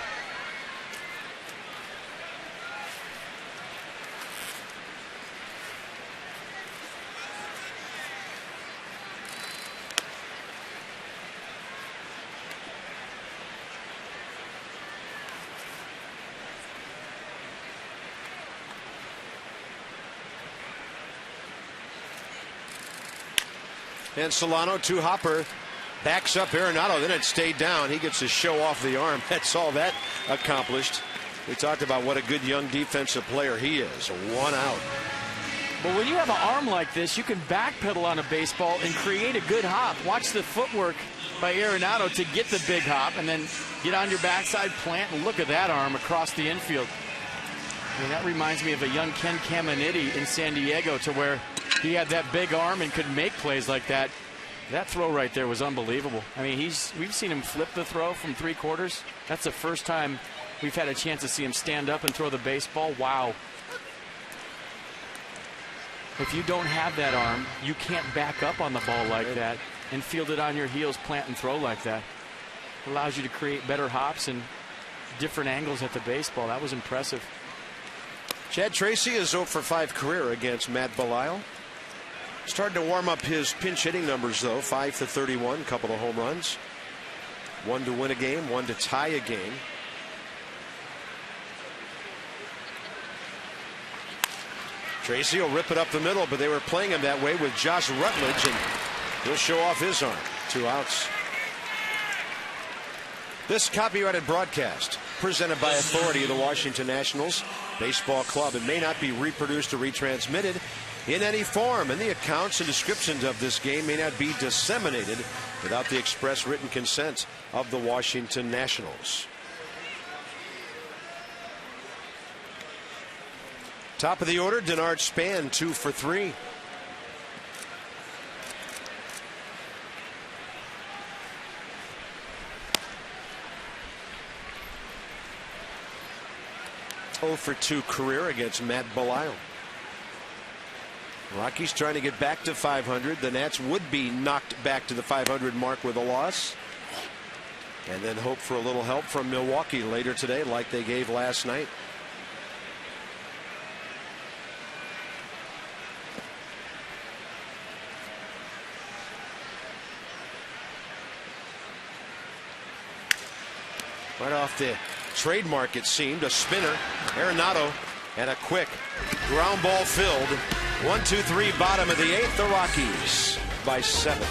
And Solano, 2-hopper, backs up Arenado. Then it stayed down. He gets to show off the arm. That's all that accomplished. We talked about what a good young defensive player he is. 1 out. But when you have an arm like this, you can backpedal on a baseball and create a good hop. Watch the footwork by Arenado to get the big hop and then get on your backside, plant, and look at that arm across the infield. I mean, that reminds me of a young Ken Caminiti in San Diego, to where he had that big arm and could make plays like that. That throw right there was unbelievable. I mean, we've seen him flip the throw from 3/4. That's the first time we've had a chance to see him stand up and throw the baseball. Wow. If you don't have that arm, you can't back up on the ball like that and field it on your heels, plant and throw like that. It allows you to create better hops and different angles at the baseball. That was impressive. Chad Tracy is 0 for 5 career against Matt Belisle. Starting to warm up his pinch hitting numbers, though. 5 for 31, couple of home runs. 1 to win a game, 1 to tie a game. Tracy will rip it up the middle, but they were playing him that way with Josh Rutledge, and he'll show off his arm. 2 outs. This copyrighted broadcast, presented by authority of the Washington Nationals Baseball Club, and may not be reproduced or retransmitted in any form, and the accounts and descriptions of this game may not be disseminated without the express written consent of the Washington Nationals. Top of the order, Denard Span, 2 for 3. For 2 career against Matt Belisle. Rockies trying to get back to 500. The Nats would be knocked back to the 500 mark with a loss, and then hope for a little help from Milwaukee later today, like they gave last night. Right off the trademark, it seemed, a spinner. Arenado, and a quick ground ball filled. 1-2-3, bottom of the 8th. The Rockies by 7.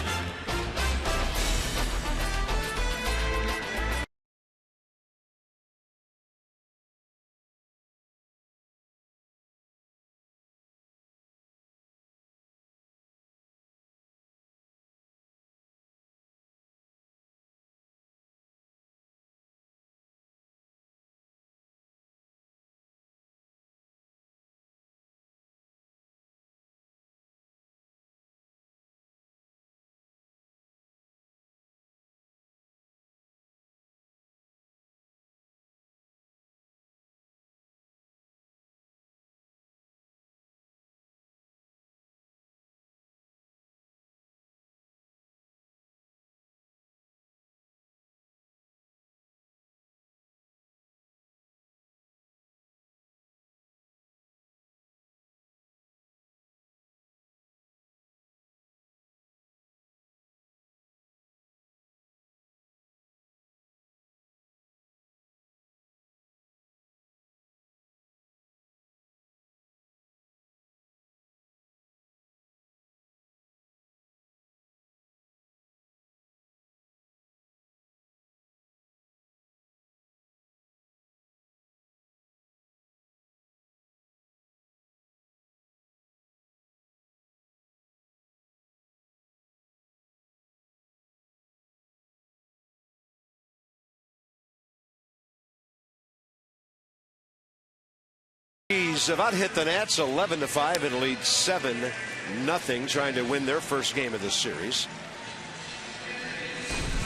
He's about hit the Nats 11-5 and leads 7-0, trying to win their first game of this series.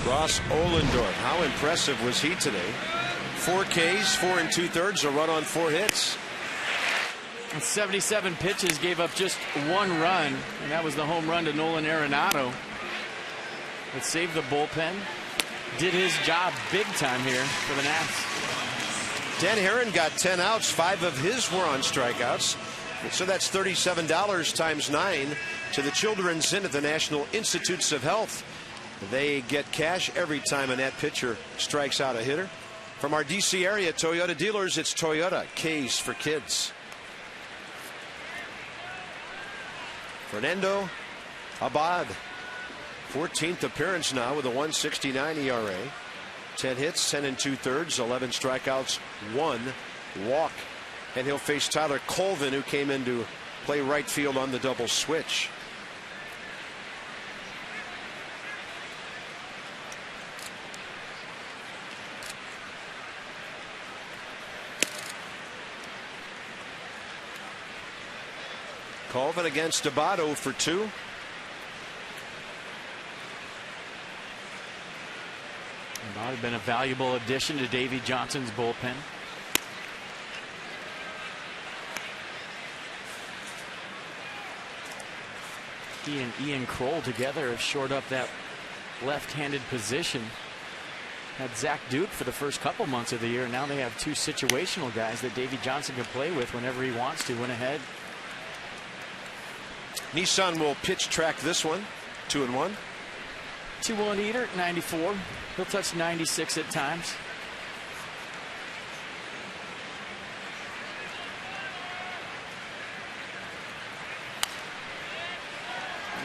Ross Ohlendorf, how impressive was he today? 4 Ks, 4 2/3, a run on 4 hits. 77 pitches, gave up just 1 run, and that was the home run to Nolan Arenado. But saved the bullpen. Did his job big time here for the Nats. Dan Herron got 10 outs. 5 of his were on strikeouts. So that's $37 times 9 to the Children's Inn at the National Institutes of Health. They get cash every time a Nat pitcher strikes out a hitter. From our D.C. area Toyota dealers, it's Toyota K's for kids. Fernando Abad, 14th appearance now with a 1.69 ERA. 10 hits, 10 2/3, 11 strikeouts, 1 walk. And he'll face Tyler Colvin, who came in to play right field on the double switch. Colvin against Abad, 0 for 2. Might have been a valuable addition to Davey Johnson's bullpen. He and Ian Kroll together have shored up that left-handed position. Had Zach Duke for the first couple months of the year. Now they have 2 situational guys that Davey Johnson can play with whenever he wants to. Went ahead. Nissan will pitch track this one. 2-1. 2-1 eater at 94. He'll touch 96 at times.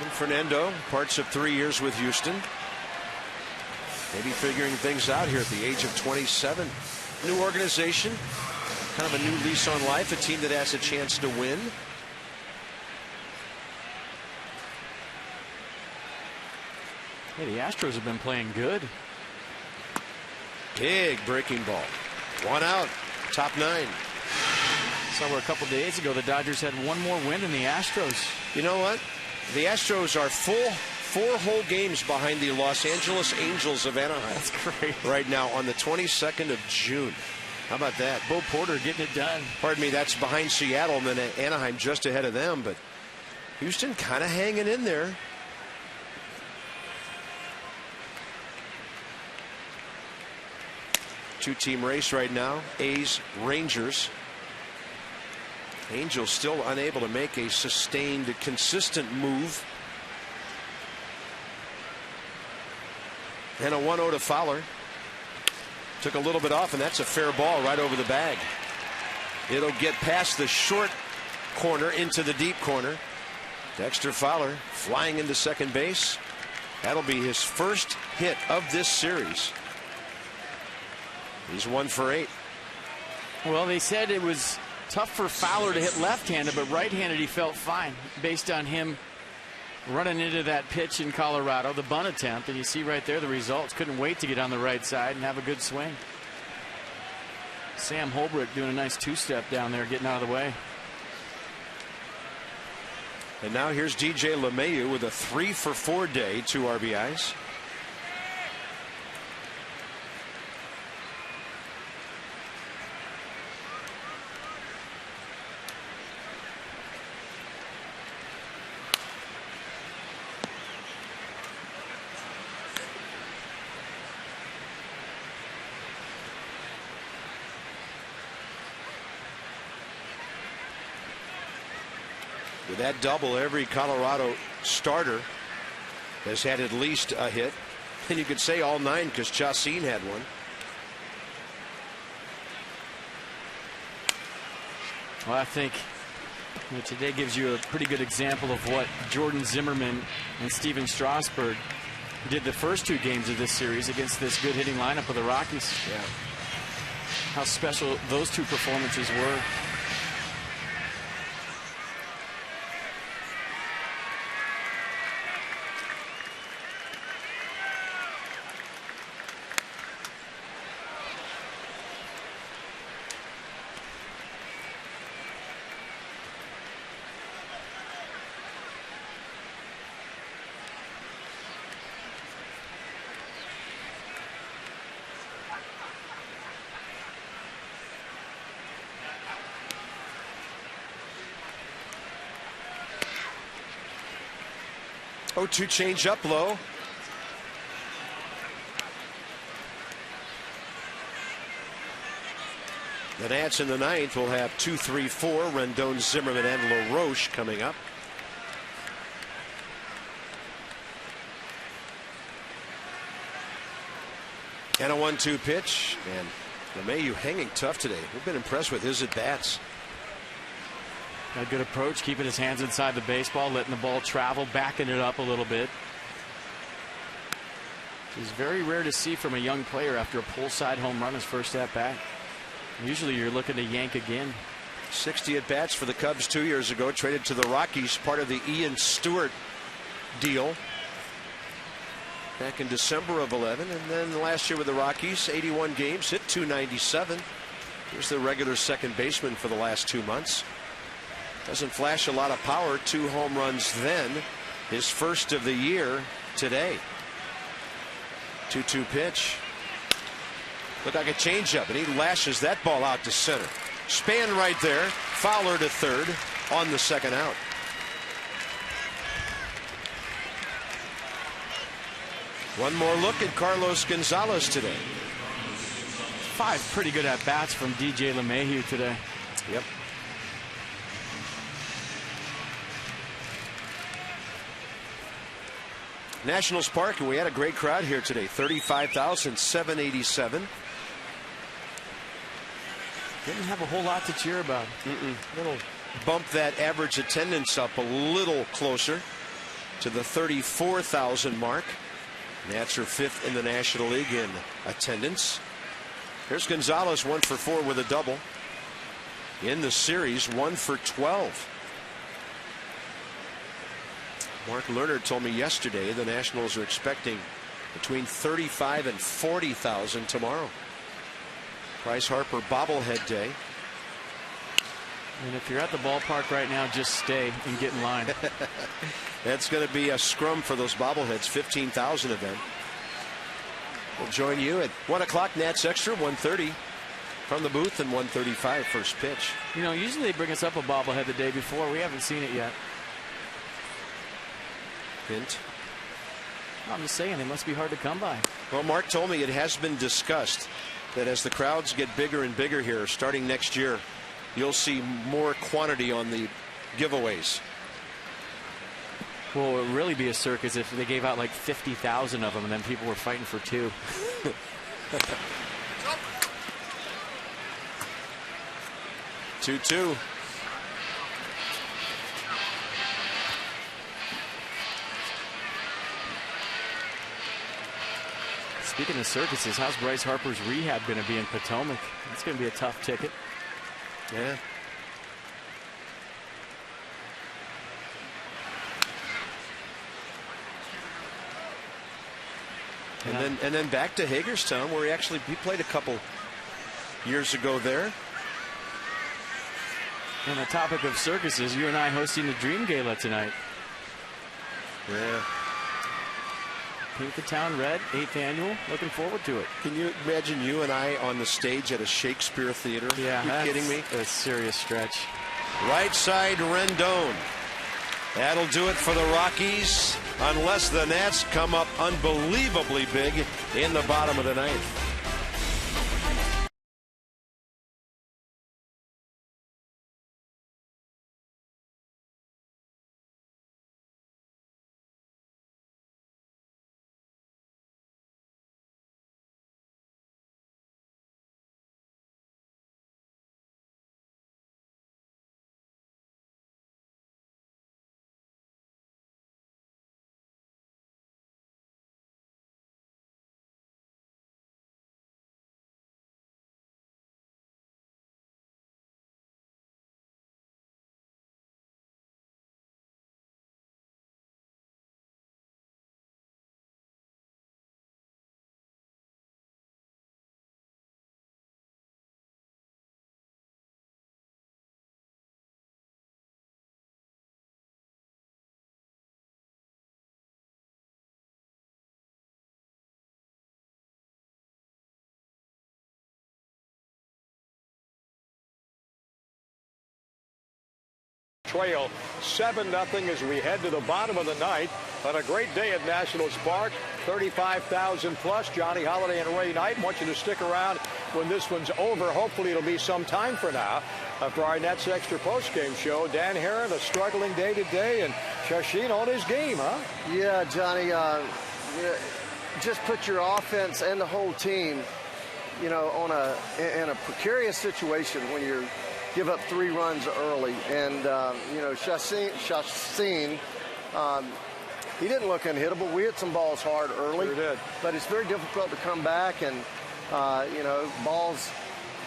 And Fernando, parts of 3 years with Houston. Maybe figuring things out here at the age of 27. New organization, kind of a new lease on life, a team that has a chance to win. Hey, the Astros have been playing good. Big breaking ball. 1 out. Top 9. Saw where a couple days ago the Dodgers had 1 more win than the Astros. You know what? The Astros are full 4 whole games behind the Los Angeles Angels of Anaheim. That's great. Right now on the 22nd of June. How about that? Bo Porter getting it done. Pardon me, that's behind Seattle and then Anaheim just ahead of them. But Houston kind of hanging in there. Two-team race right now. A's, Rangers. Angels still unable to make a sustained, consistent move. And a 1-0 to Fowler. Took a little bit off, and that's a fair ball right over the bag. It'll get past the short corner into the deep corner. Dexter Fowler flying into second base. That'll be his first hit of this series. He's 1 for 8. Well, they said it was tough for Fowler to hit left-handed, but right-handed he felt fine based on him running into that pitch in Colorado, the bunt attempt, and you see right there the results. Couldn't wait to get on the right side and have a good swing. Sam Holbrook doing a nice 2-step down there, getting out of the way. And now here's DJ LeMahieu with a 3 for 4 day, 2 RBIs. With that double, every Colorado starter has had at least a hit. And you could say all 9 because Chacin had one. Well, I think today gives you a pretty good example of what Jordan Zimmerman and Steven Strasburg did the first 2 games of this series against this good hitting lineup of the Rockies. Yeah. How special those 2 performances were. 0-2 change up low. The Nats in the ninth will have 2, 3, 4. Rendon, Zimmerman, and LaRoche coming up. And a 1-2 pitch. And LeMahieu hanging tough today. We've been impressed with his at-bats. A good approach, keeping his hands inside the baseball, letting the ball travel, backing it up a little bit. It's very rare to see from a young player after a pull side home run his first at-bat. Usually you're looking to yank again. 60 at-bats for the Cubs 2 years ago, traded to the Rockies, part of the Ian Stewart deal back in December of 11. And then last year with the Rockies, 81 games, hit .297. He was the regular second baseman for the last 2 months. Doesn't flash a lot of power. 2 home runs then. His first of the year today. 2-2 pitch. Looked like a changeup, and he lashes that ball out to center. Span right there. Fowler to third on the second out. One more look at Carlos Gonzalez today. 5 pretty good at-bats from DJ LeMahieu today. Yep. Nationals Park, and we had a great crowd here today. 35,787. Didn't have a whole lot to cheer about. Little bump that average attendance up a little closer to the 34,000 mark. Nats are 5th in the National League in attendance. Here's Gonzalez, 1 for 4 with a double. In the series, 1 for 12. Mark Lerner told me yesterday the Nationals are expecting between 35 and 40,000 tomorrow. Bryce Harper bobblehead day. And if you're at the ballpark right now, just stay and get in line. That's going to be a scrum for those bobbleheads. 15,000 of them. We'll join you at 1 o'clock. Nats Extra, 1:30 from the booth, and 1:35 first pitch. You know, usually they bring us up a bobblehead the day before. We haven't seen it yet. Hint. I'm just saying, they must be hard to come by. Well, Mark told me it has been discussed that as the crowds get bigger and bigger here, starting next year, you'll see more quantity on the giveaways. Well, it would really be a circus if they gave out like 50,000 of them and then people were fighting for 2. 2-2. Speaking of circuses, how's Bryce Harper's rehab going to be in Potomac? It's going to be a tough ticket. Yeah. And then back to Hagerstown, where he played a couple years ago there. On the topic of circuses, you and I hosting the Dream Gala tonight. Yeah. Paint the town red, 8th annual. Looking forward to it. Can you imagine you and I on the stage at a Shakespeare theater? Yeah, you kidding me? A serious stretch. Right side Rendon. That'll do it for the Rockies, unless the Nats come up unbelievably big in the bottom of the ninth. trail 7-0 as we head to the bottom of the ninth on a great day at Nationals Park. 35,000 plus. Johnny Holiday and Ray Knight want you to stick around when this one's over. Hopefully it'll be some time for now. For our Nets Extra postgame show, Dan Herron, a struggling day today, and Shashin on his game, huh? Yeah, Johnny, just put your offense and the whole team, in a precarious situation when you give up 3 runs early. And, Shashin, he didn't look unhittable. We hit some balls hard early. Sure did. But it's very difficult to come back and, balls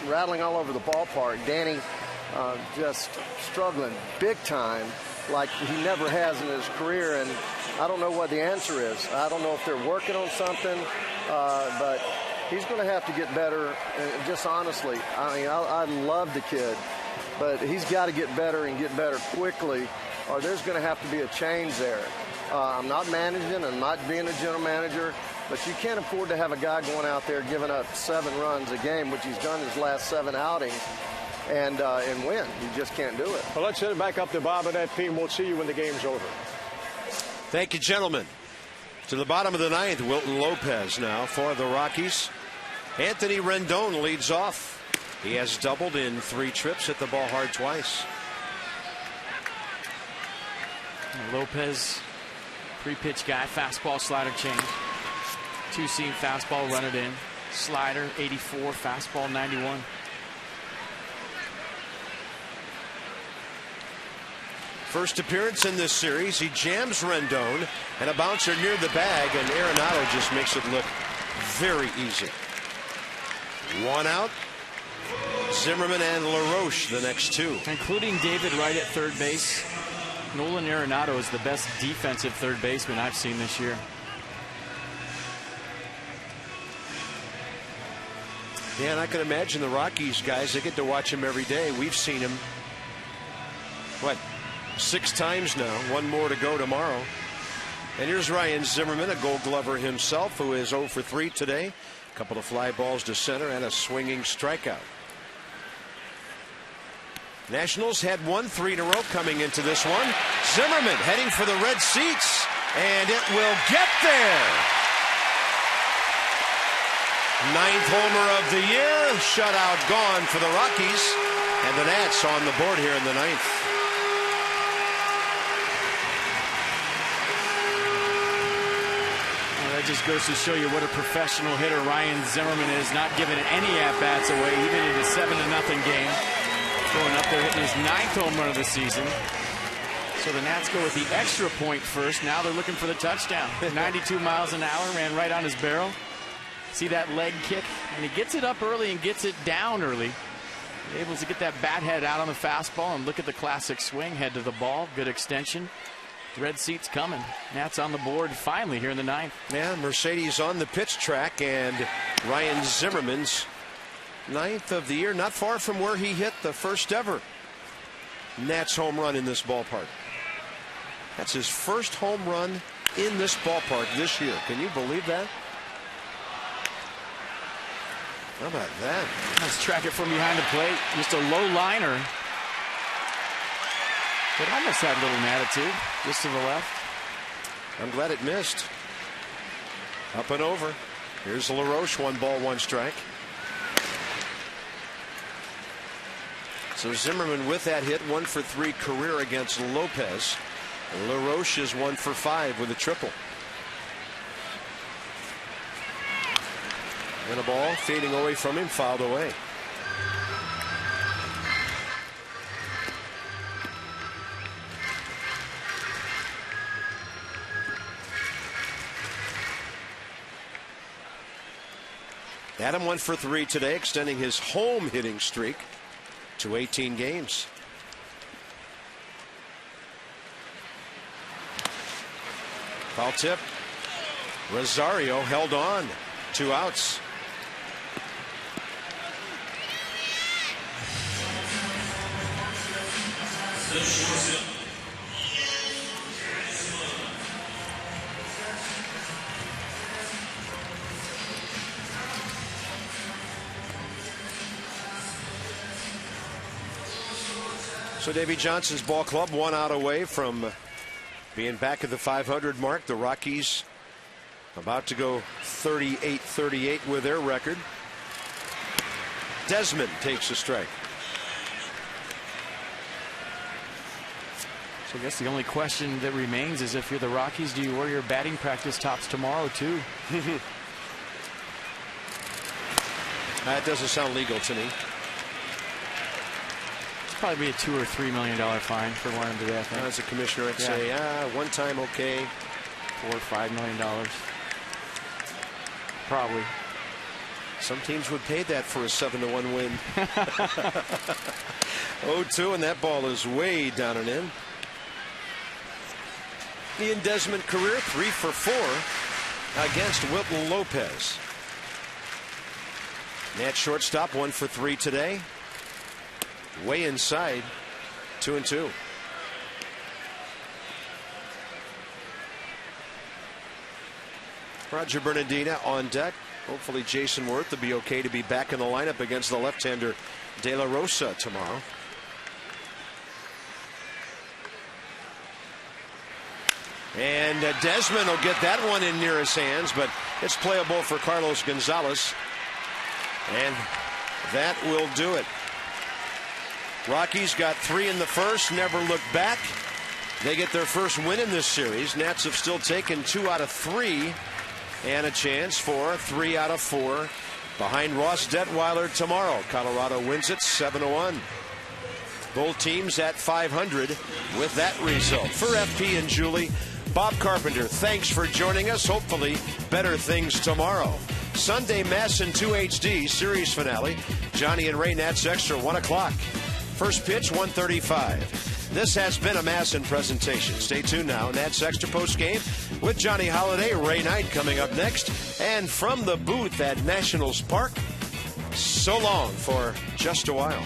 rattling all over the ballpark. Danny just struggling big time like he never has in his career. And I don't know what the answer is. I don't know if they're working on something, but he's going to have to get better, just honestly. I mean, I love the kid, but he's got to get better and get better quickly, or there's going to have to be a change there. I'm not managing, I'm not being a general manager, but you can't afford to have a guy going out there giving up 7 runs a game, which he's done his last 7 outings, and win. You just can't do it. Well, let's send it back up to Bob and that team. We'll see you when the game's over. Thank you, gentlemen. To the bottom of the ninth, Wilton Lopez now for the Rockies. Anthony Rendon leads off. He has doubled in 3 trips, hit the ball hard twice. Lopez, 3-pitch guy, fastball, slider change. 2-seam fastball, run it in. Slider, 84, fastball, 91. First appearance in this series, he jams Rendon and a bouncer near the bag, and Arenado just makes it look very easy. 1 out. Zimmerman and LaRoche the next 2. Including David Wright at third base. Nolan Arenado is the best defensive third baseman I've seen this year. Yeah, and I can imagine the Rockies guys, they get to watch him every day. We've seen him, 6 times now, 1 more to go tomorrow. And here's Ryan Zimmerman, a Gold Glover himself, who is 0 for 3 today. A couple of fly balls to center and a swinging strikeout. Nationals had won 3 in a row coming into this one. Zimmerman heading for the red seats, and it will get there. 9th homer of the year, shutout gone for the Rockies, and the Nats on the board here in the 9th. That just goes to show you what a professional hitter Ryan Zimmerman is, not giving any at-bats away, even in a 7-0 game. Going up there, hitting his 9th home run of the season. So the Nats go with the extra point first. Now they're looking for the touchdown. 92 miles an hour, ran right on his barrel. See that leg kick? And he gets it up early and gets it down early. Able to get that bat head out on the fastball, and look at the classic swing, head to the ball, good extension. Red seats coming. Nats on the board finally here in the 9th. Yeah, Mercedes on the pitch track, and Ryan Zimmerman's 9th of the year, not far from where he hit the first ever Nats home run in this ballpark. That's his first home run in this ballpark this year. Can you believe that? How about that? Let's track it from behind the plate. Just a low liner. But almost had a little attitude, just to the left. I'm glad it missed. Up and over. Here's LaRoche, 1 ball, 1 strike. So Zimmerman with that hit, 1 for 3 career against Lopez. And LaRoche is 1 for 5 with a triple. And a ball fading away from him, fouled away. Adam 1 for 3 today, extending his home hitting streak to 18 games. Foul tip. Rosario held on. 2 outs. So Davy Johnson's ball club 1 out away from being back at the 500 mark. The Rockies about to go 38-38 with their record. Desmond takes a strike. So I guess the only question that remains is, if you're the Rockies, do you wear your batting practice tops tomorrow too? That doesn't sound legal to me. Probably be a $2 or $3 million fine for wearing them today, I think. As a commissioner, I'd say, one time okay. $4 or $5 million. Probably. Some teams would pay that for a 7-1 win. 0-2, and that ball is way down and in. Ian Desmond career 3 for 4 against Wilton Lopez. Nat shortstop 1 for 3 today. Way inside, 2-2. Roger Bernardina on deck. Hopefully Jason Worth will be okay to be back in the lineup against the left-hander De La Rosa tomorrow. And Desmond will get that one in near his hands, but it's playable for Carlos Gonzalez. And that will do it. Rockies got 3 in the first, never looked back. They get their first win in this series. Nats have still taken 2 out of 3 and a chance for 3 out of 4 behind Ross Detweiler tomorrow. Colorado wins it 7-1. Both teams at 500 with that result. For FP and Julie, Bob Carpenter, thanks for joining us. Hopefully better things tomorrow. Sunday Masson 2 HD series finale. Johnny and Ray Nats Extra 1 o'clock. First pitch 1:35. This has been a Masson presentation. Stay tuned now. Nats Extra post game with Johnny Holiday, Ray Knight coming up next. And from the booth at Nationals Park, so long for just a while.